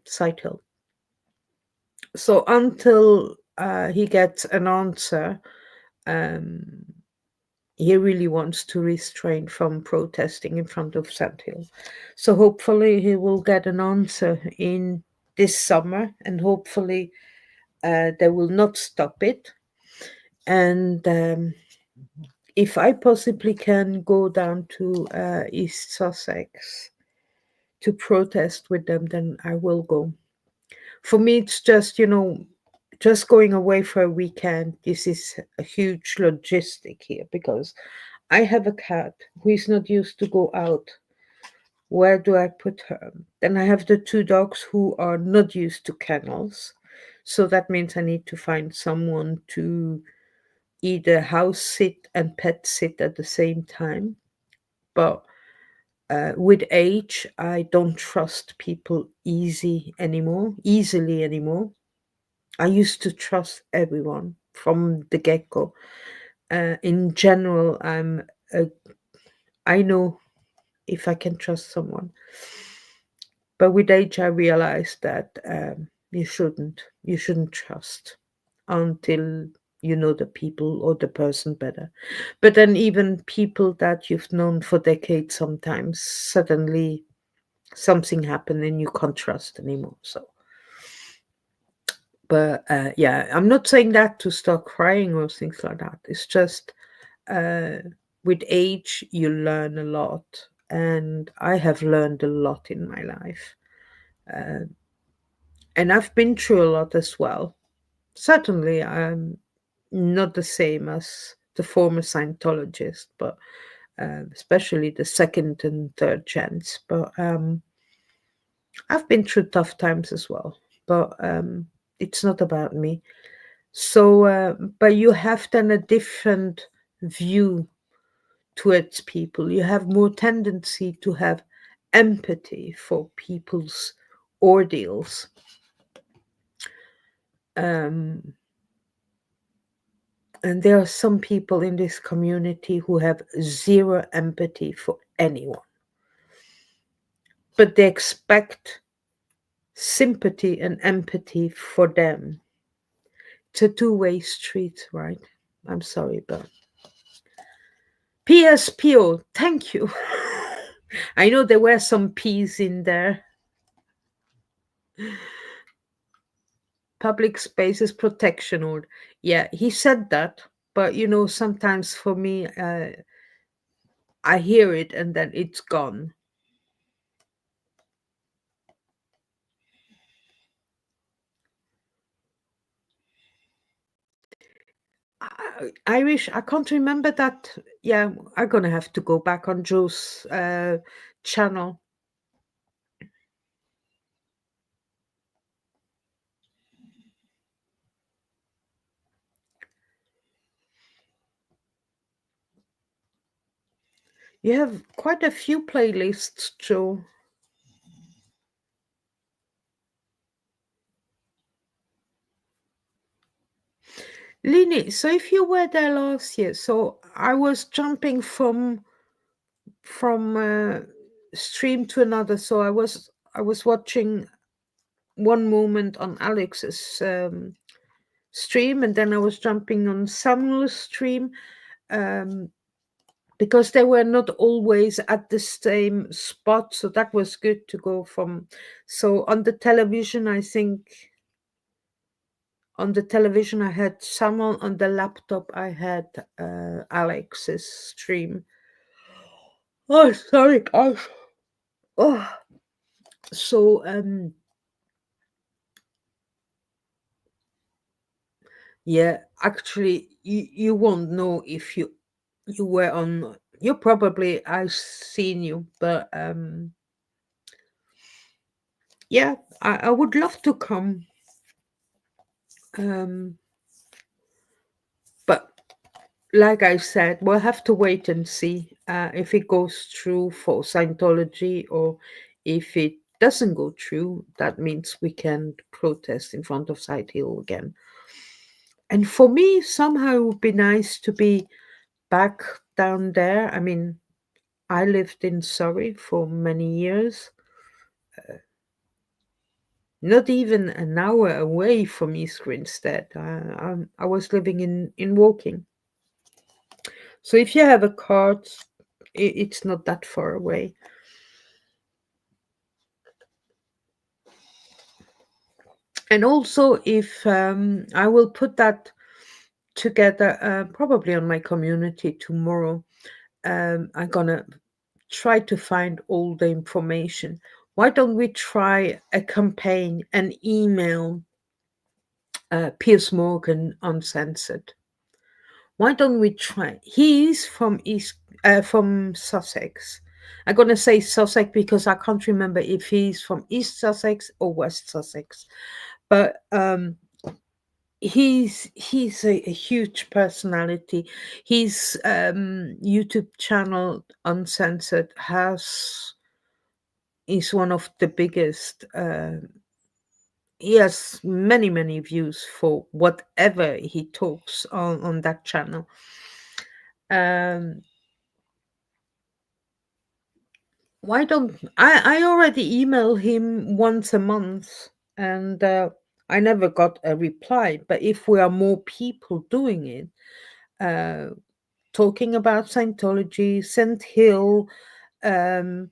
So until he gets an answer, um, he really wants to restrain from protesting in front of Sand Hill. So hopefully he will get an answer in this summer, and hopefully they will not stop it. And if I possibly can go down to East Sussex to protest with them, then I will go. For me, it's just, just going away for a weekend. This is a huge logistic here because I have a cat who is not used to go out. Where do I put her? Then I have the two dogs who are not used to kennels. So that means I need to find someone to either house sit and pet sit at the same time. But with age, I don't trust people easily anymore. I used to trust everyone from the get go. In general, I know if I can trust someone. But with age, I realized that you shouldn't. You shouldn't trust until you know the people or the person better. But then even people that you've known for decades, sometimes suddenly something happened and you can't trust anymore. So, but yeah, I'm not saying that to start crying or things like that. It's just with age you learn a lot, and I have learned a lot in my life. And I've been through a lot as well. Certainly, I'm not the same as the former Scientologist, but especially the second and third gens. But I've been through tough times as well. But it's not about me. So, but you have then a different view towards people. You have more tendency to have empathy for people's ordeals. And there are some people in this community who have zero empathy for anyone, but they expect sympathy and empathy for them. It's a two-way street, right? I'm sorry, but PSPO, thank you. I know there were some P's in there. Public spaces protection order. Yeah, he said that, but sometimes for me, I hear it and then it's gone. Irish, I can't remember that. Yeah, I'm gonna have to go back on Joe's channel. You have quite a few playlists, Joe. Lini, so if you were there last year, so I was jumping from stream to another. So I was watching one moment on Alex's stream, and then I was jumping on Samuel's stream, um, because they were not always at the same spot. So that was good to go from. So on the television, I think on the television I had Samuel. On the laptop, I had Alex's stream. Oh, sorry, gosh. Oh, so yeah, actually, you won't know if you were on. You probably I've seen you, but yeah, I would love to come. Um, but like I said, we'll have to wait and see if it goes through for Scientology, or if it doesn't go through. That means we can protest in front of Side Hill again. And for me, somehow it would be nice to be back down there. I mean, I lived in Surrey for many years, not even an hour away from East Grinstead. I was living in Woking. So if you have a card, it's not that far away. And also, if I will put that together, probably on my community tomorrow, I'm gonna try to find all the information. Why don't we try a campaign and email Piers Morgan Uncensored? Why don't we try? He's from Sussex. I'm gonna say Sussex because I can't remember if he's from East Sussex or West Sussex. But he's a huge personality. His YouTube channel Uncensored is one of the biggest. He has many views for whatever he talks on that channel. Um, why don't I already email him once a month, and I never got a reply. But if we are more people doing it, uh, talking about Scientology, St. Hill, um,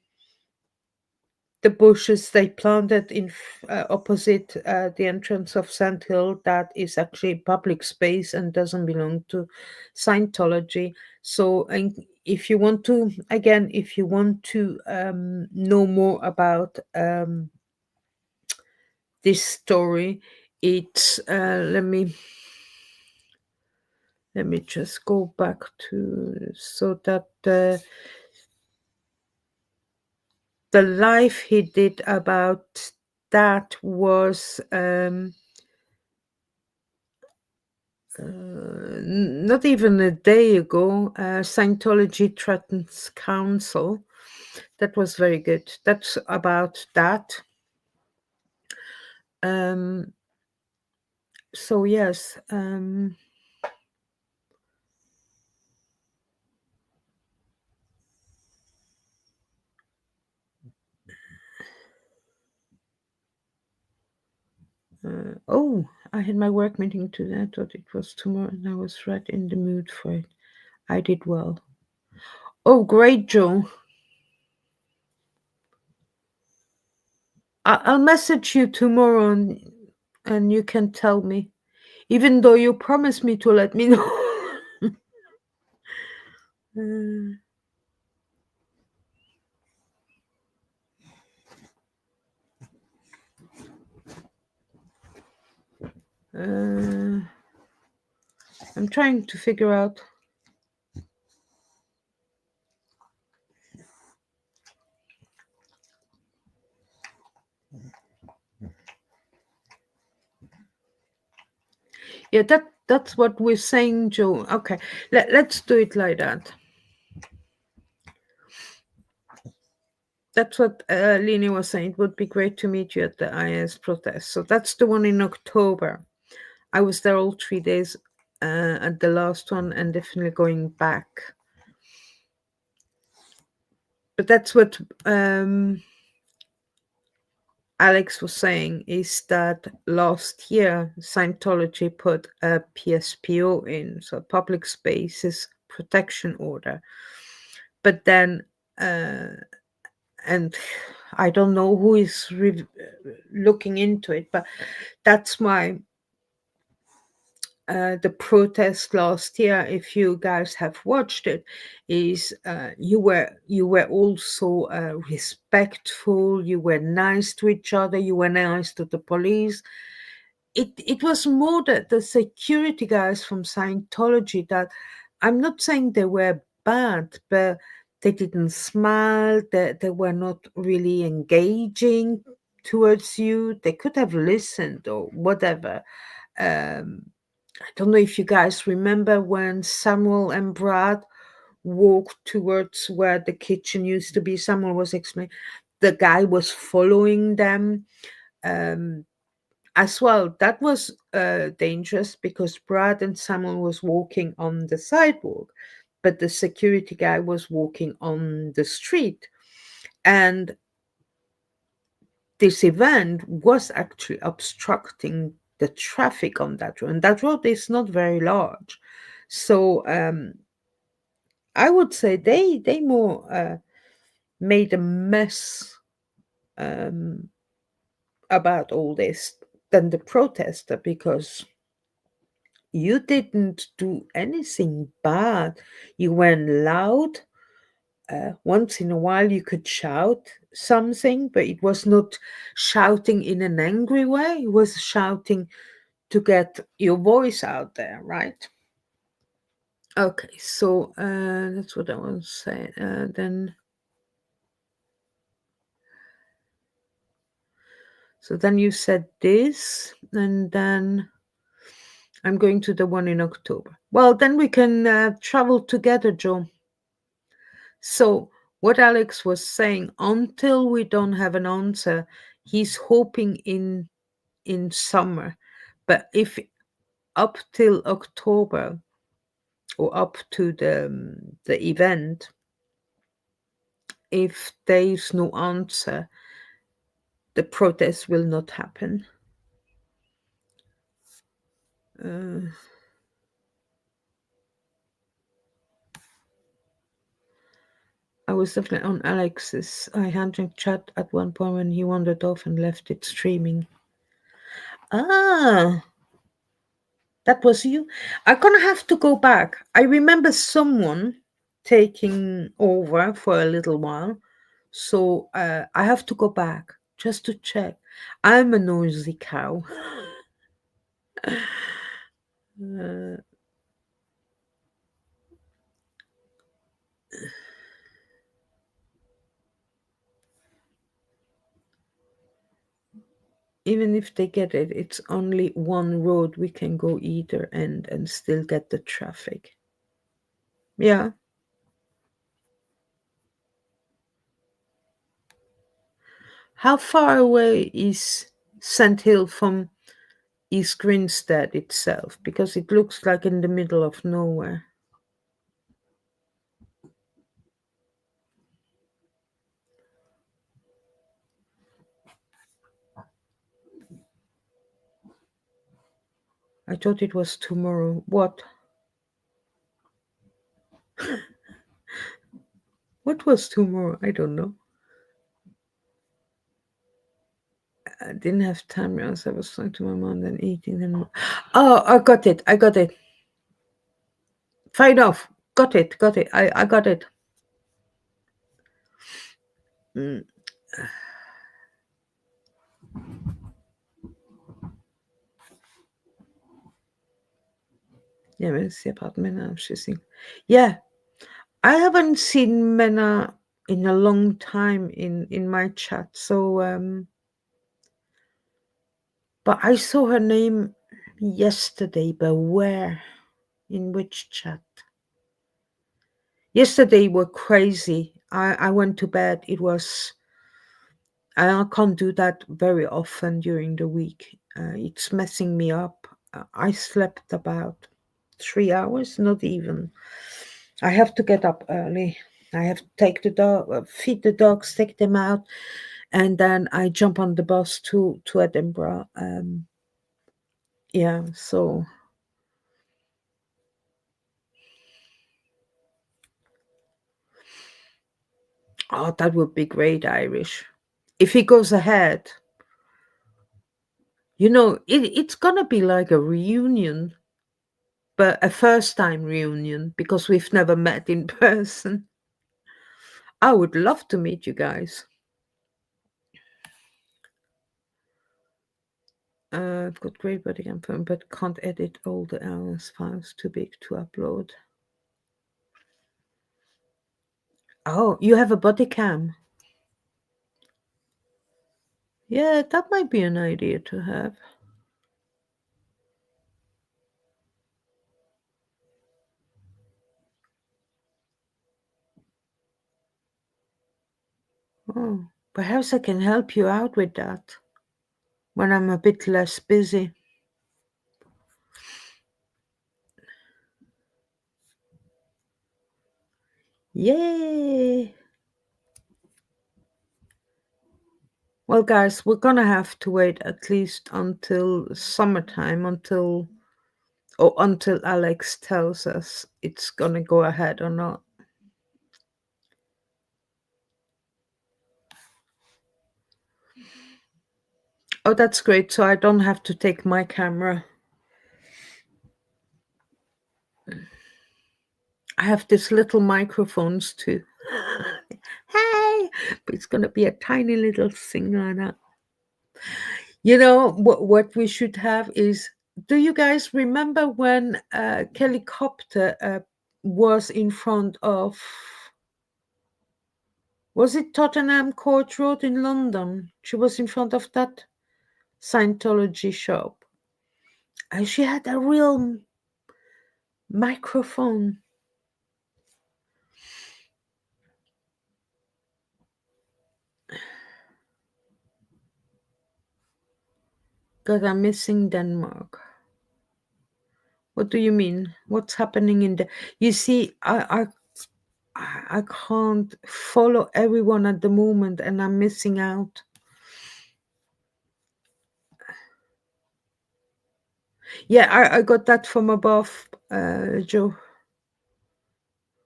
the bushes they planted in opposite the entrance of Sand Hill, that is actually public space and doesn't belong to Scientology. So, and if you want to, again, if you want to know more about this story, it's let me just go back to so that the live he did about that was not even a day ago. Scientology threatens council. That was very good. That's about that. So yes. Oh, I had my work meeting today. I thought it was tomorrow, and I was right in the mood for it. I did well. Oh, great, Joe. I'll message you tomorrow, and you can tell me, even though you promised me to let me know. I'm trying to figure out. Yeah, that's what we're saying, Joe. Okay, let's do it like that. That's what Lini was saying. It would be great to meet you at the IS protest. So that's the one in October. I was there all 3 days at the last one, and definitely going back. But that's what Alex was saying, is that last year Scientology put a PSPO in, so Public Spaces Protection Order. But then, and I don't know who is looking into it, but that's why the protest last year, if you guys have watched it, is you were also respectful, you were nice to each other, you were nice to the police. It was more that the security guys from Scientology, that I'm not saying they were bad, but they didn't smile, they were not really engaging towards you. They could have listened or whatever. I don't know if you guys remember when Samuel and Brad walked towards where the kitchen used to be. Samuel was explaining, the guy was following them as well. That was dangerous because Brad and Samuel was walking on the sidewalk, but the security guy was walking on the street. And this event was actually obstructing the traffic on that road. And that road is not very large. So I would say they more made a mess about all this than the protester, because you didn't do anything bad. You weren't loud. Once in a while you could shout something, but it was not shouting in an angry way. It was shouting to get your voice out there, right? Okay, so that's what I want to say. Then you said this, and then I'm going to the one in October. Well, then we can travel together, Joe. So what Alex was saying, until we don't have an answer, he's hoping in summer. But if up till October or up to the event, if there is no answer, the protest will not happen. I was definitely on Alex's I-100 chat at one point when he wandered off and left it streaming. Ah, that was you. I'm gonna have to go back. I remember someone taking over for a little while, so I have to go back just to check. I'm a noisy cow. Even if they get it, it's only one road. We can go either end and still get the traffic. Yeah. How far away is Sand Hill from East Grinstead itself? Because it looks like in the middle of nowhere. I thought it was tomorrow. What? What was tomorrow? I don't know. I didn't have time as I was talking to my mom, then eating. Then oh, I got it. Fine off. Got it. I got it. Yeah, men ser på att Mena kissing. Yeah, I haven't seen Mena in a long time in my chat. So, but I saw her name yesterday. But where? In which chat? Yesterday were crazy. I went to bed. It was I can't do that very often during the week. It's messing me up. I slept about 3 hours, not even. I have to get up early. I have to take the dog, feed the dogs, take them out, and then I jump on the bus to Edinburgh. Yeah, so that would be great, Irish. If he goes ahead, it's gonna be like a reunion, but a first time reunion because we've never met in person. I would love to meet you guys. I've got great body cam phone, but can't edit all the hours files, too big to upload. Oh, you have a body cam? Yeah, that might be an idea to have. Oh, perhaps I can help you out with that when I'm a bit less busy. Yay! Well, guys, we're gonna have to wait at least until summertime, until Alex tells us it's gonna go ahead or not. Oh, that's great. So I don't have to take my camera. I have these little microphones too. Hey, but it's gonna be a tiny little thing like that. What we should have is. Do you guys remember when Kelly Copter was in front of? Was it Tottenham Court Road in London? She was in front of that Scientology shop. And she had a real microphone. God, I'm missing Denmark. What do you mean? What's happening in the? You see, I can't follow everyone at the moment, and I'm missing out. Yeah, I got that from above, Joe.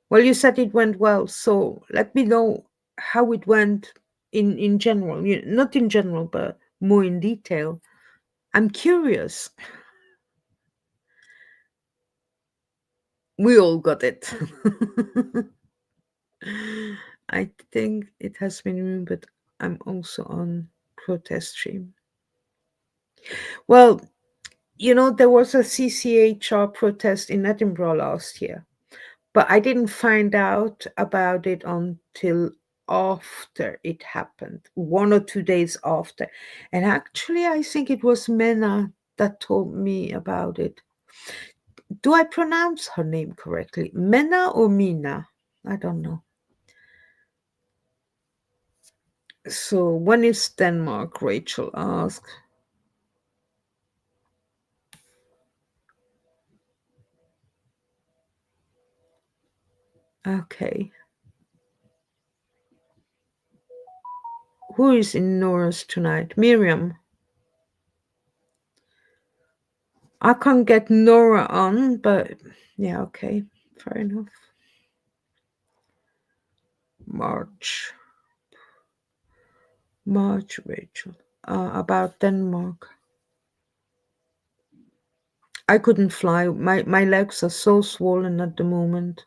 Well, you said it went well, so let me know how it went in general. Not in general, but more in detail. I'm curious. We all got it. I think it has been removed, but I'm also on protest stream. Well, there was a CCHR protest in Edinburgh last year, but I didn't find out about it until after it happened, 1 or 2 days after. And actually, I think it was Mena that told me about it. Do I pronounce her name correctly? Mena or Mina? I don't know. So when is Denmark? Rachel asked. Okay. Who is in Nora's tonight? Miriam. I can't get Nora on, but yeah, okay. Fair enough. March, Rachel. About Denmark. I couldn't fly. My legs are so swollen at the moment.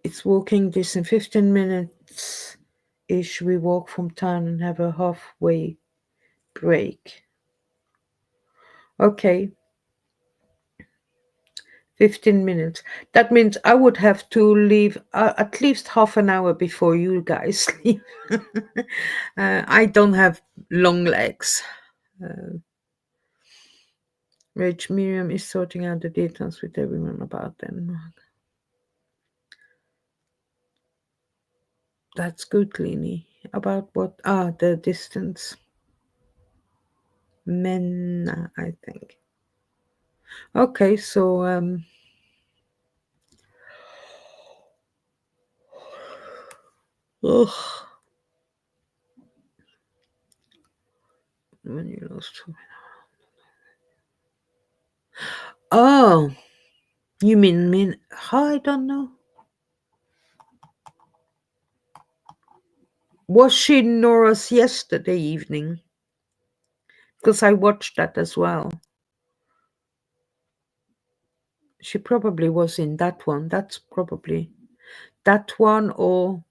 It's walking distance, 15 minutes ish. We walk from town and have a halfway break. Okay. 15 minutes. That means I would have to leave at least half an hour before you guys leave. I don't have long legs. Rach, Miriam is sorting out the details with everyone about Denmark. That's good, Lini. About what? Ah, the distance. Men, I think. Okay, so ugh, when you lost. Oh, you mean? I don't know. Was she in Nora's yesterday evening? Because I watched that as well. She probably was in that one. That's probably that one, or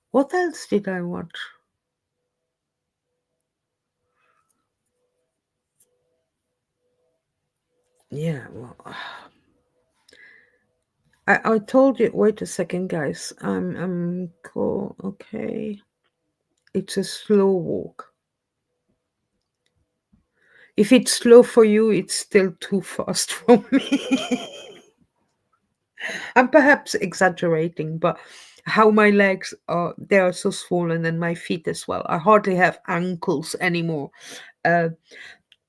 what else did I watch? Yeah, well, I told you. Wait a second, guys. I'm cool. Okay, it's a slow walk. If it's slow for you, it's still too fast for me. I'm perhaps exaggerating, but how my legs are, they are so swollen, and my feet as well. I hardly have ankles anymore. Uh,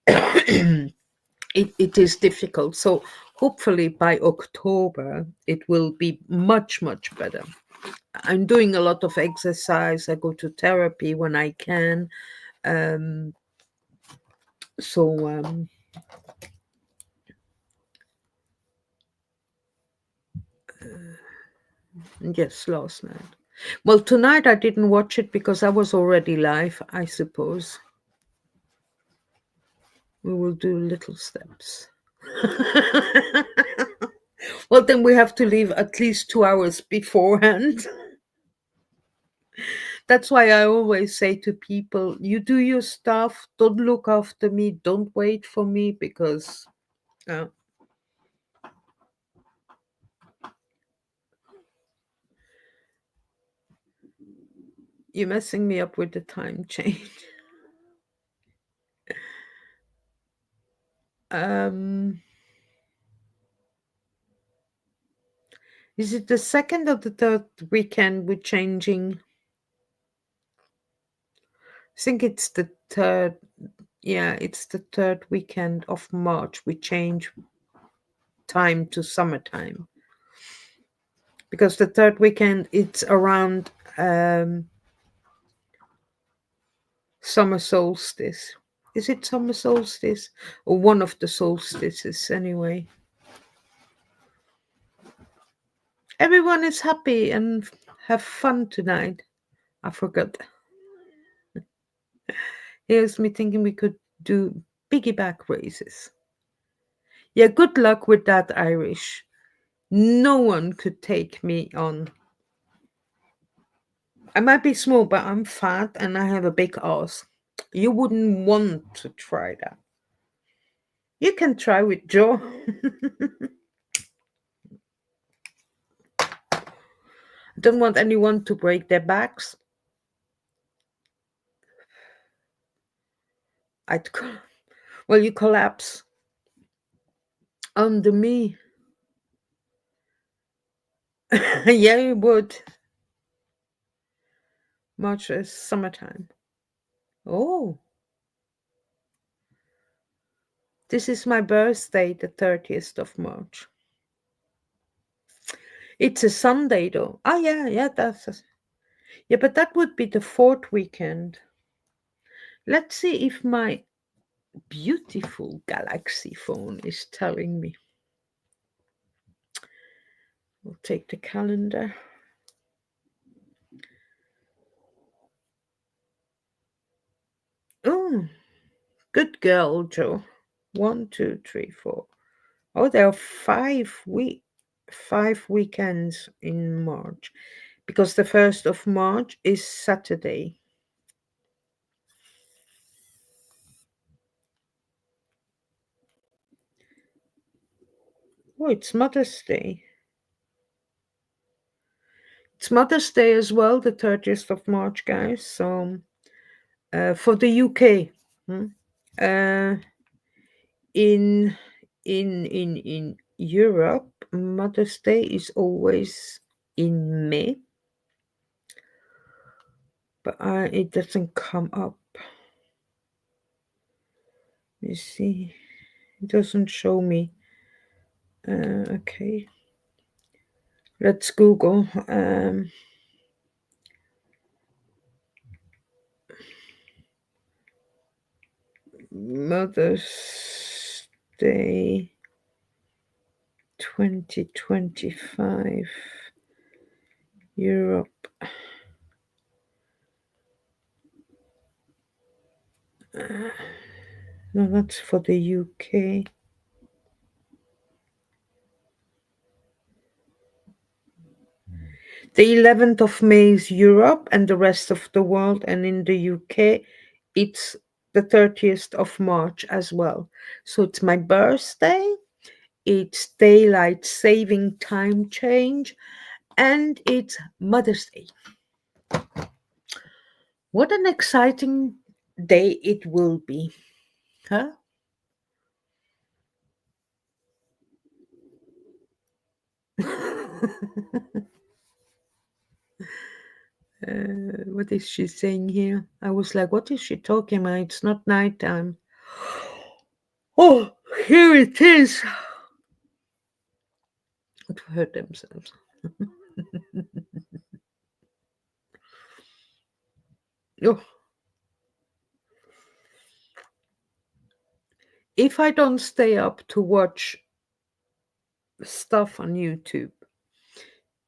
it is difficult. So hopefully by October, it will be much, much better. I'm doing a lot of exercise. I go to therapy when I can. Um, so yes, last night. Well, tonight I didn't watch it because I was already live, I suppose. We will do little steps. Well, then we have to leave at least 2 hours beforehand. That's why I always say to people, you do your stuff, don't look after me, don't wait for me, because you're messing me up with the time change. Is it the second or the third weekend we're changing? I think it's the third. Yeah, it's the third weekend of March. We change time to summertime because the third weekend it's around summer solstice. Is it summer solstice or one of the solstices anyway? Everyone is happy and have fun tonight. I forgot. Here's me thinking we could do piggyback races. Yeah, good luck with that, Irish. No one could take me on. I might be small, but I'm fat and I have a big ass. You wouldn't want to try that. You can try with Joe. Don't want anyone to break their backs. Well, you collapse under me. Yeah, you would. March is summertime. Oh, this is my birthday, the 30th of March. It's a Sunday, though. Oh, yeah, yeah, but that would be the fourth weekend. Let's see if my beautiful Galaxy phone is telling me. We'll take the calendar. Oh, good girl, Joe. 1, 2, 3, 4. Oh, there are 5 weekends in March because the 1st of March is Saturday. Oh, it's Mother's Day. It's Mother's Day as well, the 30th of March, guys. So for the UK, in Europe, Mother's Day is always in May. but it doesn't come up. You see, it doesn't show me. Okay, let's Google. Mother's Day 2025 Europe. No, that's for the UK. The 11th of May is Europe and the rest of the world, and in the UK, it's the 30th of March as well. So it's my birthday, it's daylight saving time change, and it's Mother's Day. What an exciting day it will be, huh? What is she saying here? I was like, what is she talking about? It's not nighttime. Oh, here it is. To hurt themselves. Oh. If I don't stay up to watch stuff on YouTube,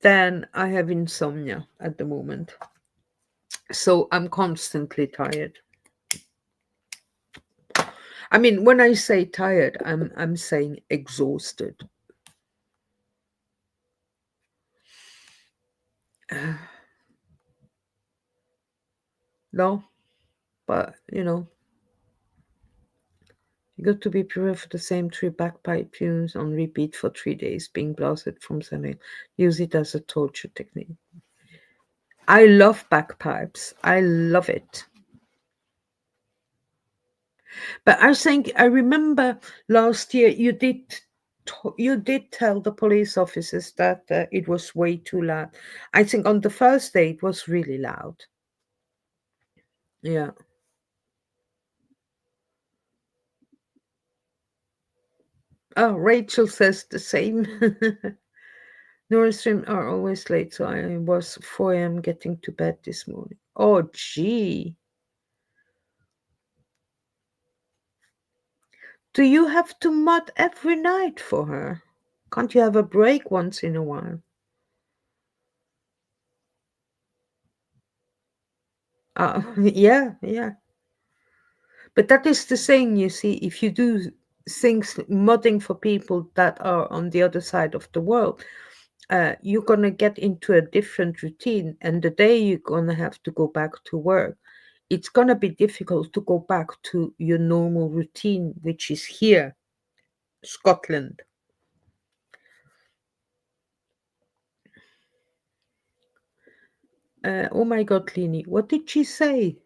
then I have insomnia at the moment. So I'm constantly tired. I mean, when I say tired, I'm saying exhausted. No, but you got to be prepared for the same three bagpipe tunes on repeat for 3 days, being blasted from something. Use it as a torture technique. I love bagpipes. I love it. But I think I remember last year you did tell the police officers that it was way too loud. I think on the first day it was really loud. Yeah. Oh, Rachel says the same. Nora stream are always late, so I was 4 a.m. getting to bed this morning. Oh, gee. Do you have to mod every night for her? Can't you have a break once in a while? Yeah. But that is the thing, you see, if you do things, modding for people that are on the other side of the world, you're going to get into a different routine. And the day you're going to have to go back to work, it's going to be difficult to go back to your normal routine, which is here, Scotland. Oh my God, Lini, what did she say?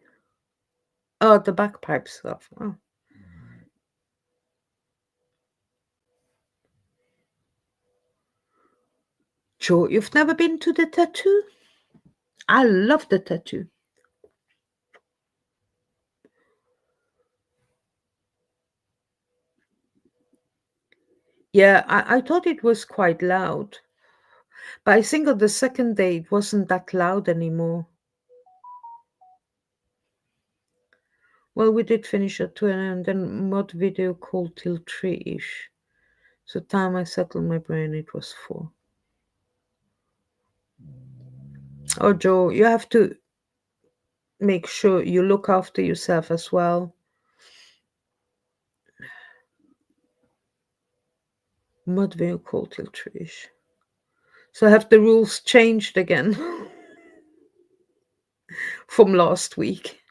Oh, the bagpipe stuff. Oh. Joe, you've never been to the tattoo? I love the tattoo. Yeah, I thought it was quite loud. But I think on the second day it wasn't that loud anymore. Well, we did finish at 2 and then mod video call till 3-ish. So time I settled my brain, it was 4. Oh, Joe, you have to make sure you look after yourself as well. Mod video call till 3-ish. So have the rules changed again from last week?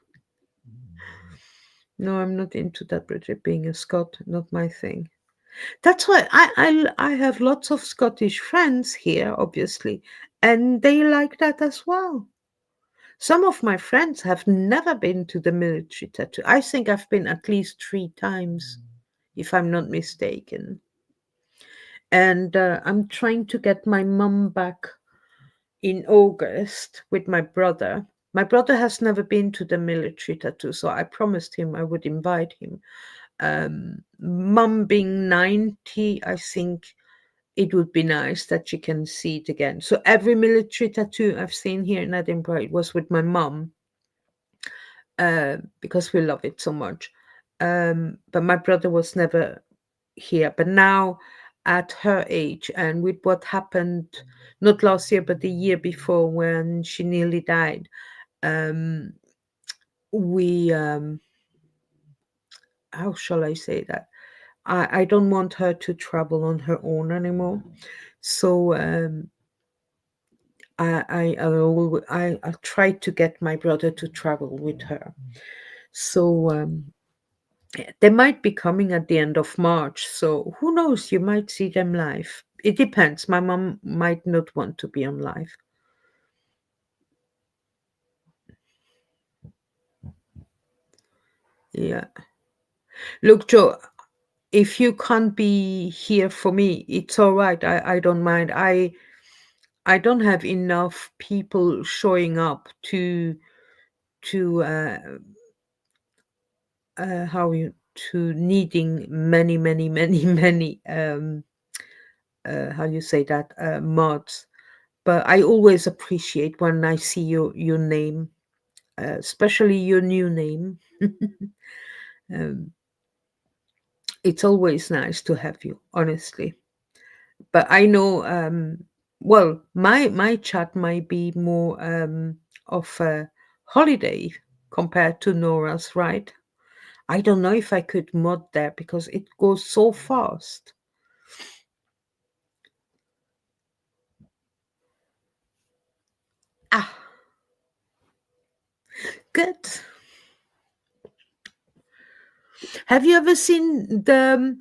No, I'm not into that, Bridget. Being a Scot, not my thing. That's why I have lots of Scottish friends here, obviously, and they like that as well. Some of my friends have never been to the military tattoo. I think I've been at least 3 times, if I'm not mistaken. And I'm trying to get my mum back in August with my brother. My brother has never been to the military tattoo, so I promised him I would invite him. Mum being 90, I think it would be nice that she can see it again. So every military tattoo I've seen here in Edinburgh, it was with my mum, because we love it so much. But my brother was never here. But now, at her age, and with what happened, not last year, but the year before when she nearly died, we, how shall I say that? I don't want her to travel on her own anymore. So I tried to get my brother to travel with her. So they might be coming at the end of March. So who knows? You might see them live. It depends. My mom might not want to be on live. Yeah. Look, Joe, if you can't be here for me, it's all right. I don't mind. I don't have enough people showing up to how you to needing many many how you say that, mods. But I always appreciate when I see your name, especially your new name. It's always nice to have you, honestly. But I know, well, my chat might be more of a holiday compared to Nora's, right? I don't know if I could mod there because it goes so fast. Ah, good. Have you ever seen the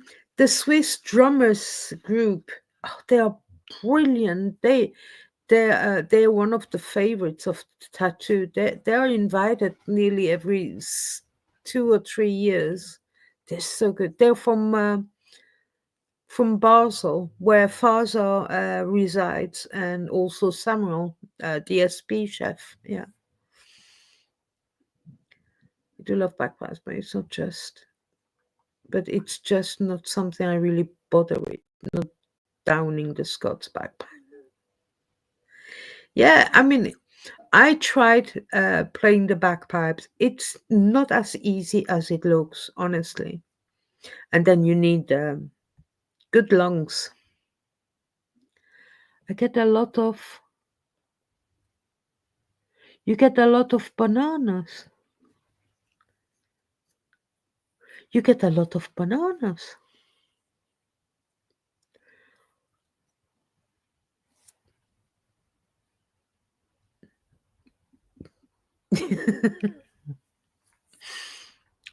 Swiss drummers group? Oh, they are brilliant. They're one of the favorites of tattoo. They are invited nearly every 2 or 3 years. They're so good. They're from Basel, where Faza resides, and also Samuel, DSP chef. Yeah, I do love bagpipes, but it's not just. But it's just not something I really bother with. Not downing the Scots bagpipe. Yeah, I mean, I tried playing the bagpipes. It's not as easy as it looks, honestly. And then you need good lungs. I get a lot of. You get a lot of bananas. You get a lot of bananas.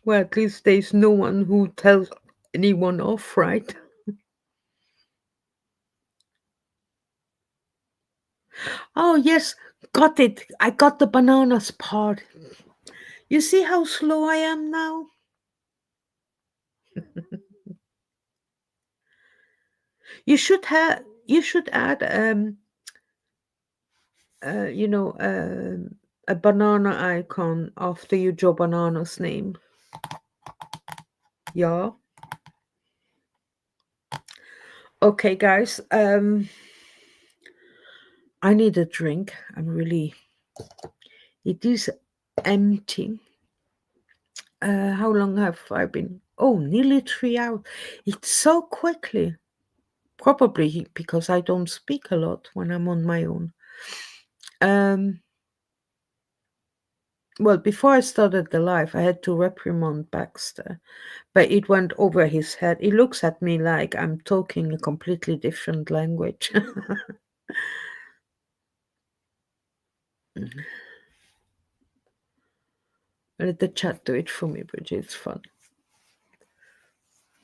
Well, at least there's no one who tells anyone off, right? Oh, yes, got it. I got the bananas part. You see how slow I am now? You should add you know, a banana icon after you draw banana's name. Yeah. Okay, guys. I need a drink. It is empty. How long have I been? Oh, nearly 3 hours. It's so quickly. Probably because I don't speak a lot when I'm on my own. Well, before I started the live, I had to reprimand Baxter, but it went over his head. He looks at me like I'm talking a completely different language. Let the chat do it for me, Bridget. It's fun.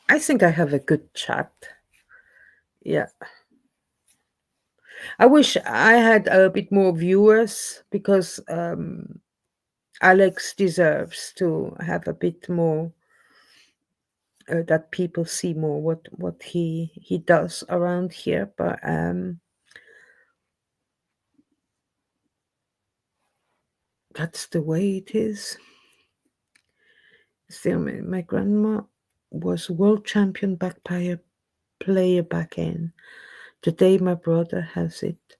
I think I have a good chat. Yeah. I wish I had a bit more viewers because Alex deserves to have a bit more, that people see more what he does around here. But that's the way it is. Still, my grandma was world champion player back in. Today, my brother has it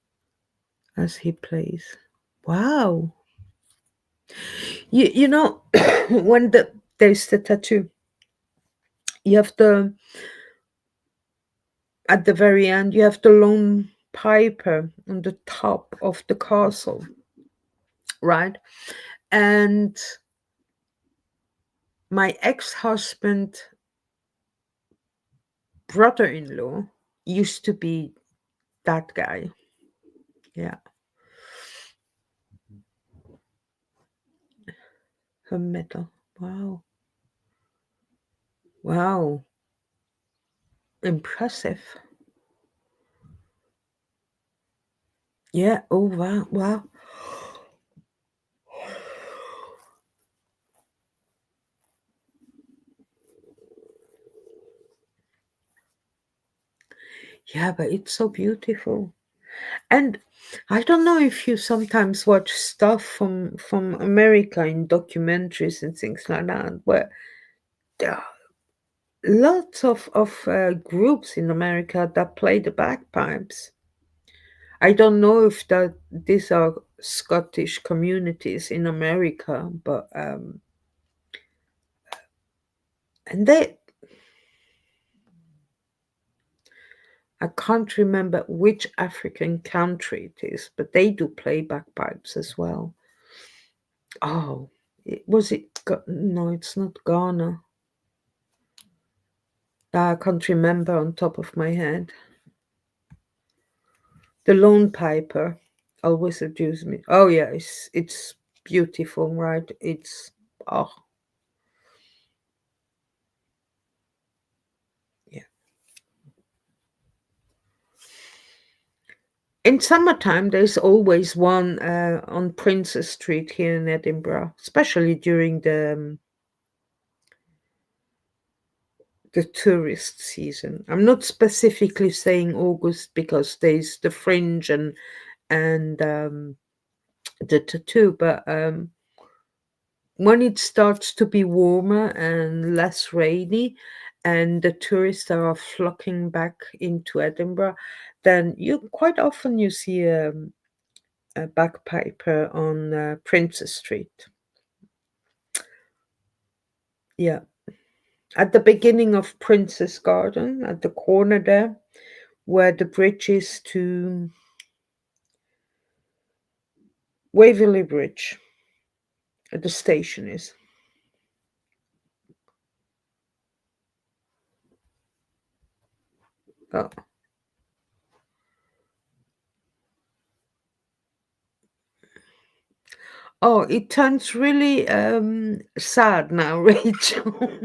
as he plays. Wow. You know, when there's the tattoo, you have at the very end, you have the lone piper on the top of the castle, right? And my ex-husband brother-in-law used to be that guy. Yeah. Her metal. Wow. Wow. Impressive. Yeah. Oh, wow. Wow. Yeah, but it's so beautiful. And I don't know if you sometimes watch stuff from America in documentaries and things like that, where there are lots of groups in America that play the bagpipes. I don't know if that these are Scottish communities in America, but and I can't remember which African country it is, but they do play bagpipes as well. Oh, no, it's not Ghana. I can't remember on top of my head. The Lone Piper always seduced me. Oh yeah, it's beautiful, right? It's oh yeah. In summertime, there's always one on Princess Street here in Edinburgh, especially during the tourist season. I'm not specifically saying August because there's the Fringe and the tattoo, but when it starts to be warmer and less rainy, and the tourists are flocking back into Edinburgh, then you quite often you see a bagpiper on Princess Street. Yeah, at the beginning of Princess Garden, at the corner there, where the bridge is to Waverley Bridge, the station is. Oh, oh, it turns really sad now, Rachel.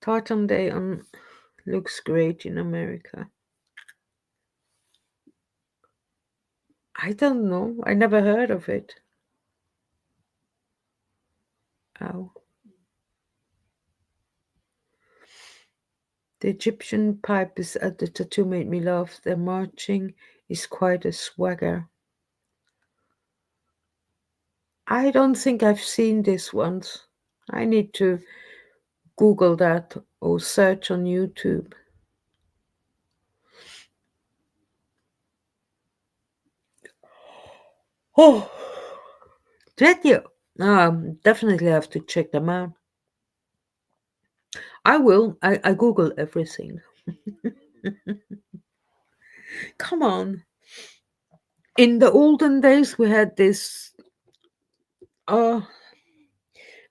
Tartan Day looks great in America. I don't know. I never heard of it. Oh. The Egyptian pipers at the tattoo made me laugh. Their marching is quite a swagger. I don't think I've seen this once. I need to Google that or search on YouTube. Oh, did you? Definitely have to check them out. I will. I Google everything. Come on. In the olden days, we had this. Uh,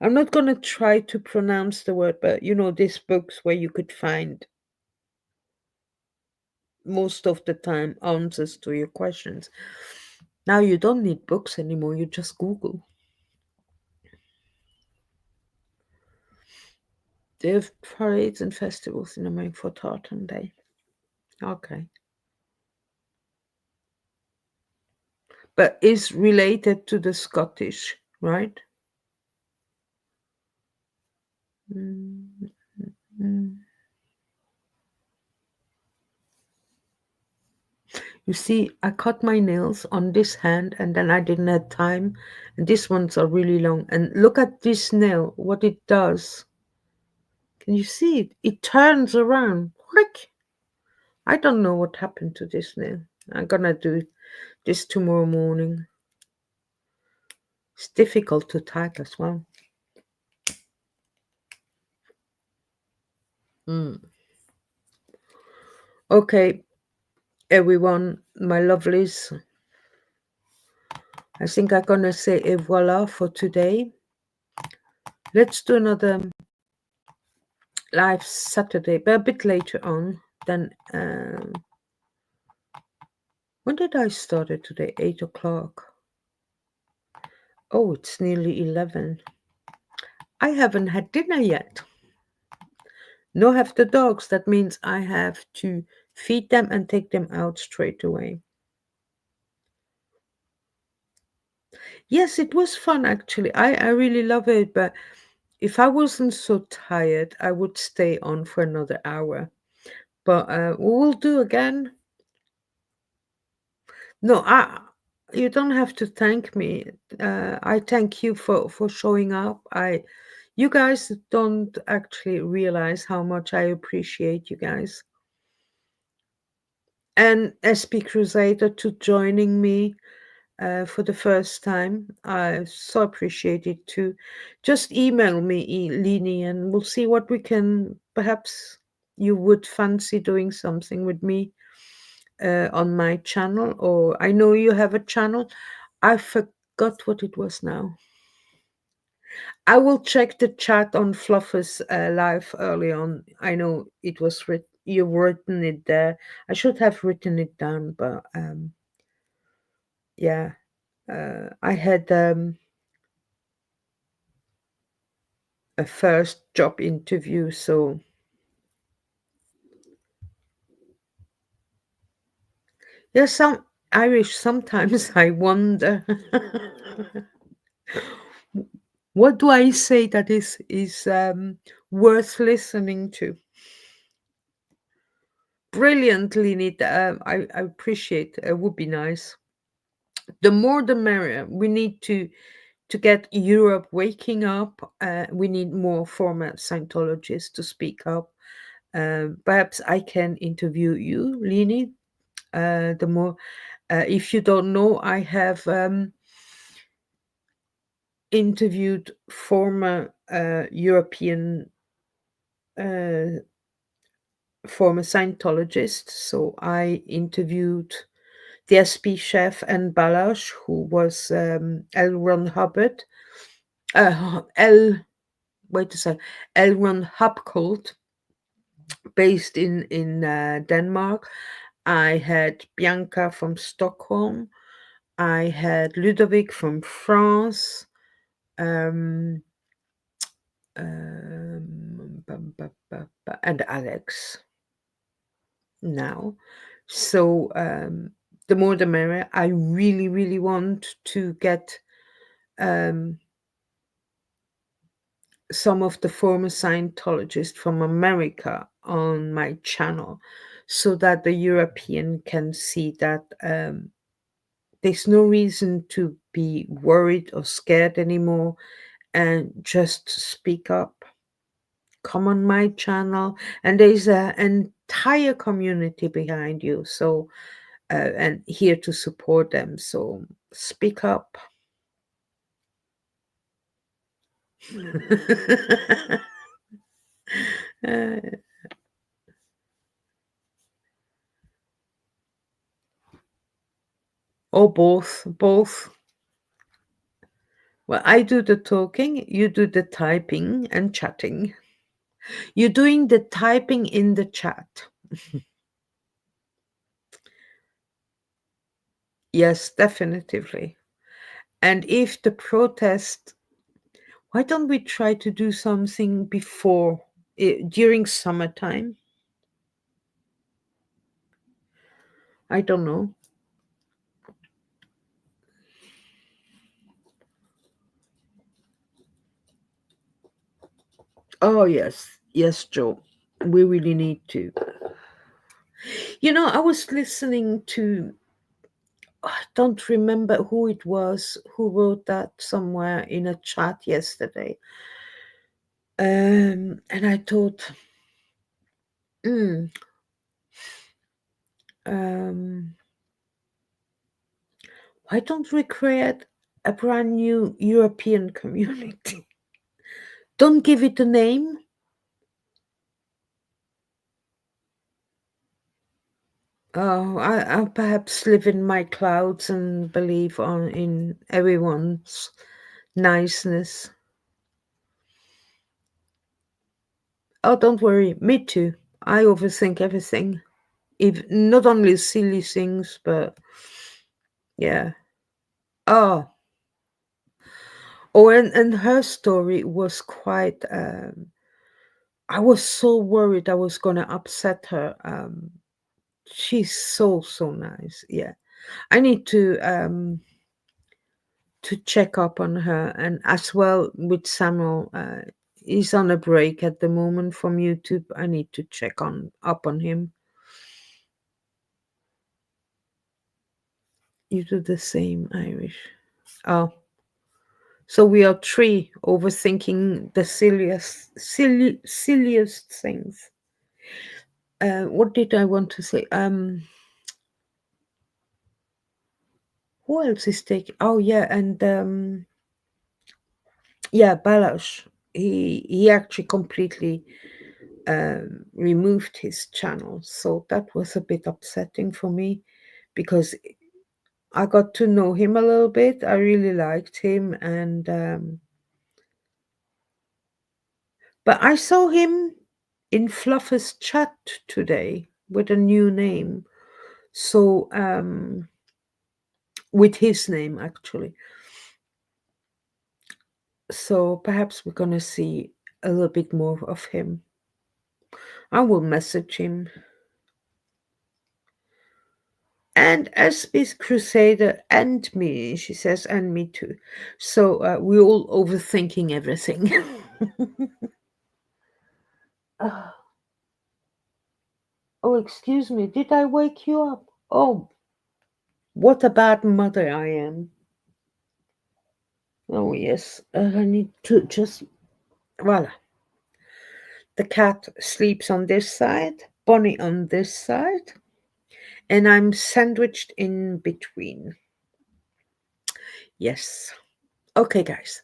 I'm not going to try to pronounce the word, but you know, these books where you could find most of the time answers to your questions. Now you don't need books anymore, you just Google. They have parades and festivals in America for Tartan Day. Okay. But is related to the Scottish, right? Mm-hmm. You see, I cut my nails on this hand and then I didn't have time. And these ones are really long. And look at this nail, what it does. Can you see it? It turns around. Quick. I don't know what happened to this nail. I'm gonna do this tomorrow morning. It's difficult to type as well. Okay, everyone, my lovelies. I think I'm gonna say et voila for today. Let's do another live Saturday, but a bit later on than when did I start it today? 8 o'clock. Oh, it's nearly 11. I haven't had dinner yet. No have the dogs. That means I have to feed them and take them out straight away. Yes, it was fun actually. I really love it, but if I wasn't so tired, I would stay on for another hour. But we will do again. No, you don't have to thank me. I thank you for showing up. You guys don't actually realize how much I appreciate you guys. And SP Crusader to joining me for the first time. I so appreciate it too. Just email me, Lini, and we'll see what we can. Perhaps you would fancy doing something with me on my channel, or I know you have a channel. I forgot what it was now. I will check the chat on Fluffer's live early on. I know it was you've written it there. I should have written it down, but yeah, I had a first job interview, so yeah, some Irish. Sometimes I wonder. What do I say that is worth listening to? Brilliantly neat. I appreciate. It would be nice. The more the merrier. We need to get Europe waking up. We need more former Scientologists to speak up. Perhaps I can interview you, Lini. The more, if you don't know, I have interviewed former European former Scientologists. So I interviewed the SP chef and Balash, who was L. Ron Hubbard. Wait a second, L. Ron Hupcult, based in Denmark. I had Bianca from Stockholm. I had Ludovic from France. And Alex now. So the more the merrier. I really, really want to get some of the former Scientologists from America on my channel so that the European can see that there's no reason to be worried or scared anymore, and just speak up. Come on my channel, and there's an entire community behind you, so and here to support them, so speak up. Or both. Well, I do the talking, you do the typing and chatting. You're doing the typing in the chat. Yes, definitively. And if the protest, why don't we try to do something before, during summertime? I don't know. Oh, yes. Yes, Joe. We really need to. You know, I was listening to, I don't remember who it was who wrote that somewhere in a chat yesterday. And I thought, mm, um, why don't we create a brand new European community? Don't give it a name. Oh, I perhaps live in my clouds and believe in everyone's niceness. Oh, don't worry, me too. I overthink everything, if not only silly things, but yeah. Oh, and her story was quite. I was so worried I was gonna upset her. She's so nice. Yeah, I need to check up on her, and as well with Samuel. He's on a break at the moment from YouTube. I need to check on up on him. You do the same, Irish. Oh, so we are three overthinking the silliest things. What did I want to say? Who else is taking? Oh yeah, and yeah, Balash. He actually completely removed his channel, so that was a bit upsetting for me because I got to know him a little bit. I really liked him, and but I saw him in Fluff's chat today with a new name. So with his name actually. So perhaps we're gonna see a little bit more of him. I will message him. And SBS Crusader and me, she says, and me too. So we're all overthinking everything. Ah, oh, excuse me. Did I wake you up? Oh, what a bad mother I am. Oh, yes. I need to just. Voila. The cat sleeps on this side, Bonnie on this side, and I'm sandwiched in between. Yes. Okay, guys.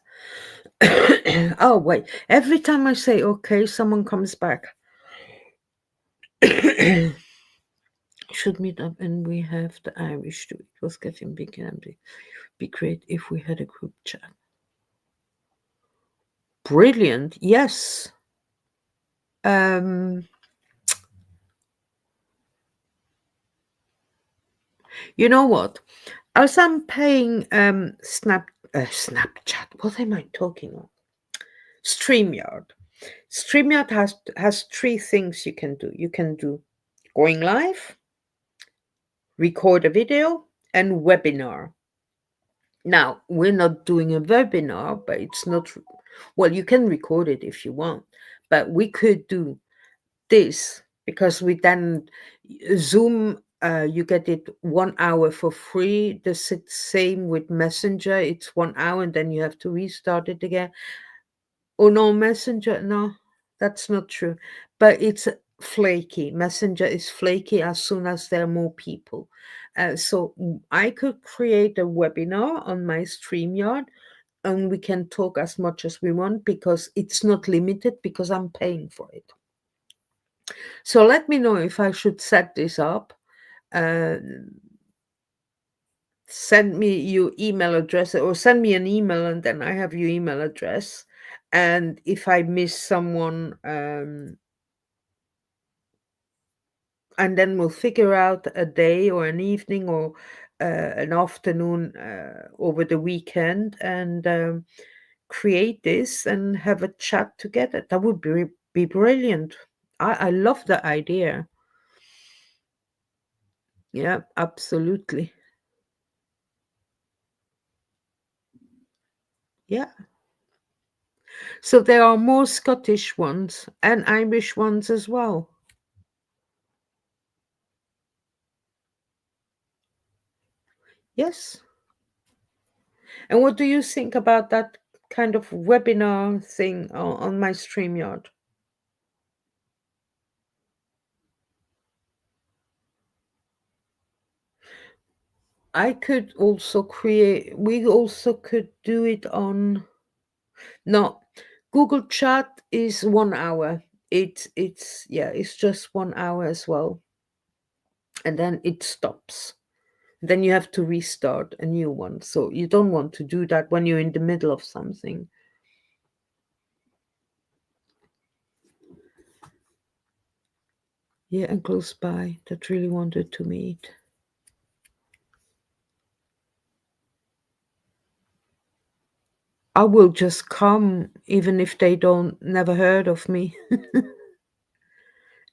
Oh, wait. Every time I say okay, someone comes back. Should meet up and we have the Irish too. It was getting big and big. Be great if we had a group chat. Brilliant. Yes. You know what? As I'm paying Snapchat, what am I talking about? Streamyard. Streamyard has three things you can do. You can do going live, record a video, and webinar. Now, we're not doing a webinar, but it's not, well, you can record it if you want, but we could do this because we then Zoom, you get it 1 hour for free. The same with Messenger, it's 1 hour and then you have to restart it again. Oh no, Messenger, no, that's not true. But it's flaky. Messenger is flaky as soon as there are more people. So I could create a webinar on my StreamYard and we can talk as much as we want because it's not limited because I'm paying for it. So let me know if I should set this up. Uh, Send me your email address or send me an email and then I have your email address. And if I miss someone, and then we'll figure out a day or an evening or an afternoon over the weekend and create this and have a chat together. That would be brilliant. I love the idea. Yeah, absolutely. Yeah. So there are more Scottish ones and Irish ones as well. Yes. And what do you think about that kind of webinar thing on my StreamYard? We also could do it on, no, Google Chat is 1 hour. It's just 1 hour as well. And then it stops. Then you have to restart a new one. So you don't want to do that when you're in the middle of something. Yeah, and close by that really wanted to meet. I will just come even if they don't never heard of me.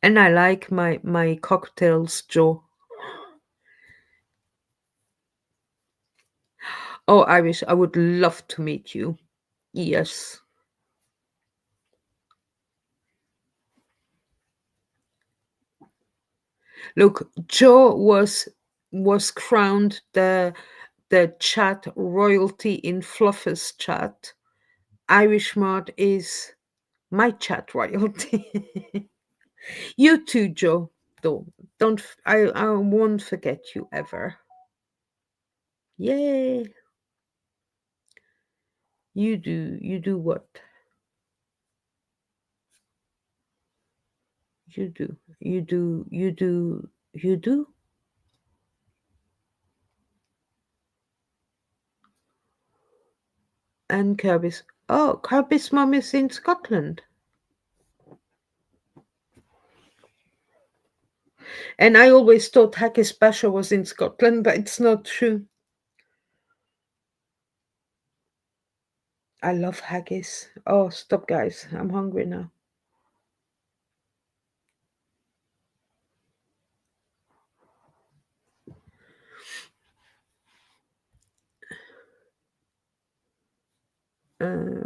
And I like my cocktails, Joe. Oh, Irish, I would love to meet you. Yes. Look, Joe was crowned the chat royalty in Fluffers chat. Irish Mod is my chat royalty. You too, Joe. I won't forget you ever. Yay. You do what? You do. And Kirby's. Oh, Kirby's mom is in Scotland. And I always thought Haggis Basher was in Scotland, but it's not true. I love haggis. Oh, stop, guys. I'm hungry now.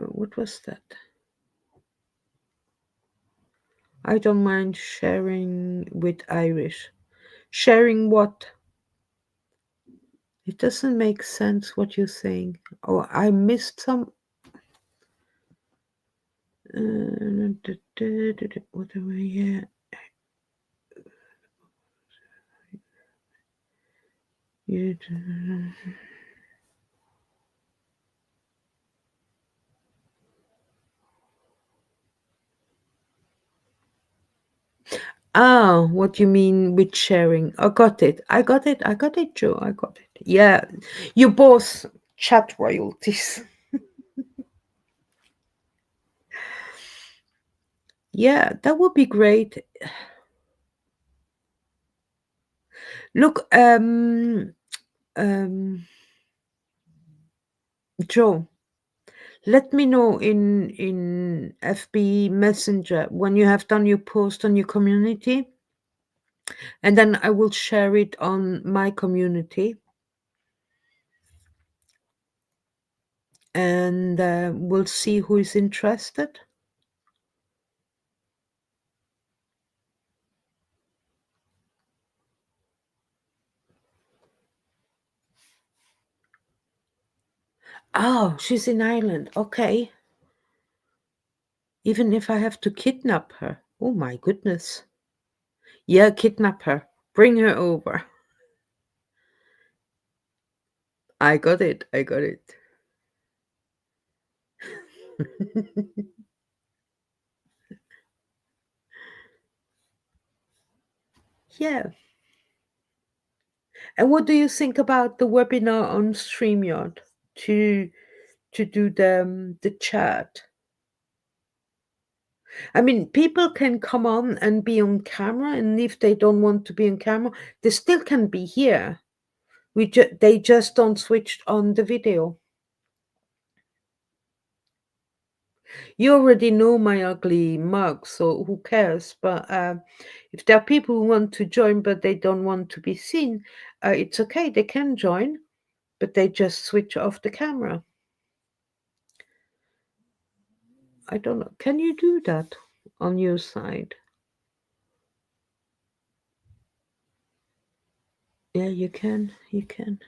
What was that? I don't mind sharing with Irish. Sharing what? It doesn't make sense what you're saying. Oh, I missed some. Whatever, yeah. Ah, what you mean with sharing? I got it. I got it, Joe. I got it. Yeah, you both chat royalties. Yeah, that would be great. Look, Joe, let me know in FB Messenger when you have done your post on your community, and then I will share it on my community, and we'll see who is interested. Oh, she's in Ireland. Okay. Even if I have to kidnap her. Oh my goodness. Yeah, kidnap her. Bring her over. I got it. I got it. Yeah. And what do you think about the webinar on StreamYard to do the chat? I mean, people can come on and be on camera, and if they don't want to be on camera, they still can be here. They just don't switch on the video. You already know my ugly mug, so who cares? But if there are people who want to join but they don't want to be seen, it's okay. They can join, but they just switch off the camera. I don't know. Can you do that on your side? Yeah, you can. You can.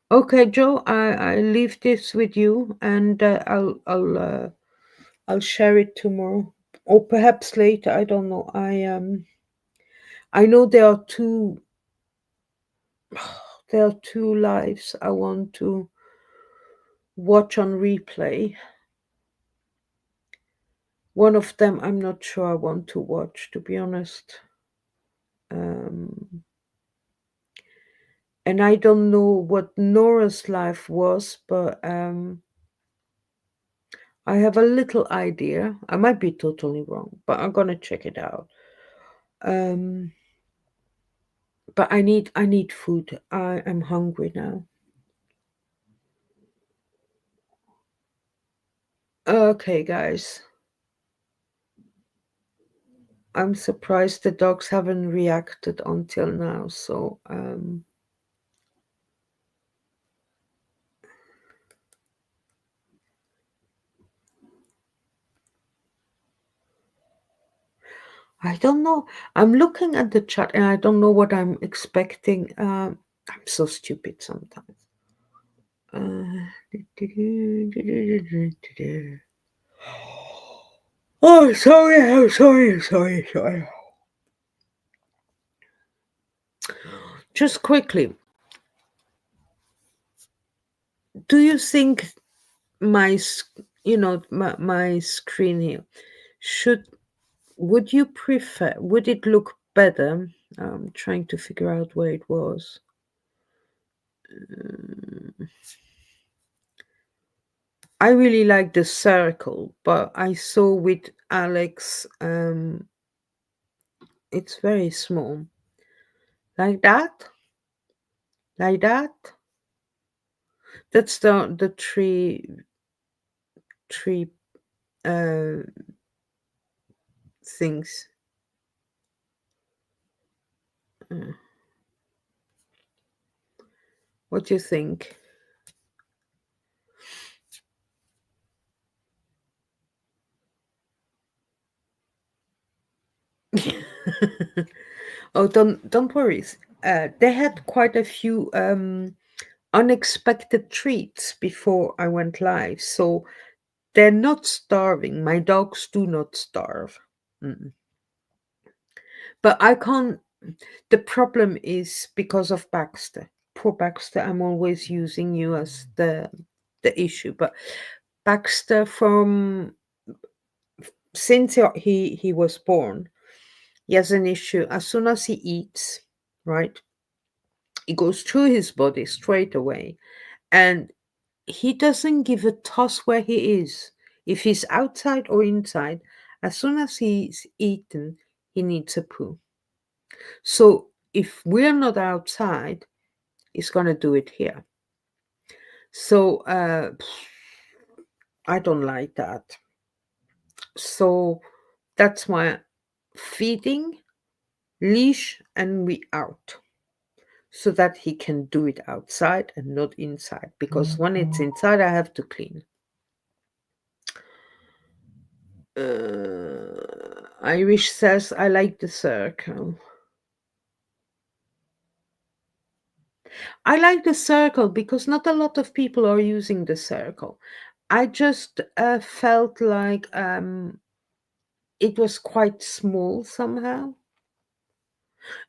Okay, Joe, I leave this with you, and I'll share it tomorrow, or perhaps later. I don't know. I know there are two lives I want to watch on replay. One of them I'm not sure I want to watch, to be honest. And I don't know what Nora's life was, but I have a little idea. I might be totally wrong, but I'm gonna check it out. But I need food. I am hungry now. Okay, guys. I'm surprised the dogs haven't reacted until now. So I don't know. I'm looking at the chat and I don't know what I'm expecting. I'm so stupid sometimes. Oh, sorry, I'm sorry. Just quickly, do you think my screen here would you prefer, would it look better? I'm trying to figure out where it was. I really like the circle, but I saw with Alex, it's very small. Like that? Like that? That's the three uh things. What do you think? Oh, don't worry. They had quite a few unexpected treats before I went live, so they're not starving. My dogs do not starve. Mm. But I can't. The problem is because of Baxter. Poor Baxter. I'm always using you as the issue, but Baxter, from since he was born, he has an issue. As soon as he eats, right, it goes through his body straight away, and he doesn't give a toss where he is. If he's outside or inside, as soon as he's eaten, he needs a poo. So if we're not outside, he's gonna do it here. So I don't like that. So that's why feeding, leash, and we out, so that he can do it outside and not inside. Because when it's inside, I have to clean. Irish says, I like the circle. I like the circle because not a lot of people are using the circle. I just felt like it was quite small somehow.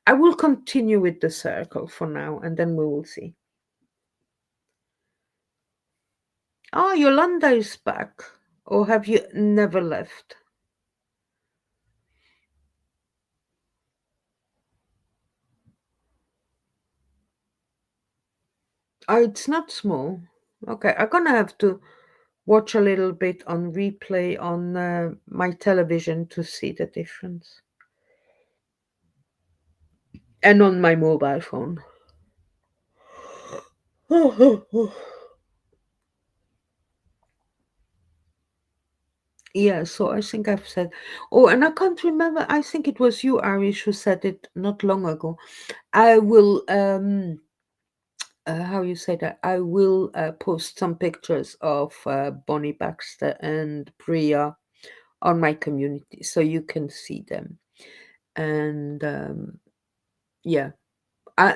I will continue with the circle for now, and then we will see. Oh, Yolanda is back. Or have you never left? Oh, it's not small. Okay, I'm gonna have to watch a little bit on replay on my television to see the difference. And on my mobile phone. Yeah, so I think I've said. Oh, and I can't remember. I think it was you, Arish, who said it not long ago. I will how you say that? I will post some pictures of Bonnie Baxter and Priya on my community so you can see them. And yeah,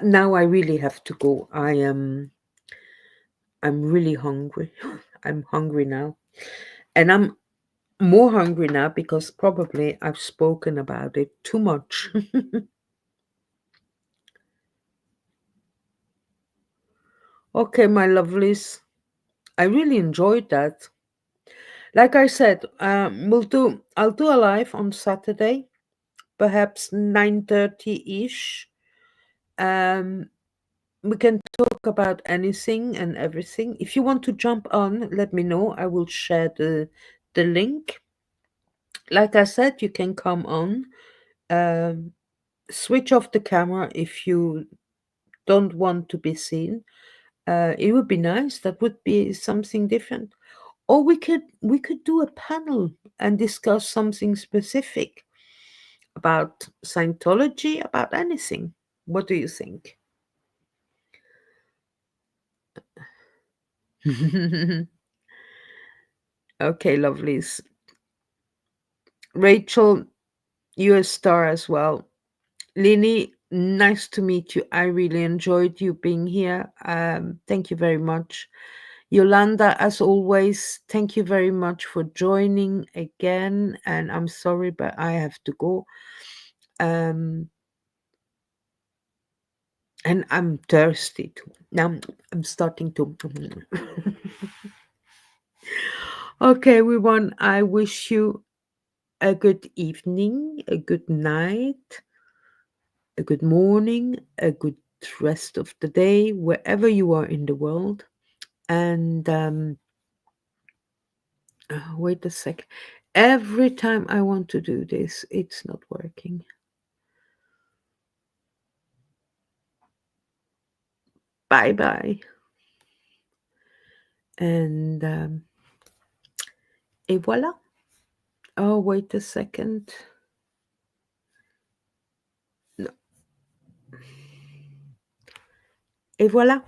now I really have to go. I am. I'm really hungry. I'm hungry now. And I'm more hungry now because probably I've spoken about it too much. Okay, my lovelies. I really enjoyed that. Like I said, I'll do a live on Saturday, perhaps 9:30-ish. Um, we can talk about anything and everything. If you want to jump on, let me know. I will share the link. Like I said, you can come on. Um, Switch off the camera if you don't want to be seen. It would be nice. That would be something different. Or we could do a panel and discuss something specific about Scientology, about anything. What do you think? Okay, lovelies. Rachel, you're a star as well. Lini, nice to meet you. I really enjoyed you being here. Thank you very much. Yolanda, as always, thank you very much for joining again. And I'm sorry, but I have to go. And I'm thirsty too. Now I'm starting to. Okay, everyone, I wish you a good evening, a good night, a good morning, a good rest of the day, wherever you are in the world. And wait a sec. Every time I want to do this, it's not working. Bye bye. And et voilà. Oh, wait a second. No. Et voilà.